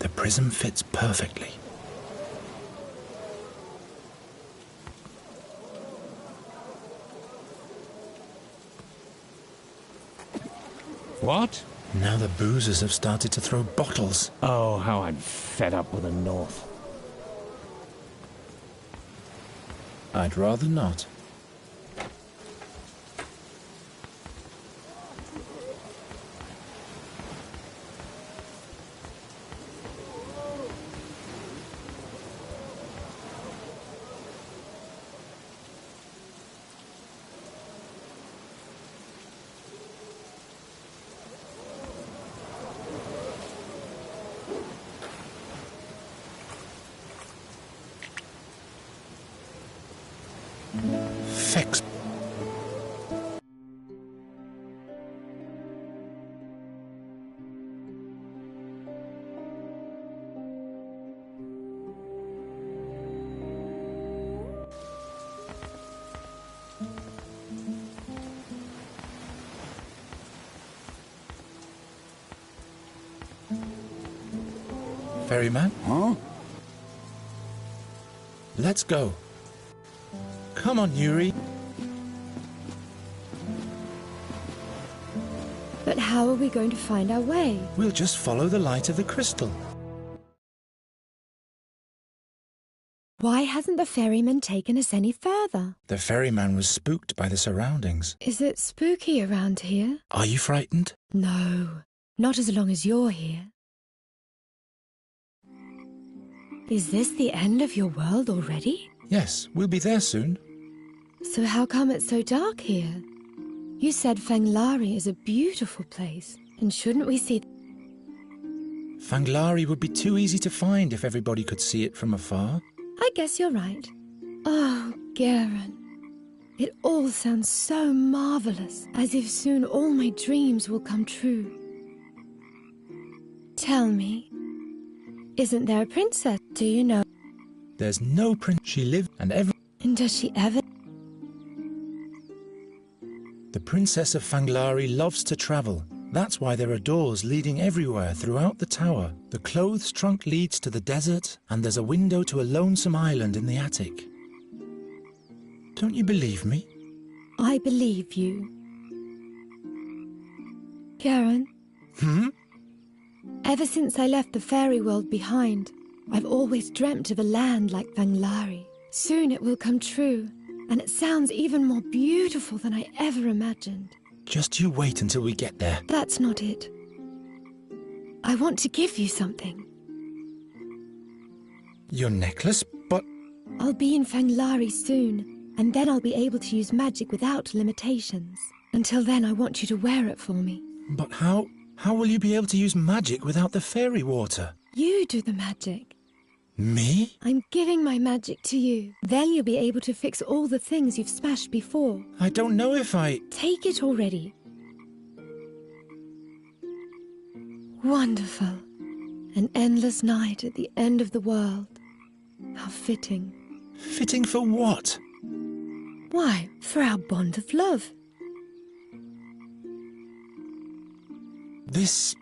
The prism fits perfectly. What? Now the boozers have started to throw bottles. Oh, how I'm fed up with the North. I'd rather not. Fix. Ferryman? Huh? Let's go. Come on, Nuri. But how are we going to find our way? We'll just follow the light of the crystal. Why hasn't the ferryman taken us any further? The ferryman was spooked by the surroundings. Is it spooky around here? Are you frightened? No, not as long as you're here. Is this the end of your world already? Yes, we'll be there soon. So how come it's so dark here? You said Fanglari is a beautiful place, and shouldn't we see... Fanglari would be too easy to find if everybody could see it from afar. I guess you're right. Oh, Garen. It all sounds so marvelous, as if soon all my dreams will come true. Tell me, isn't there a princess? Do you know? There's no prince. She lived and every... And does she ever... The Princess of Fanglari loves to travel. That's why there are doors leading everywhere throughout the tower. The clothes trunk leads to the desert, and there's a window to a lonesome island in the attic. Don't you believe me? I believe you. Garen, Ever since I left the fairy world behind, I've always dreamt of a land like Fanglari. Soon it will come true, and it sounds even more beautiful than I ever imagined. Just you wait until we get there. That's not it. I want to give you something. Your necklace? But... I'll be in Fanglari soon, and then I'll be able to use magic without limitations. Until then, I want you to wear it for me. But how will you be able to use magic without the fairy water? You do the magic. Me? I'm giving my magic to you. Then you'll be able to fix all the things you've smashed before. I don't know if I... Take it already. Wonderful. An endless night at the end of the world. How fitting. Fitting for what? Why, for our bond of love. This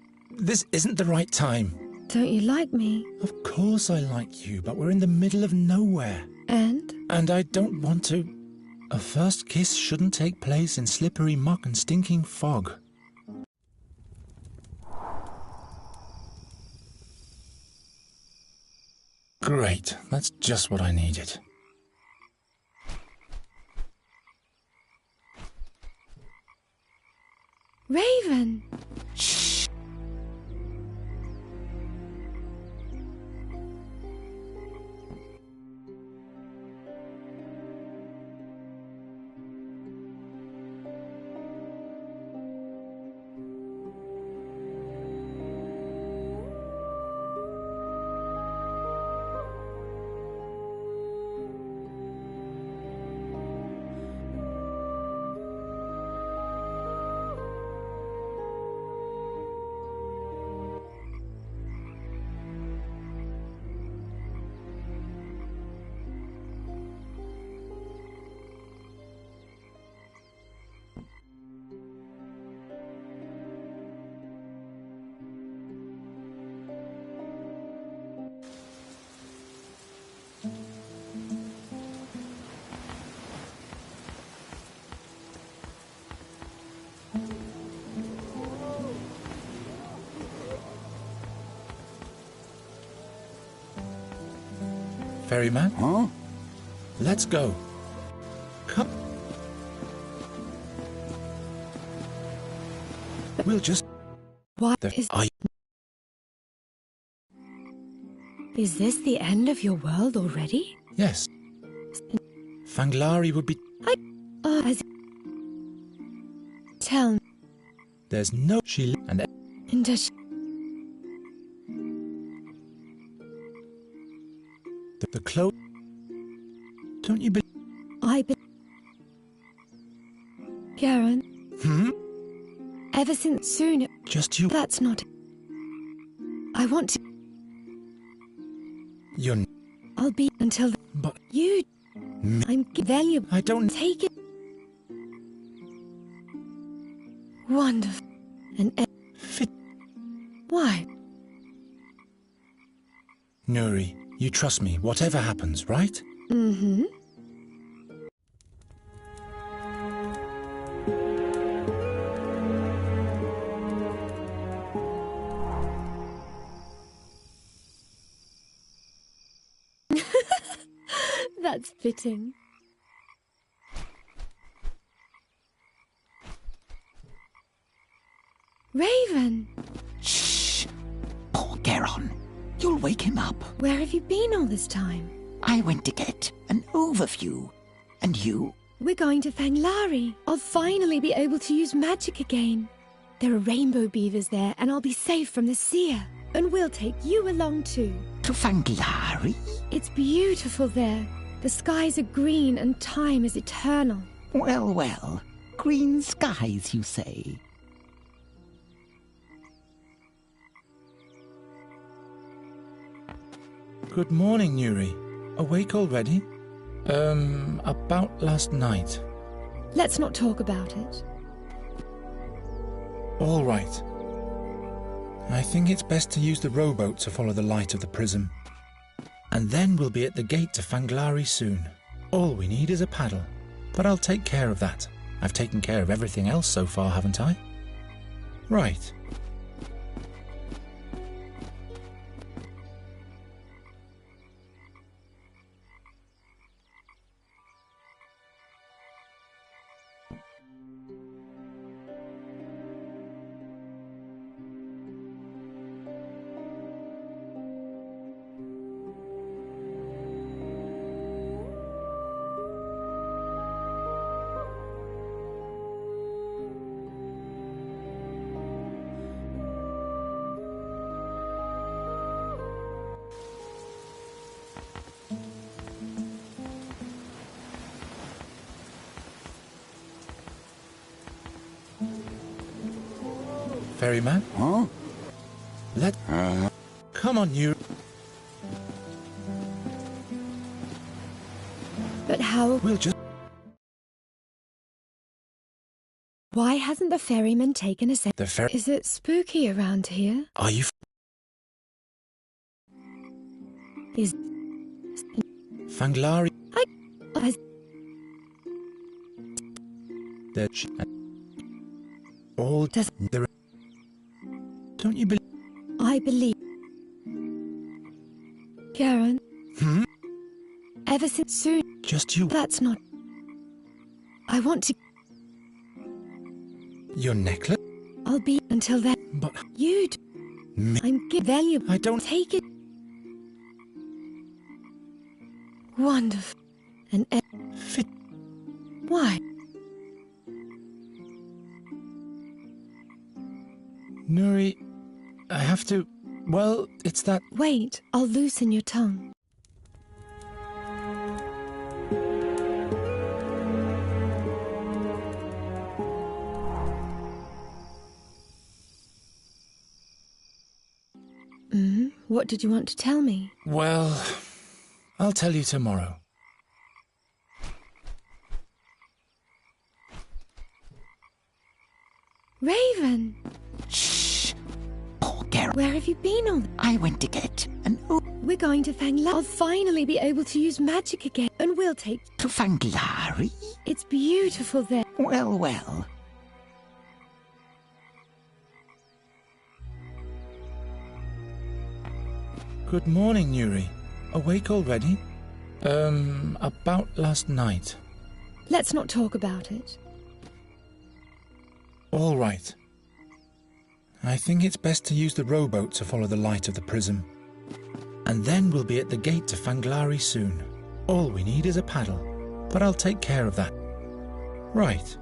isn't the right time. Don't you like me? Of course I like you, but we're in the middle of nowhere. And? And I don't want to... A first kiss shouldn't take place in slippery muck and stinking fog. Great, that's just what I needed. Raven! Shh! Ferryman? Huh? Let's go. Come. We'll just... What is... Is this the end of your world already? Yes. Fanglari would be... Tell me. There's no... And does she... The clothes... Don't you believe... Garen? Ever since soon it... Just you... That's not... I want to... You're... I'll be until... But... You... I'm valuable. I don't... Take it... Wonderful. And... Fit... Why? Nuri, you trust me, whatever happens, right? Mm-hmm. That's fitting. Raven! Shh! Poor Garon. You'll wake him up. Where have you been all this time? I went to get an overview. And you? We're going to Fanglari. I'll finally be able to use magic again. There are rainbow beavers there, and I'll be safe from the seer. And we'll take you along too. To Fanglari? It's beautiful there. The skies are green and time is eternal. Well, well. Green skies, you say? Good morning, Nuri. Awake already? About last night. Let's not talk about it. All right. I think it's best to use the rowboat to follow the light of the prism. And then we'll be at the gate to Fanglari soon. All we need is a paddle. But I'll take care of that. I've taken care of everything else so far, haven't I? Right. Ferryman? Huh? Come on, you. But how... We'll just... Why hasn't the ferryman taken a The ferry... Is it spooky around here? Are you... Is... Fanglari... Has... All... Does... There... Don't you believe... I believe... Karen? Hmm? Ever since soon... Just you... That's not... I want to... Your necklace? I'll be until then. But... You'd... Me? I'm valuable. I don't... Take it. Wonderful. And... Fit... Why? Nuri... I have to... Well, it's that... Wait, I'll loosen your tongue. What did you want to tell me? Well... I'll tell you tomorrow. Raven! Shh! Poor Garrett. Where have you been all... I went to get an... We're going to Fangla. I'll finally be able to use magic again, and we'll take... To Fanglari? It's beautiful there. Well, well. Good morning, Nuri. Awake already? About last night. Let's not talk about it. All right. I think it's best to use the rowboat to follow the light of the prism. And then we'll be at the gate to Fanglari soon. All we need is a paddle, but I'll take care of that. Right.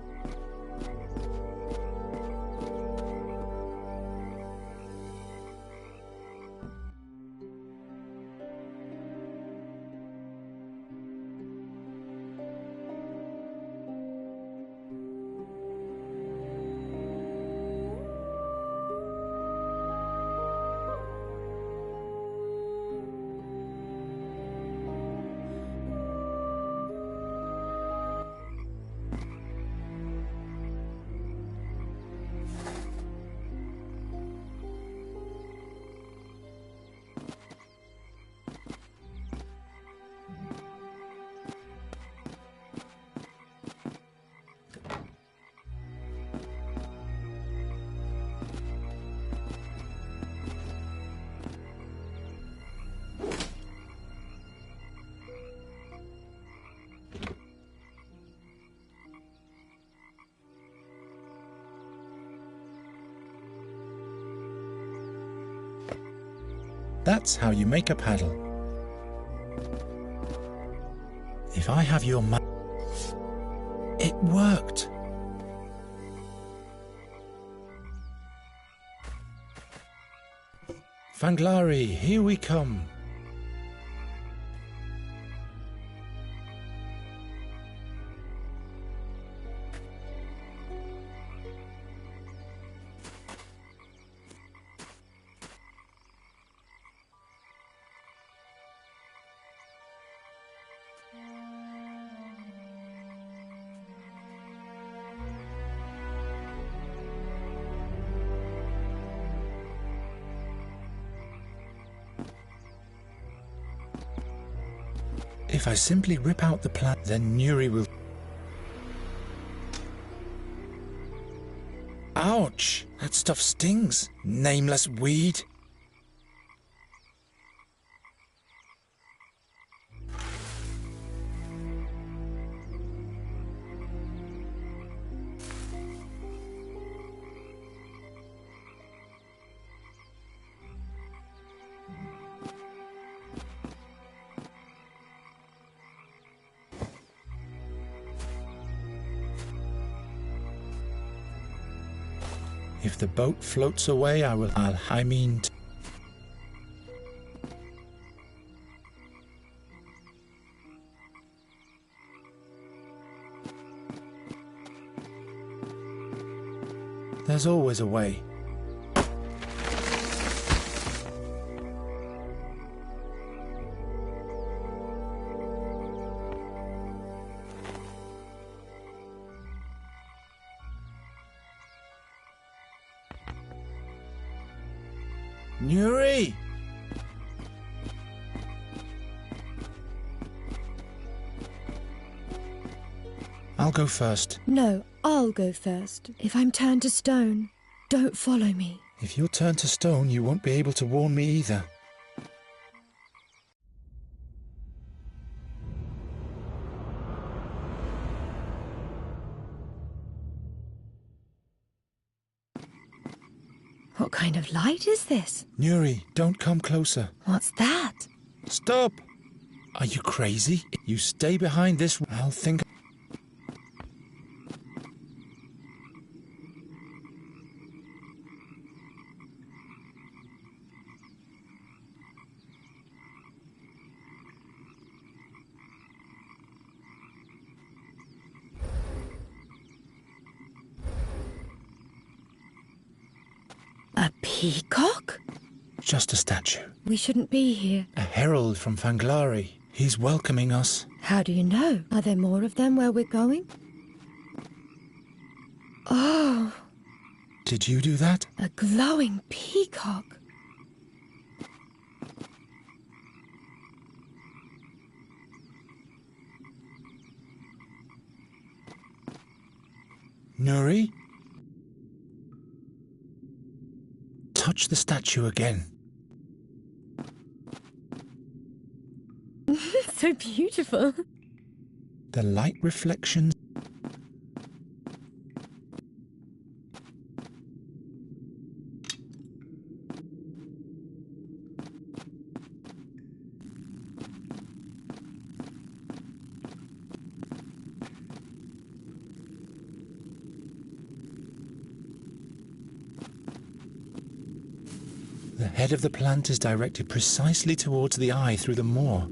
That's how you make a paddle. If I have your money... It worked! Fanglari, here we come. If I simply rip out the plant, then Nuri will... Ouch! That stuff stings, nameless weed. If the boat floats away, I mean... There's always a way. Nuri! I'll go first. No, I'll go first. If I'm turned to stone, don't follow me. If you're turned to stone, you won't be able to warn me either. What kind of light is this? Nuri, don't come closer. What's that? Stop! Are you crazy? You stay behind this. I'll think. A peacock? Just a statue. We shouldn't be here. A herald from Fanglari. He's welcoming us. How do you know? Are there more of them where we're going? Oh, Did you do that? a glowing peacock. Nuri? Touch the statue again. So beautiful. The light reflections. The head of the plant is directed precisely towards the eye through the moor.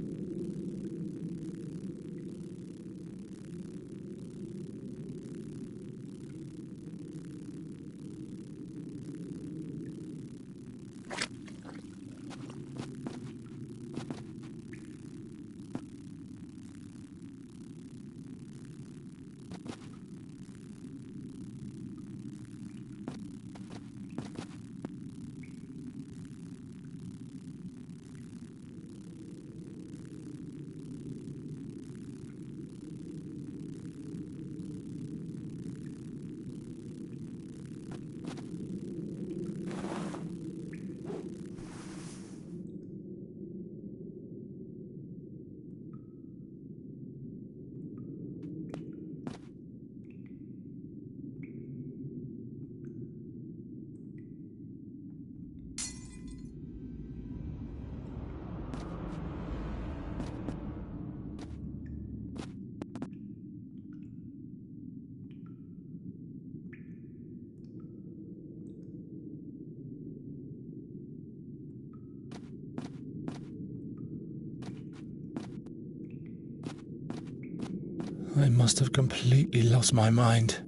I must have completely lost my mind.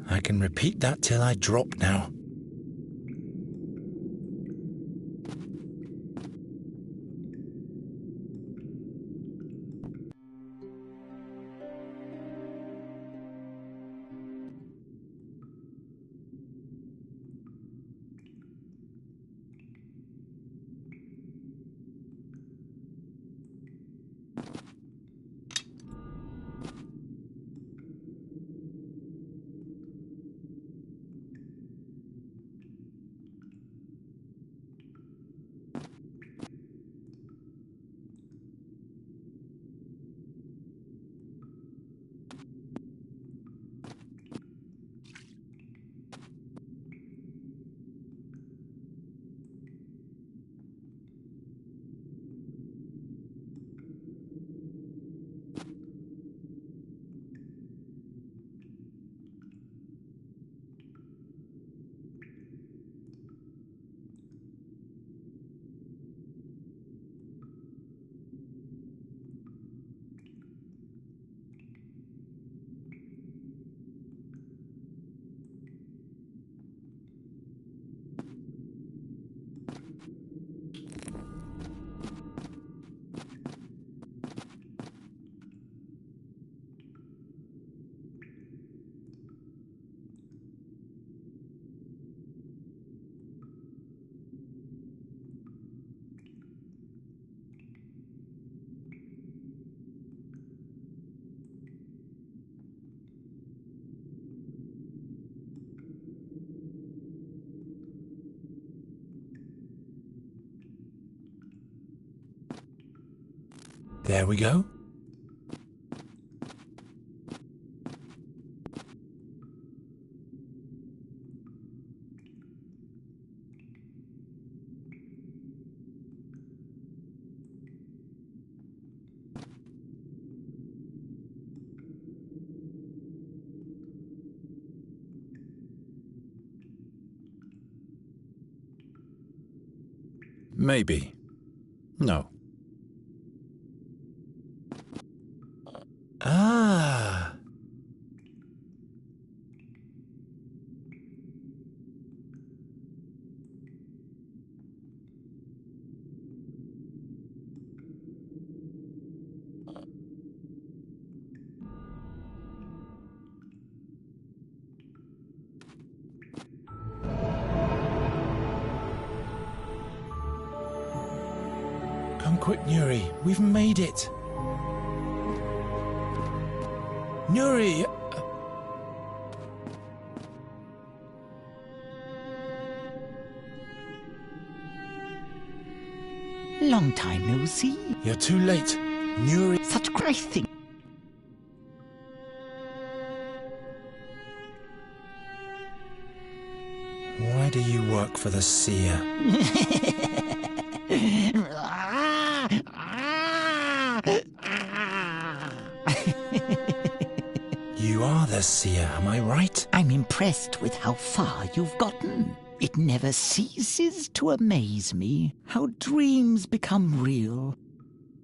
I can repeat that till I drop now. There we go. Maybe. No. Ah. Come quick, Nuri. We've made it. Nuri! Long time no see. You're too late. Nuri... Such great things. Why do you work for the seer? You are the seer, am I right? I'm impressed with how far you've gotten. It never ceases to amaze me how dreams become real,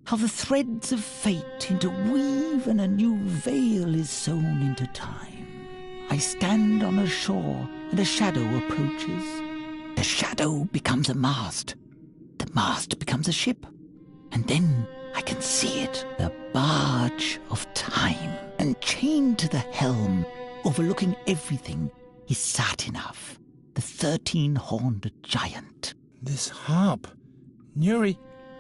how the threads of fate interweave and a new veil is sewn into time. I stand on a shore and a shadow approaches. The shadow becomes a mast. The mast becomes a ship. And then I can see it, the barge of time. And chained to the helm, overlooking everything, is Satinav, the 13-horned giant. This harp. Nuri,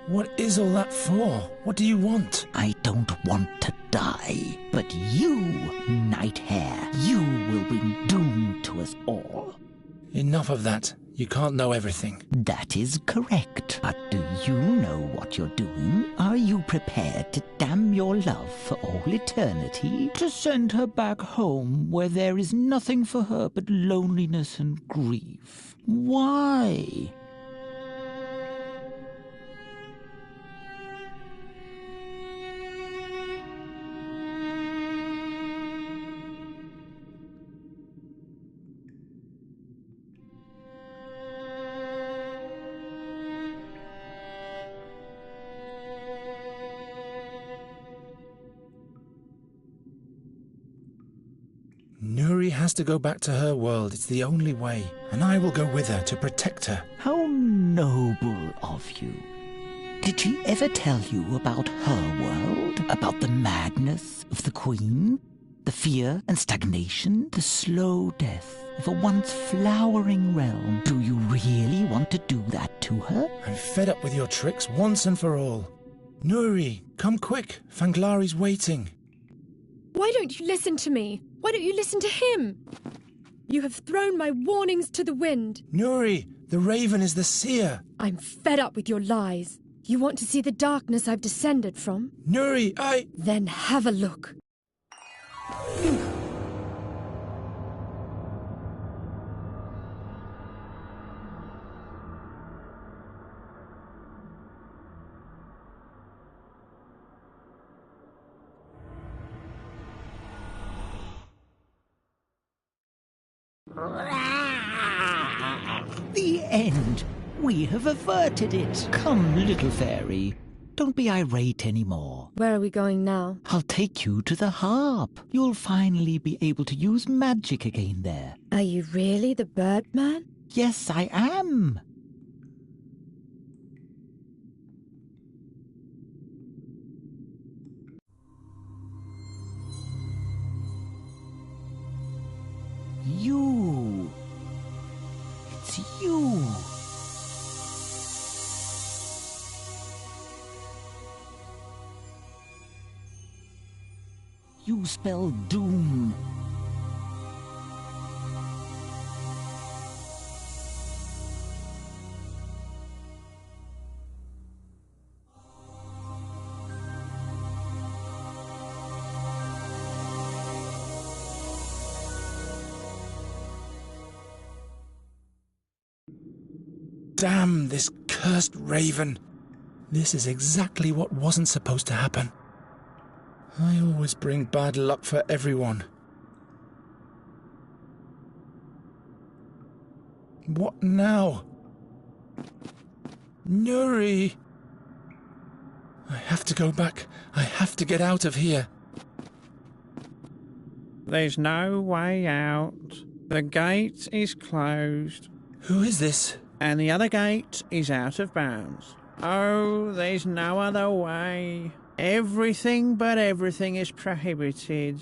what is all that for? What do you want? I don't want to die, but you, Night Hare, you will bring doom to us all. Enough of that. You can't know everything. That is correct. But do you know what you're doing? Are you prepared to damn your love for all eternity? To send her back home where there is nothing for her but loneliness and grief? Why? Nuri has to go back to her world. It's the only way. And I will go with her to protect her. How noble of you. Did she ever tell you about her world? About the madness of the Queen? The fear and stagnation? The slow death of a once flowering realm? Do you really want to do that to her? I'm fed up with your tricks once and for all. Nuri, come quick. Fanglari's waiting. Why don't you listen to me? Why don't you listen to him? You have thrown my warnings to the wind. Nuri, the raven is the seer. I'm fed up with your lies. You want to see the darkness I've descended from? Nuri, Then have a look. The end. We have averted it. Come, little fairy. Don't be irate anymore. Where are we going now? I'll take you to the harp. You'll finally be able to use magic again there. Are you really the Birdman? Yes, I am. You. It's you. You spell doom. Damn this cursed raven. This is exactly what wasn't supposed to happen. I always bring bad luck for everyone. What now? Nuri! I have to go back. I have to get out of here. There's no way out. The gate is closed. Who is this? And the other gate is out of bounds. Oh, there's no other way. Everything but everything is prohibited.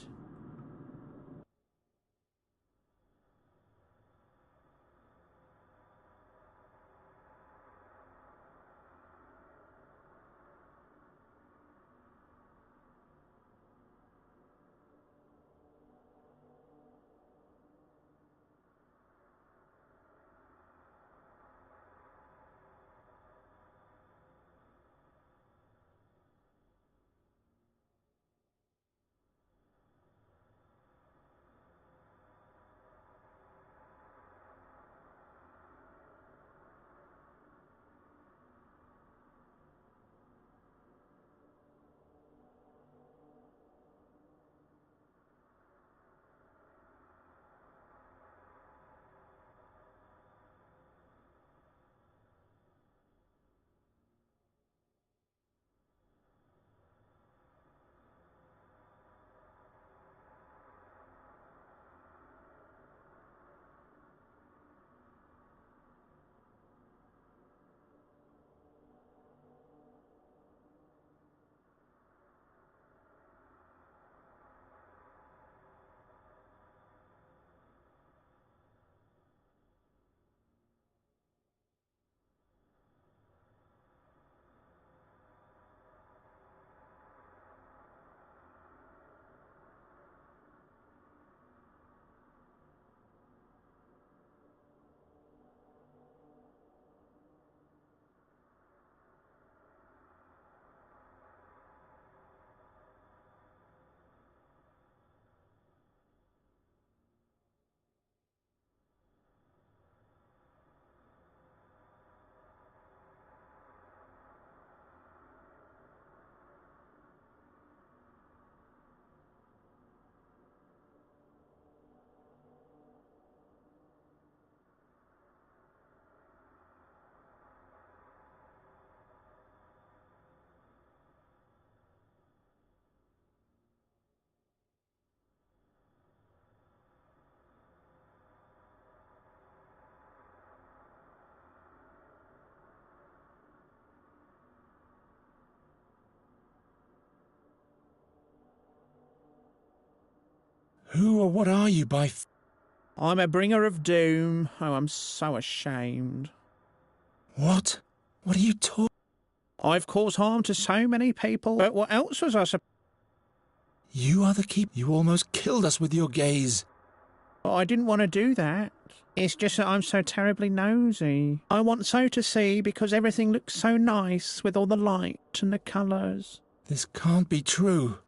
Who or what are you, I'm a bringer of doom. Oh, I'm so ashamed. What? What are you talking? I've caused harm to so many people, but what else was I supposed? You are the keeper. You almost killed us with your gaze. I didn't want to do that. It's just that I'm so terribly nosy. I want so to see because everything looks so nice with all the light and the colours. This can't be true.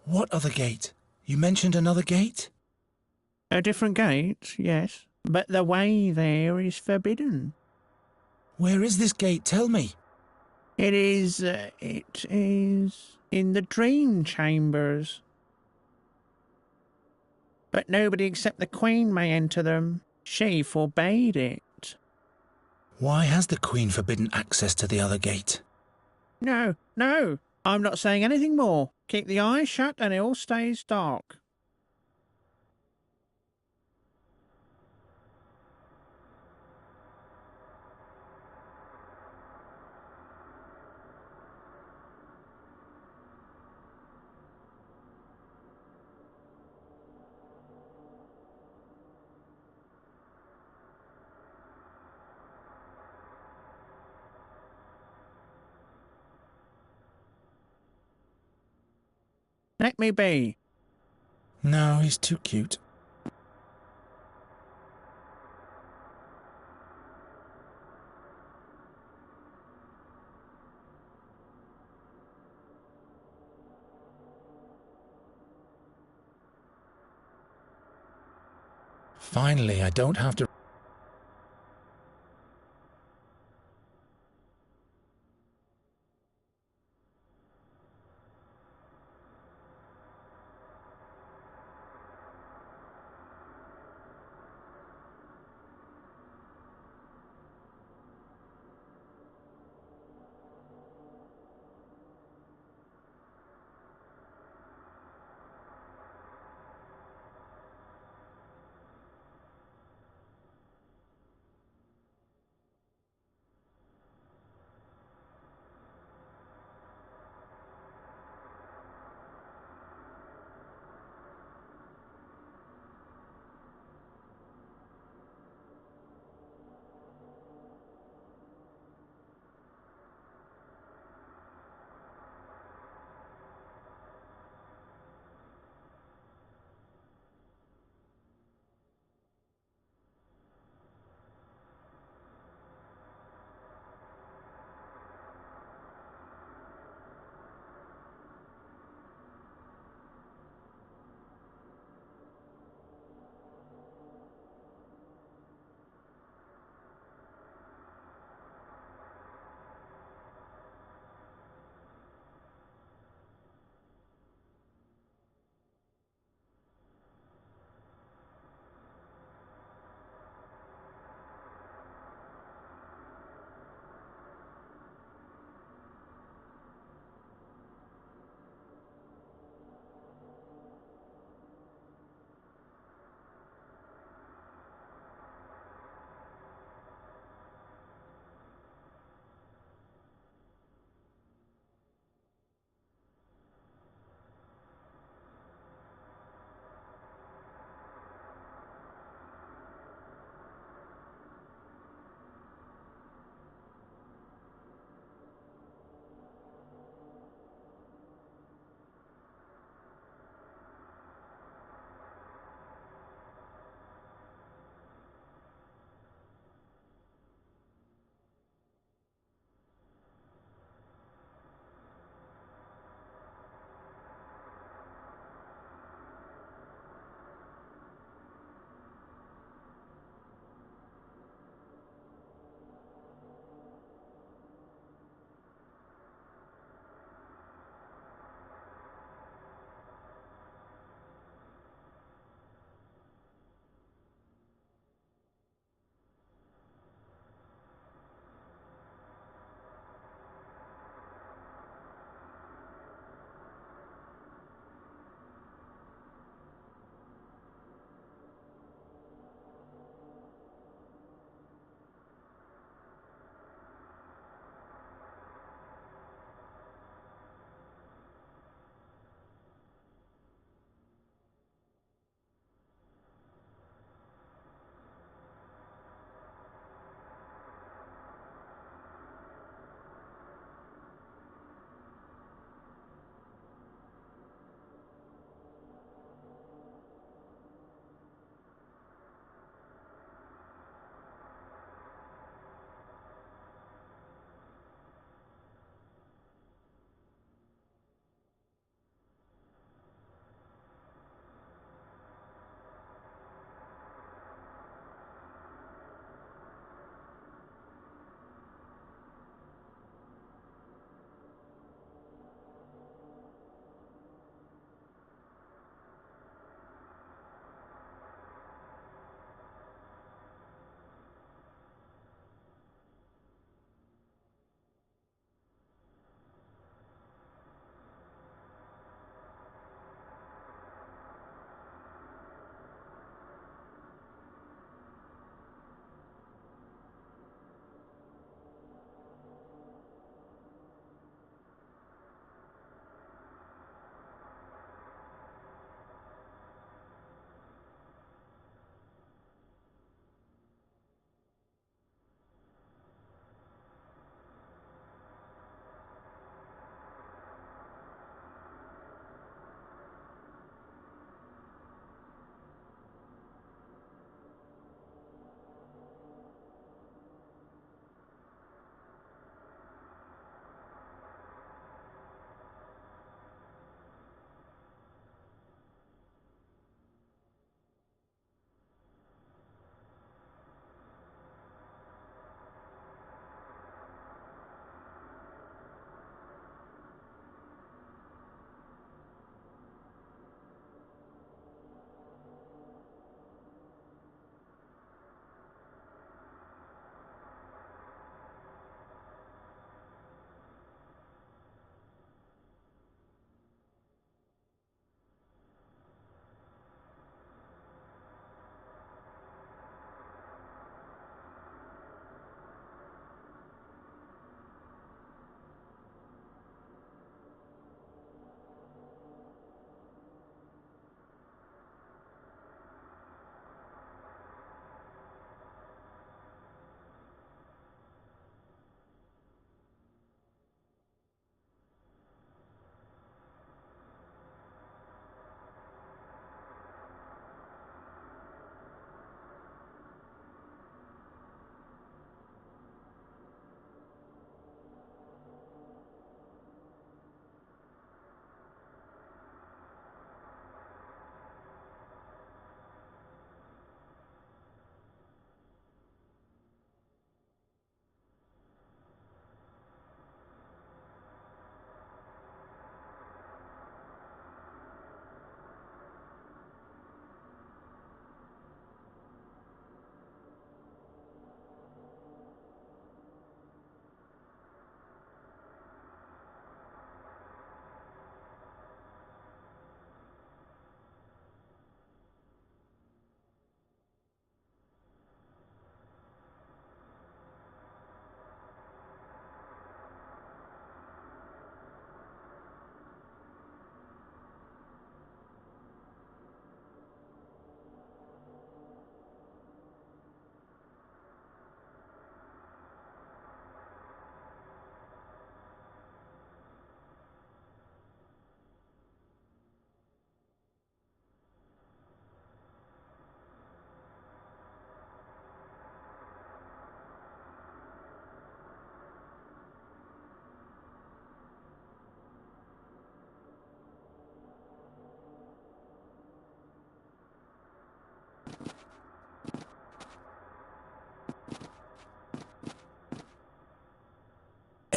What other gate? You mentioned another gate? A different gate, yes, but the way there is forbidden. Where is this gate? Tell me. It is in the dream chambers. But nobody except the Queen may enter them. She forbade it. Why has the Queen forbidden access to the other gate? No, I'm not saying anything more. Keep the eyes shut and it all stays dark. Let me be. No, he's too cute. Finally, I don't have to...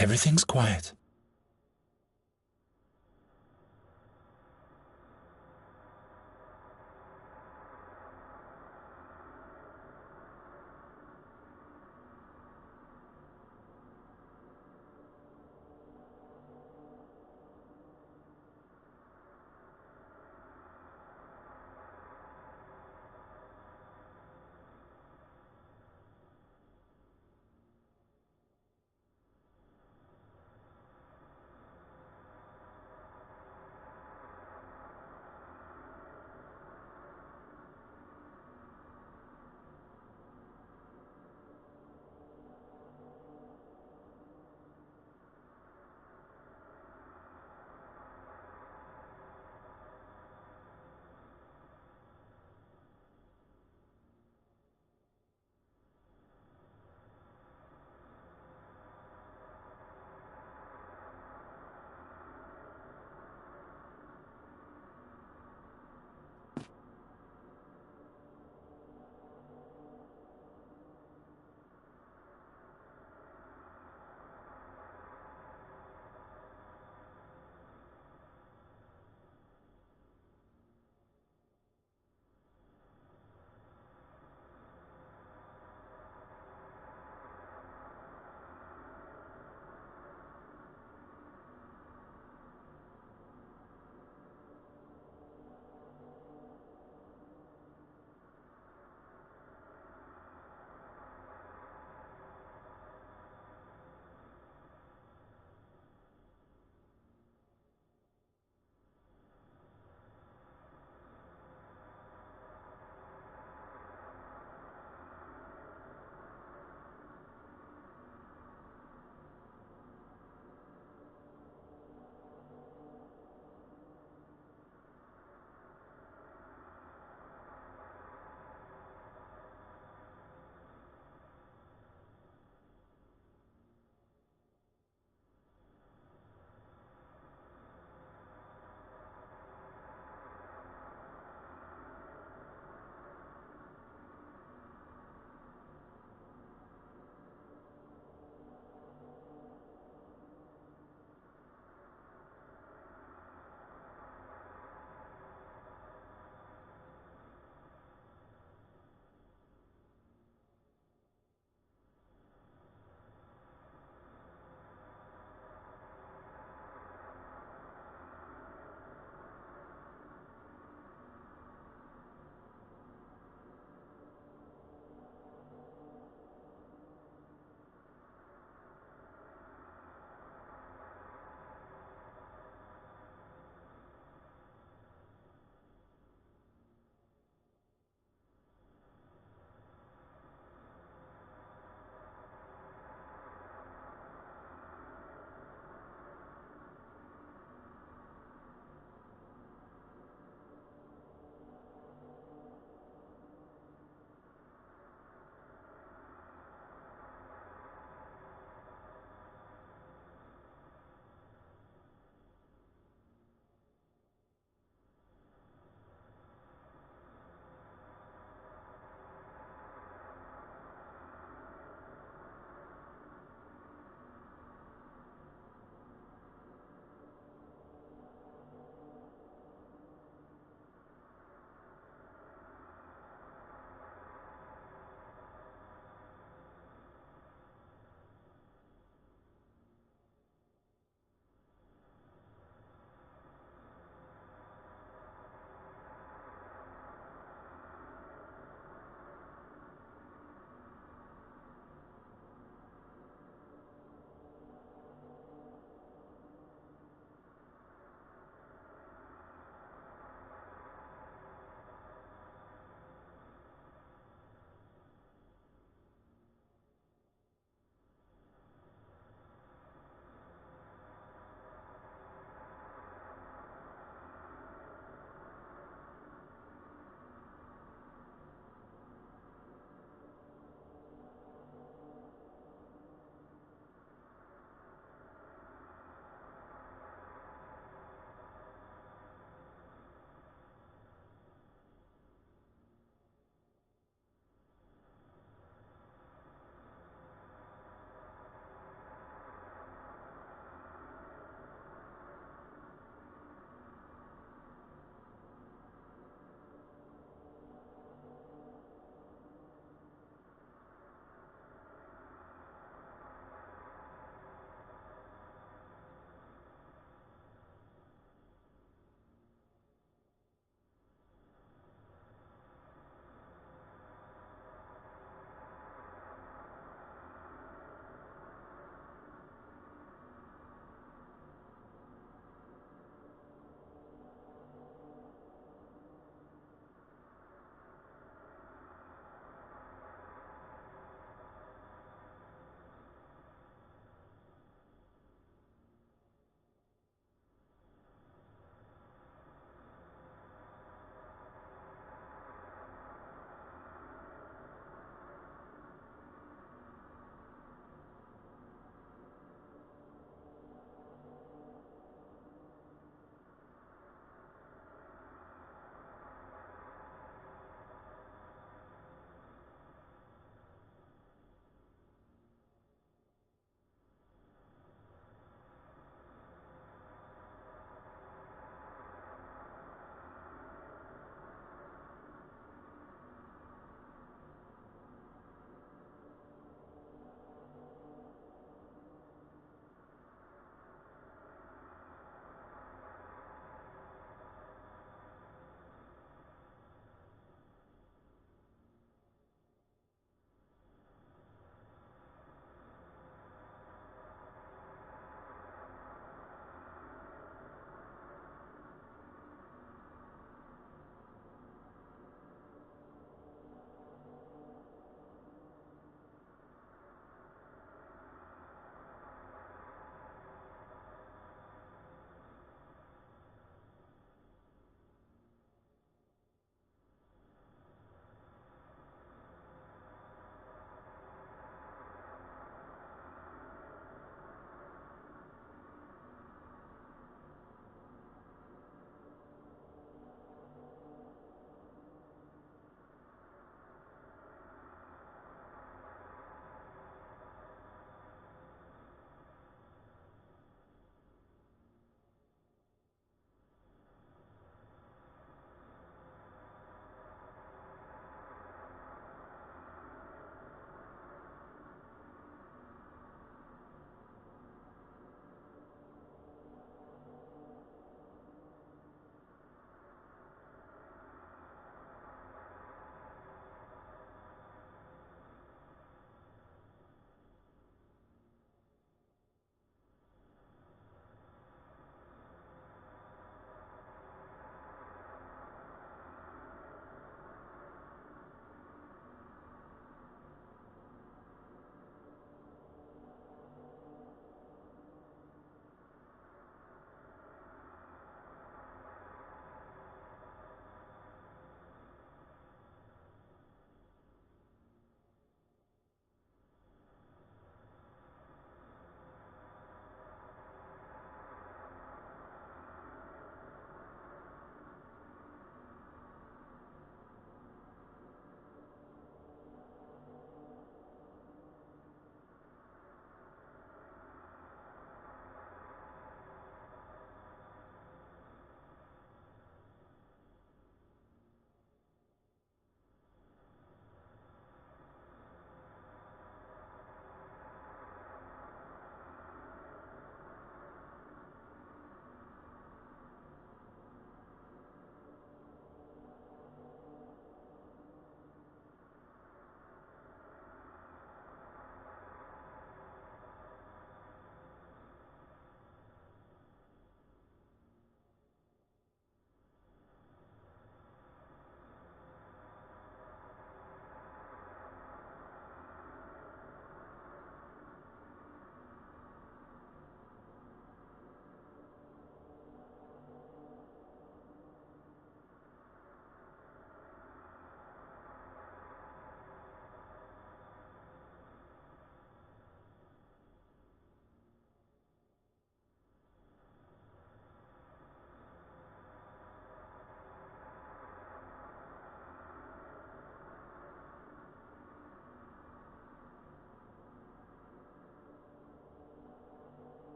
Everything's quiet.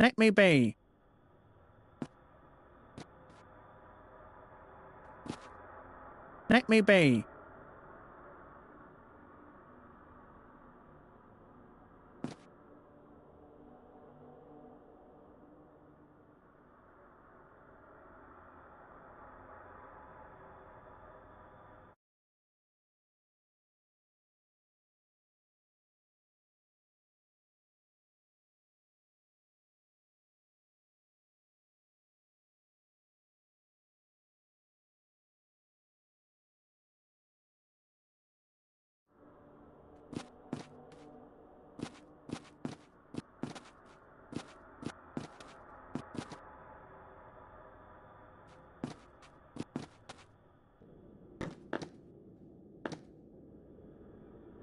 Let me be. Let me be.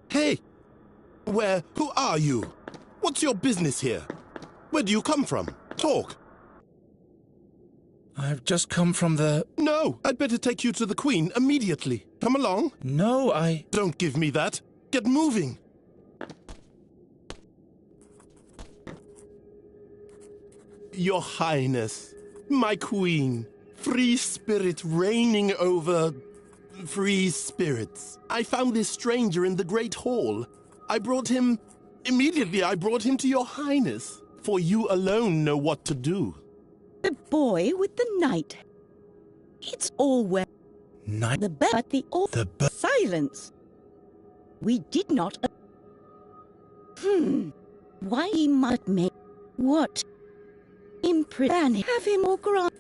Hey! Who are you? What's your business here? Where do you come from? Talk. I've just come from the... No, I'd better take you to the Queen immediately. Come along. No, Don't give me that. Get moving. Your Highness, my Queen, free spirit reigning over... free spirits. I found this stranger in the Great Hall. Immediately I brought him to your Highness, for you alone know what to do. The boy with the night. It's all well. Night? The but the all... Silence. We did not... Why he might make... What? Imprison have him or grant...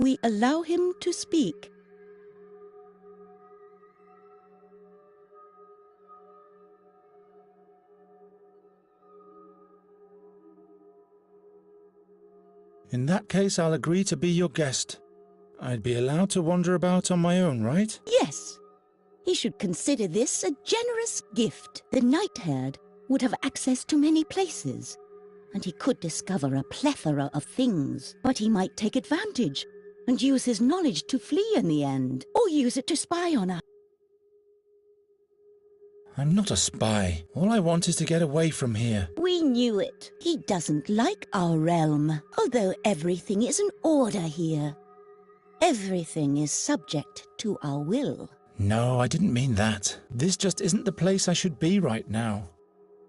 We allow him to speak. In that case, I'll agree to be your guest. I'd be allowed to wander about on my own, right? Yes. He should consider this a generous gift. The night-haired would have access to many places, and he could discover a plethora of things. But he might take advantage and use his knowledge to flee in the end, or use it to spy on us. I'm not a spy. All I want is to get away from here. We knew it. He doesn't like our realm, although everything is in order here. Everything is subject to our will. No, I didn't mean that. This just isn't the place I should be right now.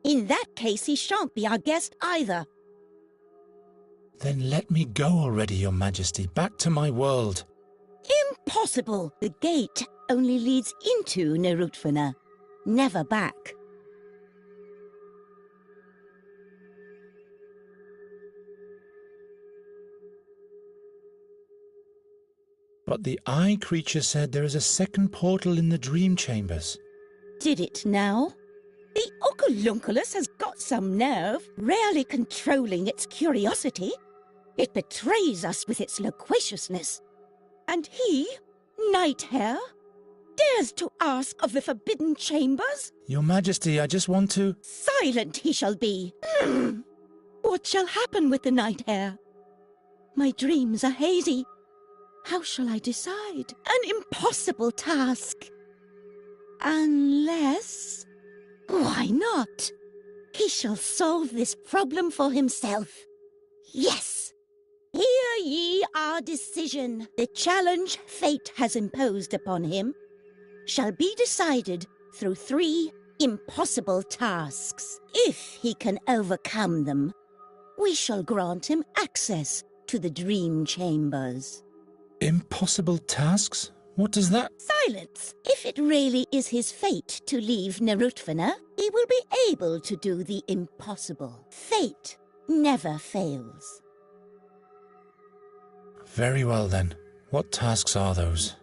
In that case, he shan't be our guest either. Then let me go already, Your Majesty, back to my world. Impossible! The gate only leads into Nerutfana, never back. But the eye creature said there is a second portal in the dream chambers. Did it now? The Oculunculus has got some nerve, rarely controlling its curiosity. It betrays us with its loquaciousness. And he, Nighthair, dares to ask of the forbidden chambers? Your Majesty, I just want to... Silent he shall be. What shall happen with the Nighthair? My dreams are hazy. How shall I decide? An impossible task. Unless... Why not? He shall solve this problem for himself. Yes! Hear ye our decision. The challenge fate has imposed upon him shall be decided through 3 impossible tasks. If he can overcome them, we shall grant him access to the dream chambers. Impossible tasks? What does that... Silence! If it really is his fate to leave Nerutfana, he will be able to do the impossible. Fate never fails. Very well then. What tasks are those?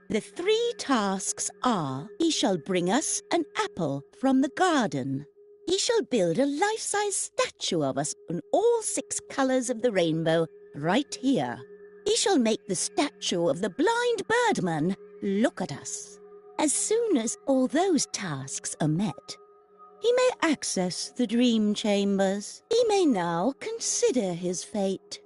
The 3 tasks are, he shall bring us an apple from the garden. He shall build a life-size statue of us in all 6 colours of the rainbow right here. He shall make the statue of the blind birdman look at us. As soon as all those tasks are met, he may access the dream chambers. He may now consider his fate.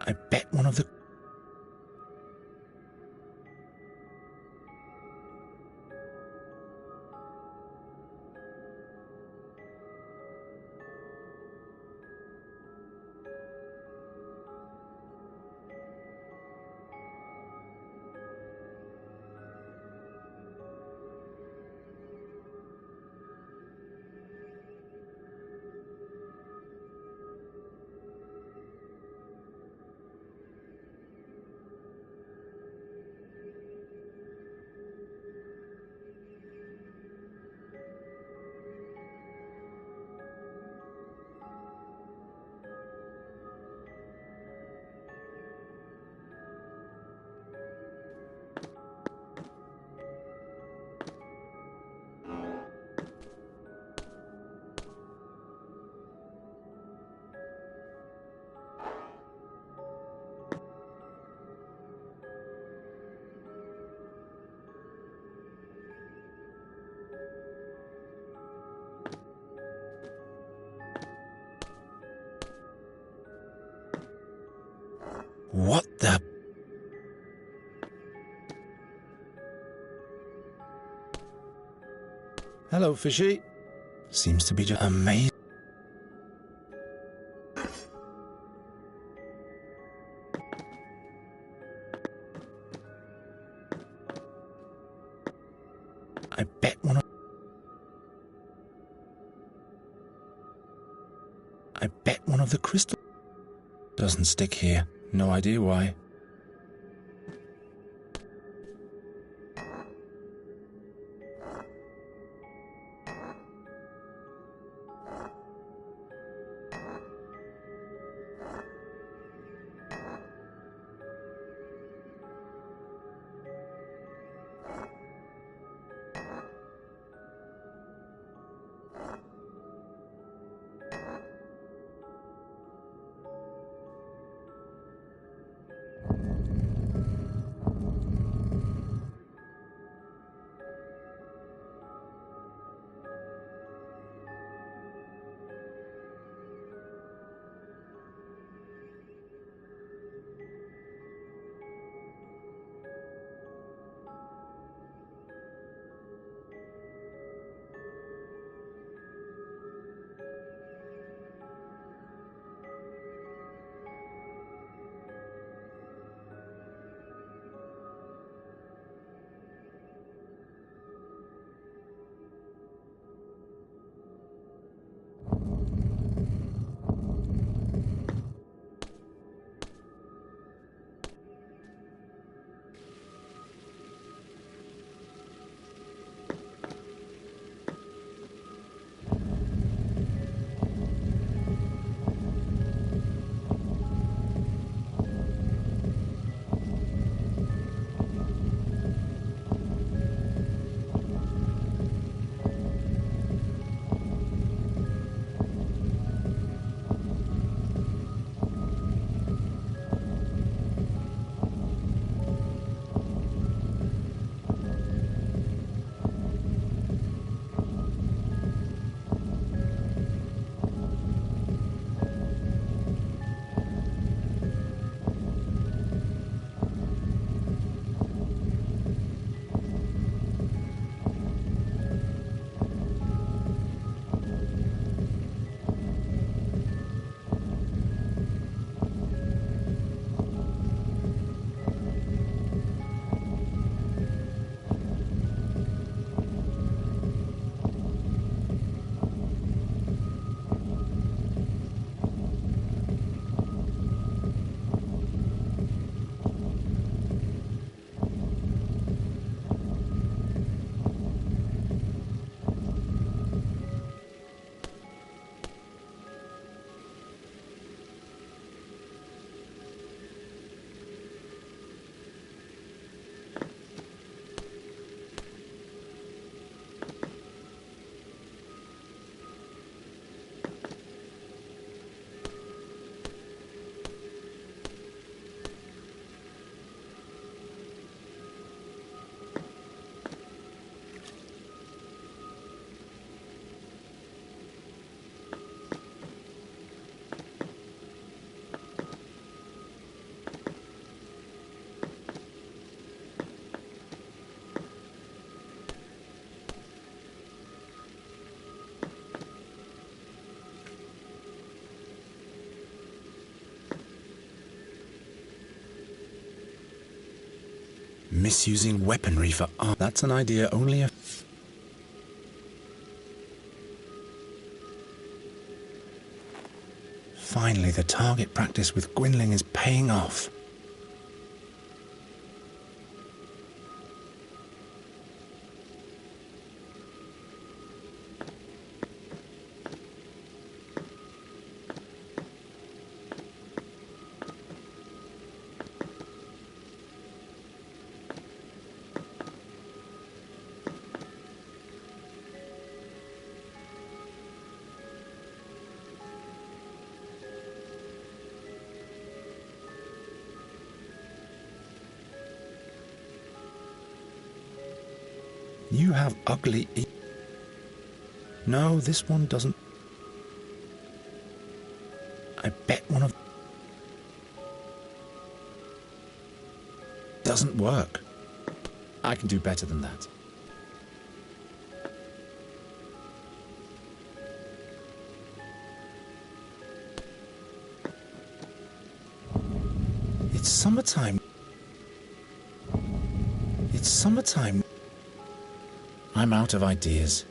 I bet one of the... What the... Hello, fishy. Seems to be just amazing. I bet one of... I bet one of the crystals doesn't stick here. No idea why. Misusing weaponry for art. That's an idea only a... Finally, the target practice with Gwynling is paying off. You have ugly... No, this one doesn't... I bet one of... Doesn't work. I can do better than that. It's summertime. It's summertime. I'm out of ideas.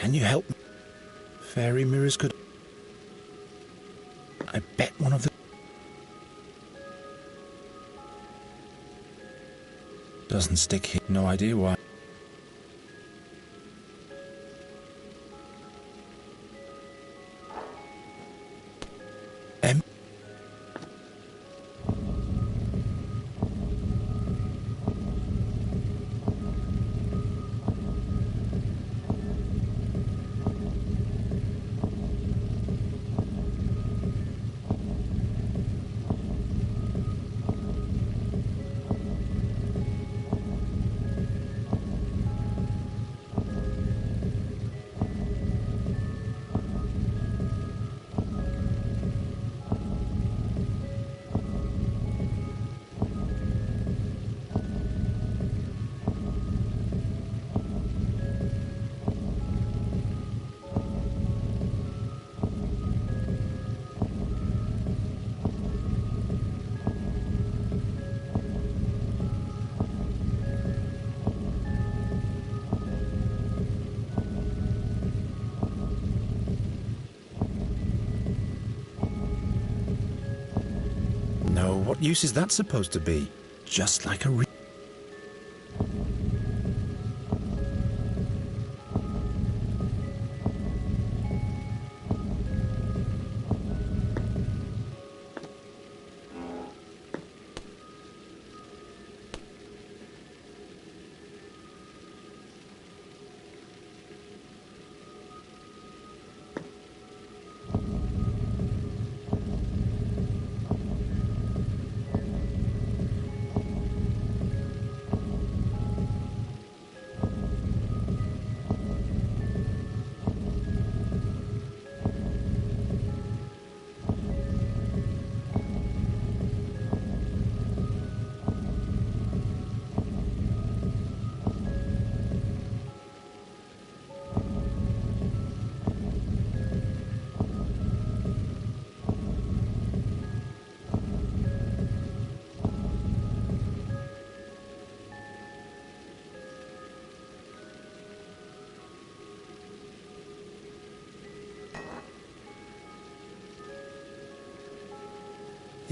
Can you help me? Fairy mirrors could... I bet one of the... Doesn't stick here. No idea why. What use is that supposed to be? just like a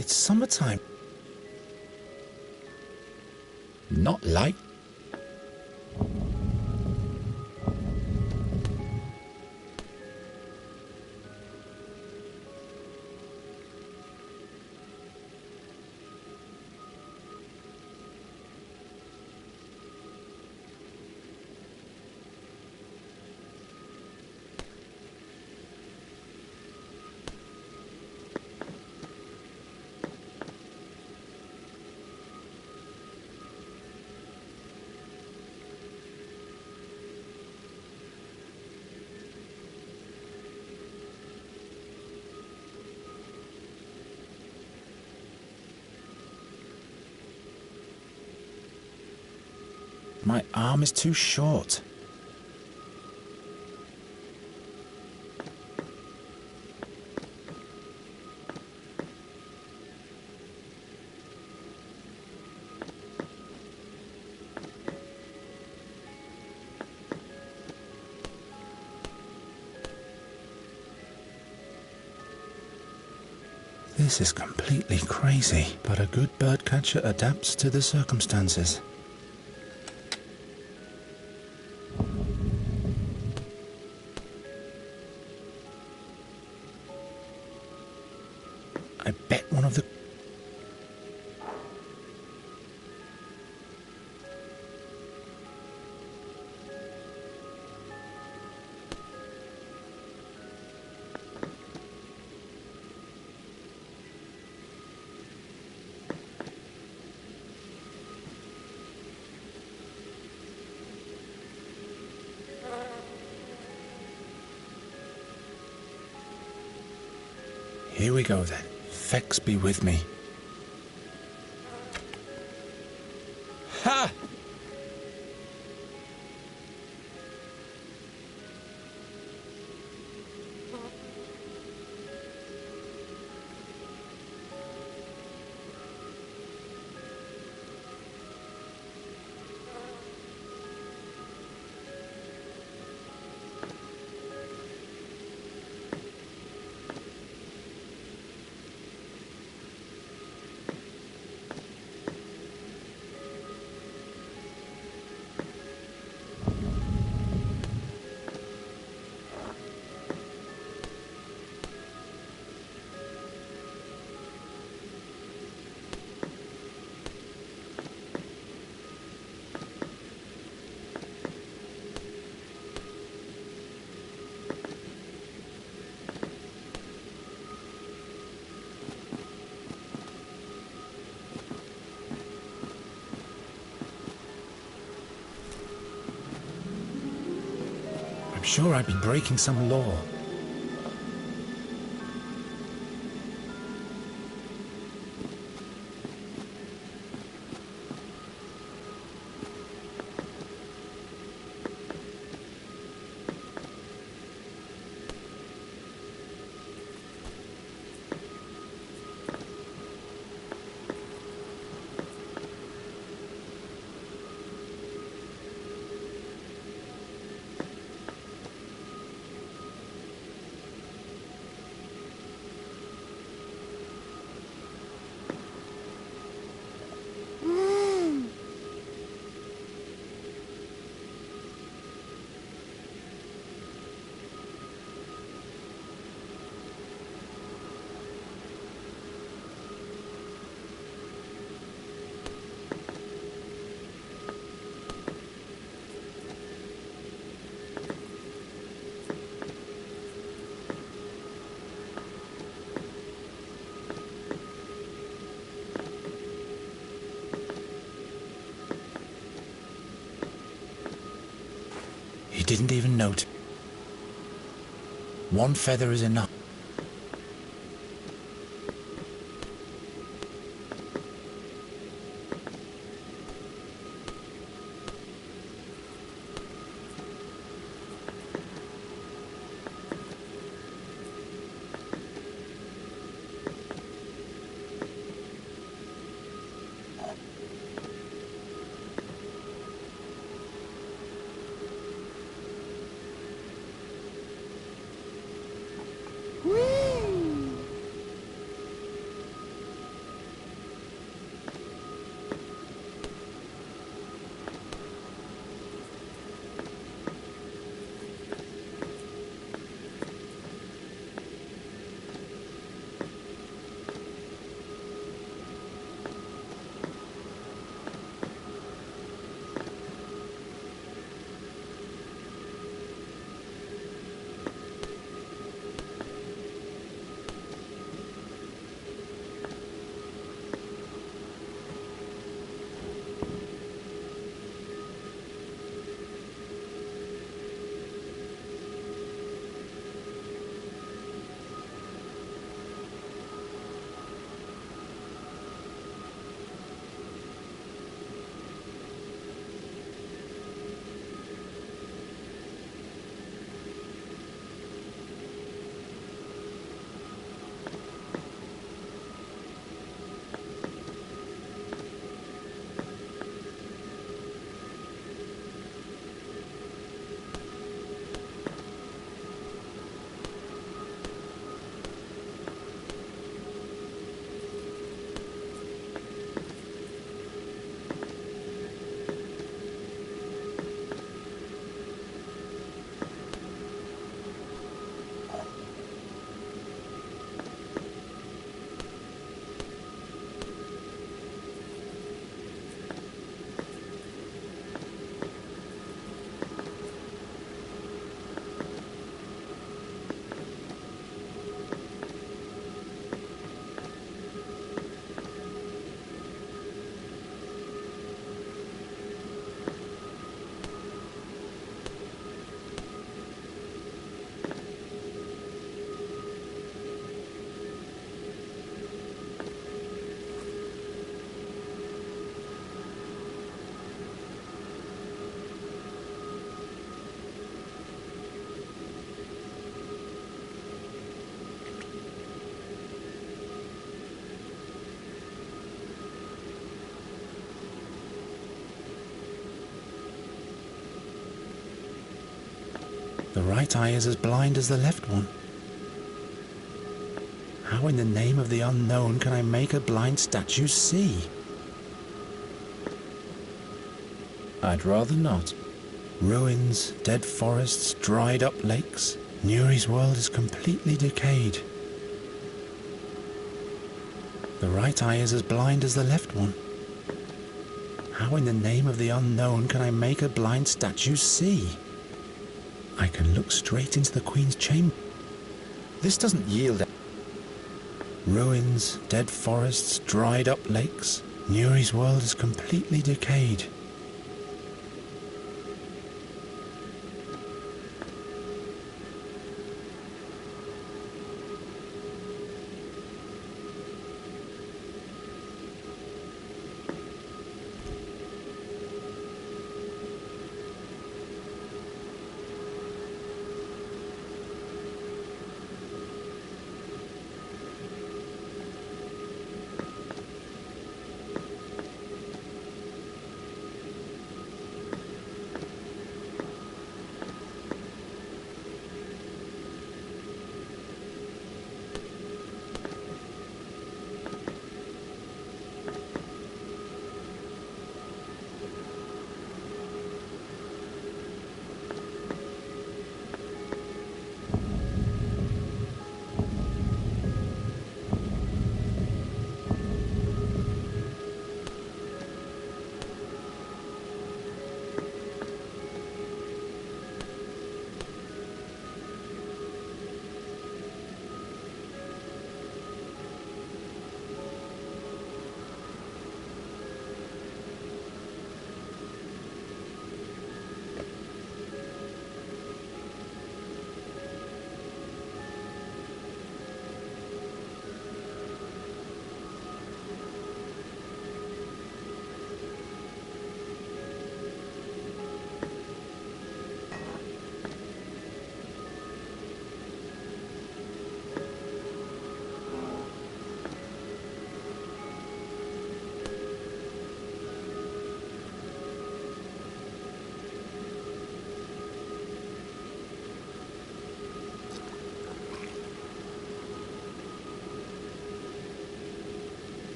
It's summertime. Not like... My arm is too short. This is completely crazy, but a good birdcatcher adapts to the circumstances. I bet one of the... Here we go then. Fex be with me. Ha! I'm sure I'd be breaking some law. didn't even note. One feather is enough. The right eye is as blind as the left one. How in the name of the unknown can I make a blind statue see? I'd rather not. Ruins, dead forests, dried up lakes. Nuri's world is completely decayed. The right eye is as blind as the left one. How in the name of the unknown can I make a blind statue see? I can look straight into the Queen's chamber. This doesn't yield. Ruins, dead forests, dried up lakes. Nuri's world is completely decayed.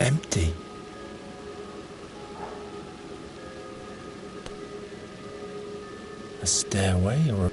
Empty. A stairway or a...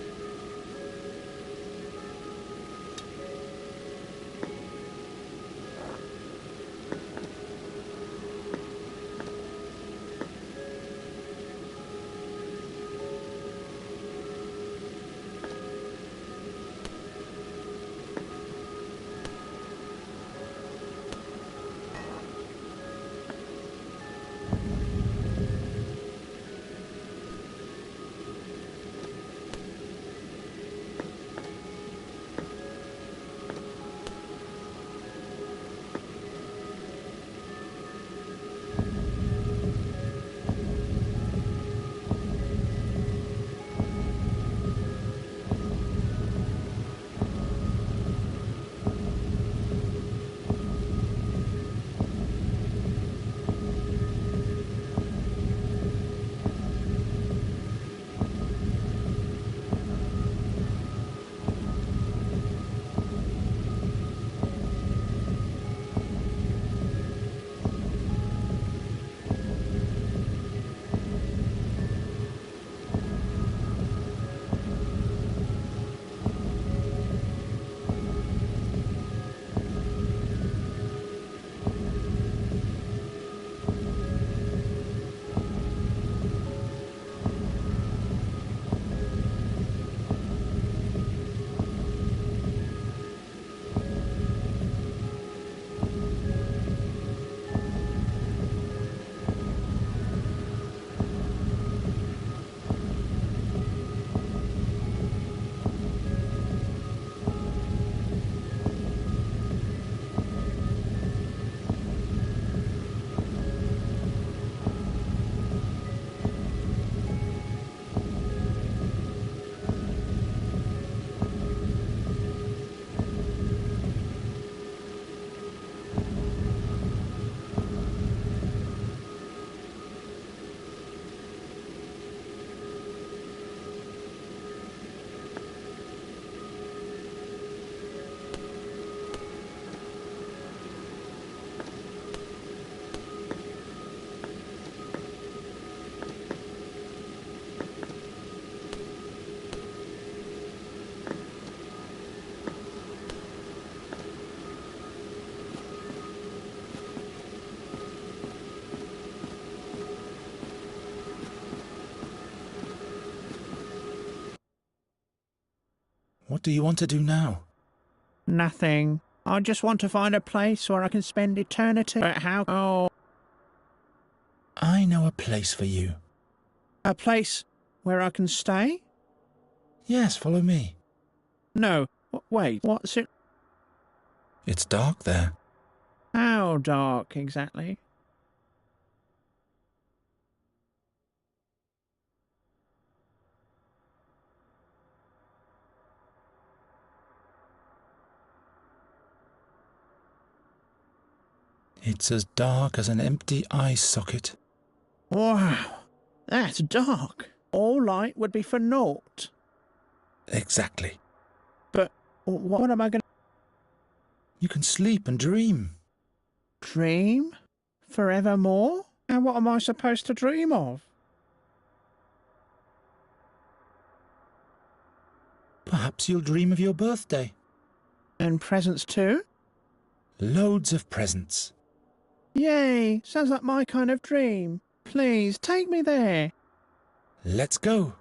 What do you want to do now? Nothing. I just want to find a place where I can spend eternity. But how? Oh. I know a place for you. A place where I can stay? Yes, follow me. No. Wait, what's it? It's dark there. How dark, exactly? It's as dark as an empty eye socket. Wow, that's dark. All light would be for naught. Exactly. But what am I going to... You can sleep and dream. Dream? Forevermore? And what am I supposed to dream of? Perhaps you'll dream of your birthday. And presents too? Loads of presents. Yay! Sounds like my kind of dream. Please, take me there. Let's go.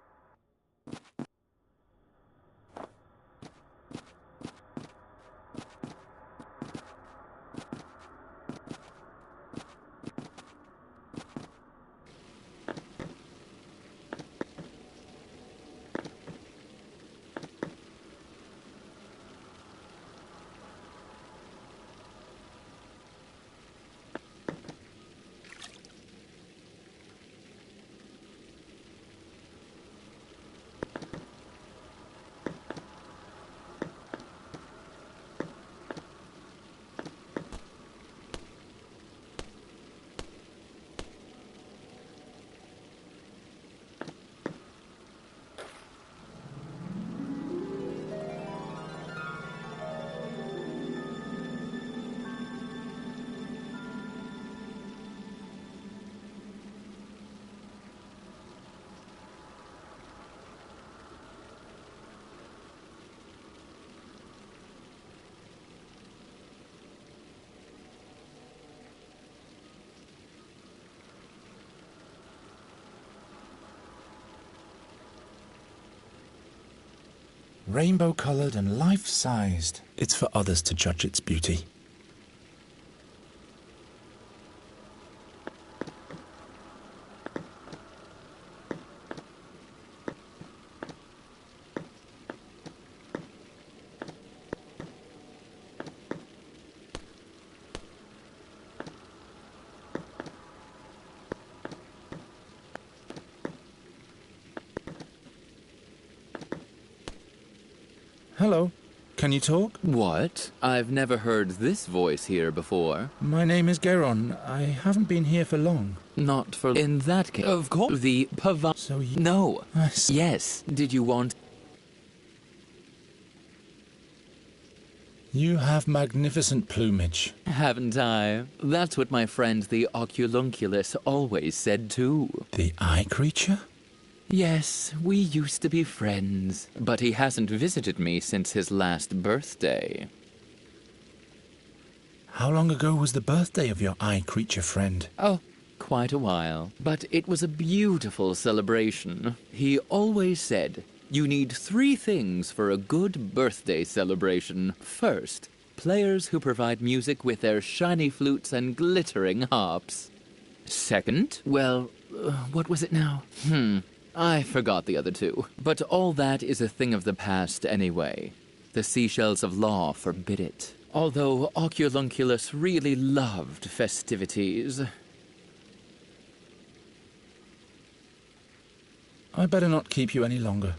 Rainbow-coloured and life-sized. It's for others to judge its beauty. Hello. Can you talk? What? I've never heard this voice here before. My name is Geron. I haven't been here for long. Not for... In that case... Of course. The pavilion... So you... No. Yes. Did you want... You have magnificent plumage. Haven't I? That's what my friend the Oculunculus always said too. The eye creature? Yes, we used to be friends, but he hasn't visited me since his last birthday. How long ago was the birthday of your eye creature friend? Oh, quite a while. But it was a beautiful celebration. He always said, you need 3 things for a good birthday celebration. First, players who provide music with their shiny flutes and glittering harps. Second, well, what was it now? I forgot the other 2. But all that is a thing of the past anyway. The seashells of law forbid it. Although Oculunculus really loved festivities. I better not keep you any longer.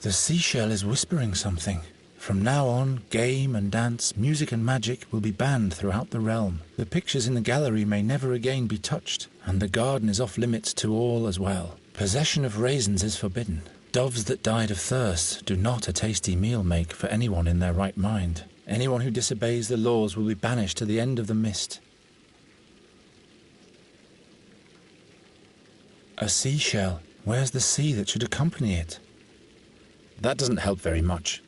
The seashell is whispering something. From now on, game and dance, music and magic will be banned throughout the realm. The pictures in the gallery may never again be touched, and the garden is off limits to all as well. Possession of raisins is forbidden. Doves that died of thirst do not a tasty meal make for anyone in their right mind. Anyone who disobeys the laws will be banished to the end of the mist. A seashell. Where's the sea that should accompany it? That doesn't help very much.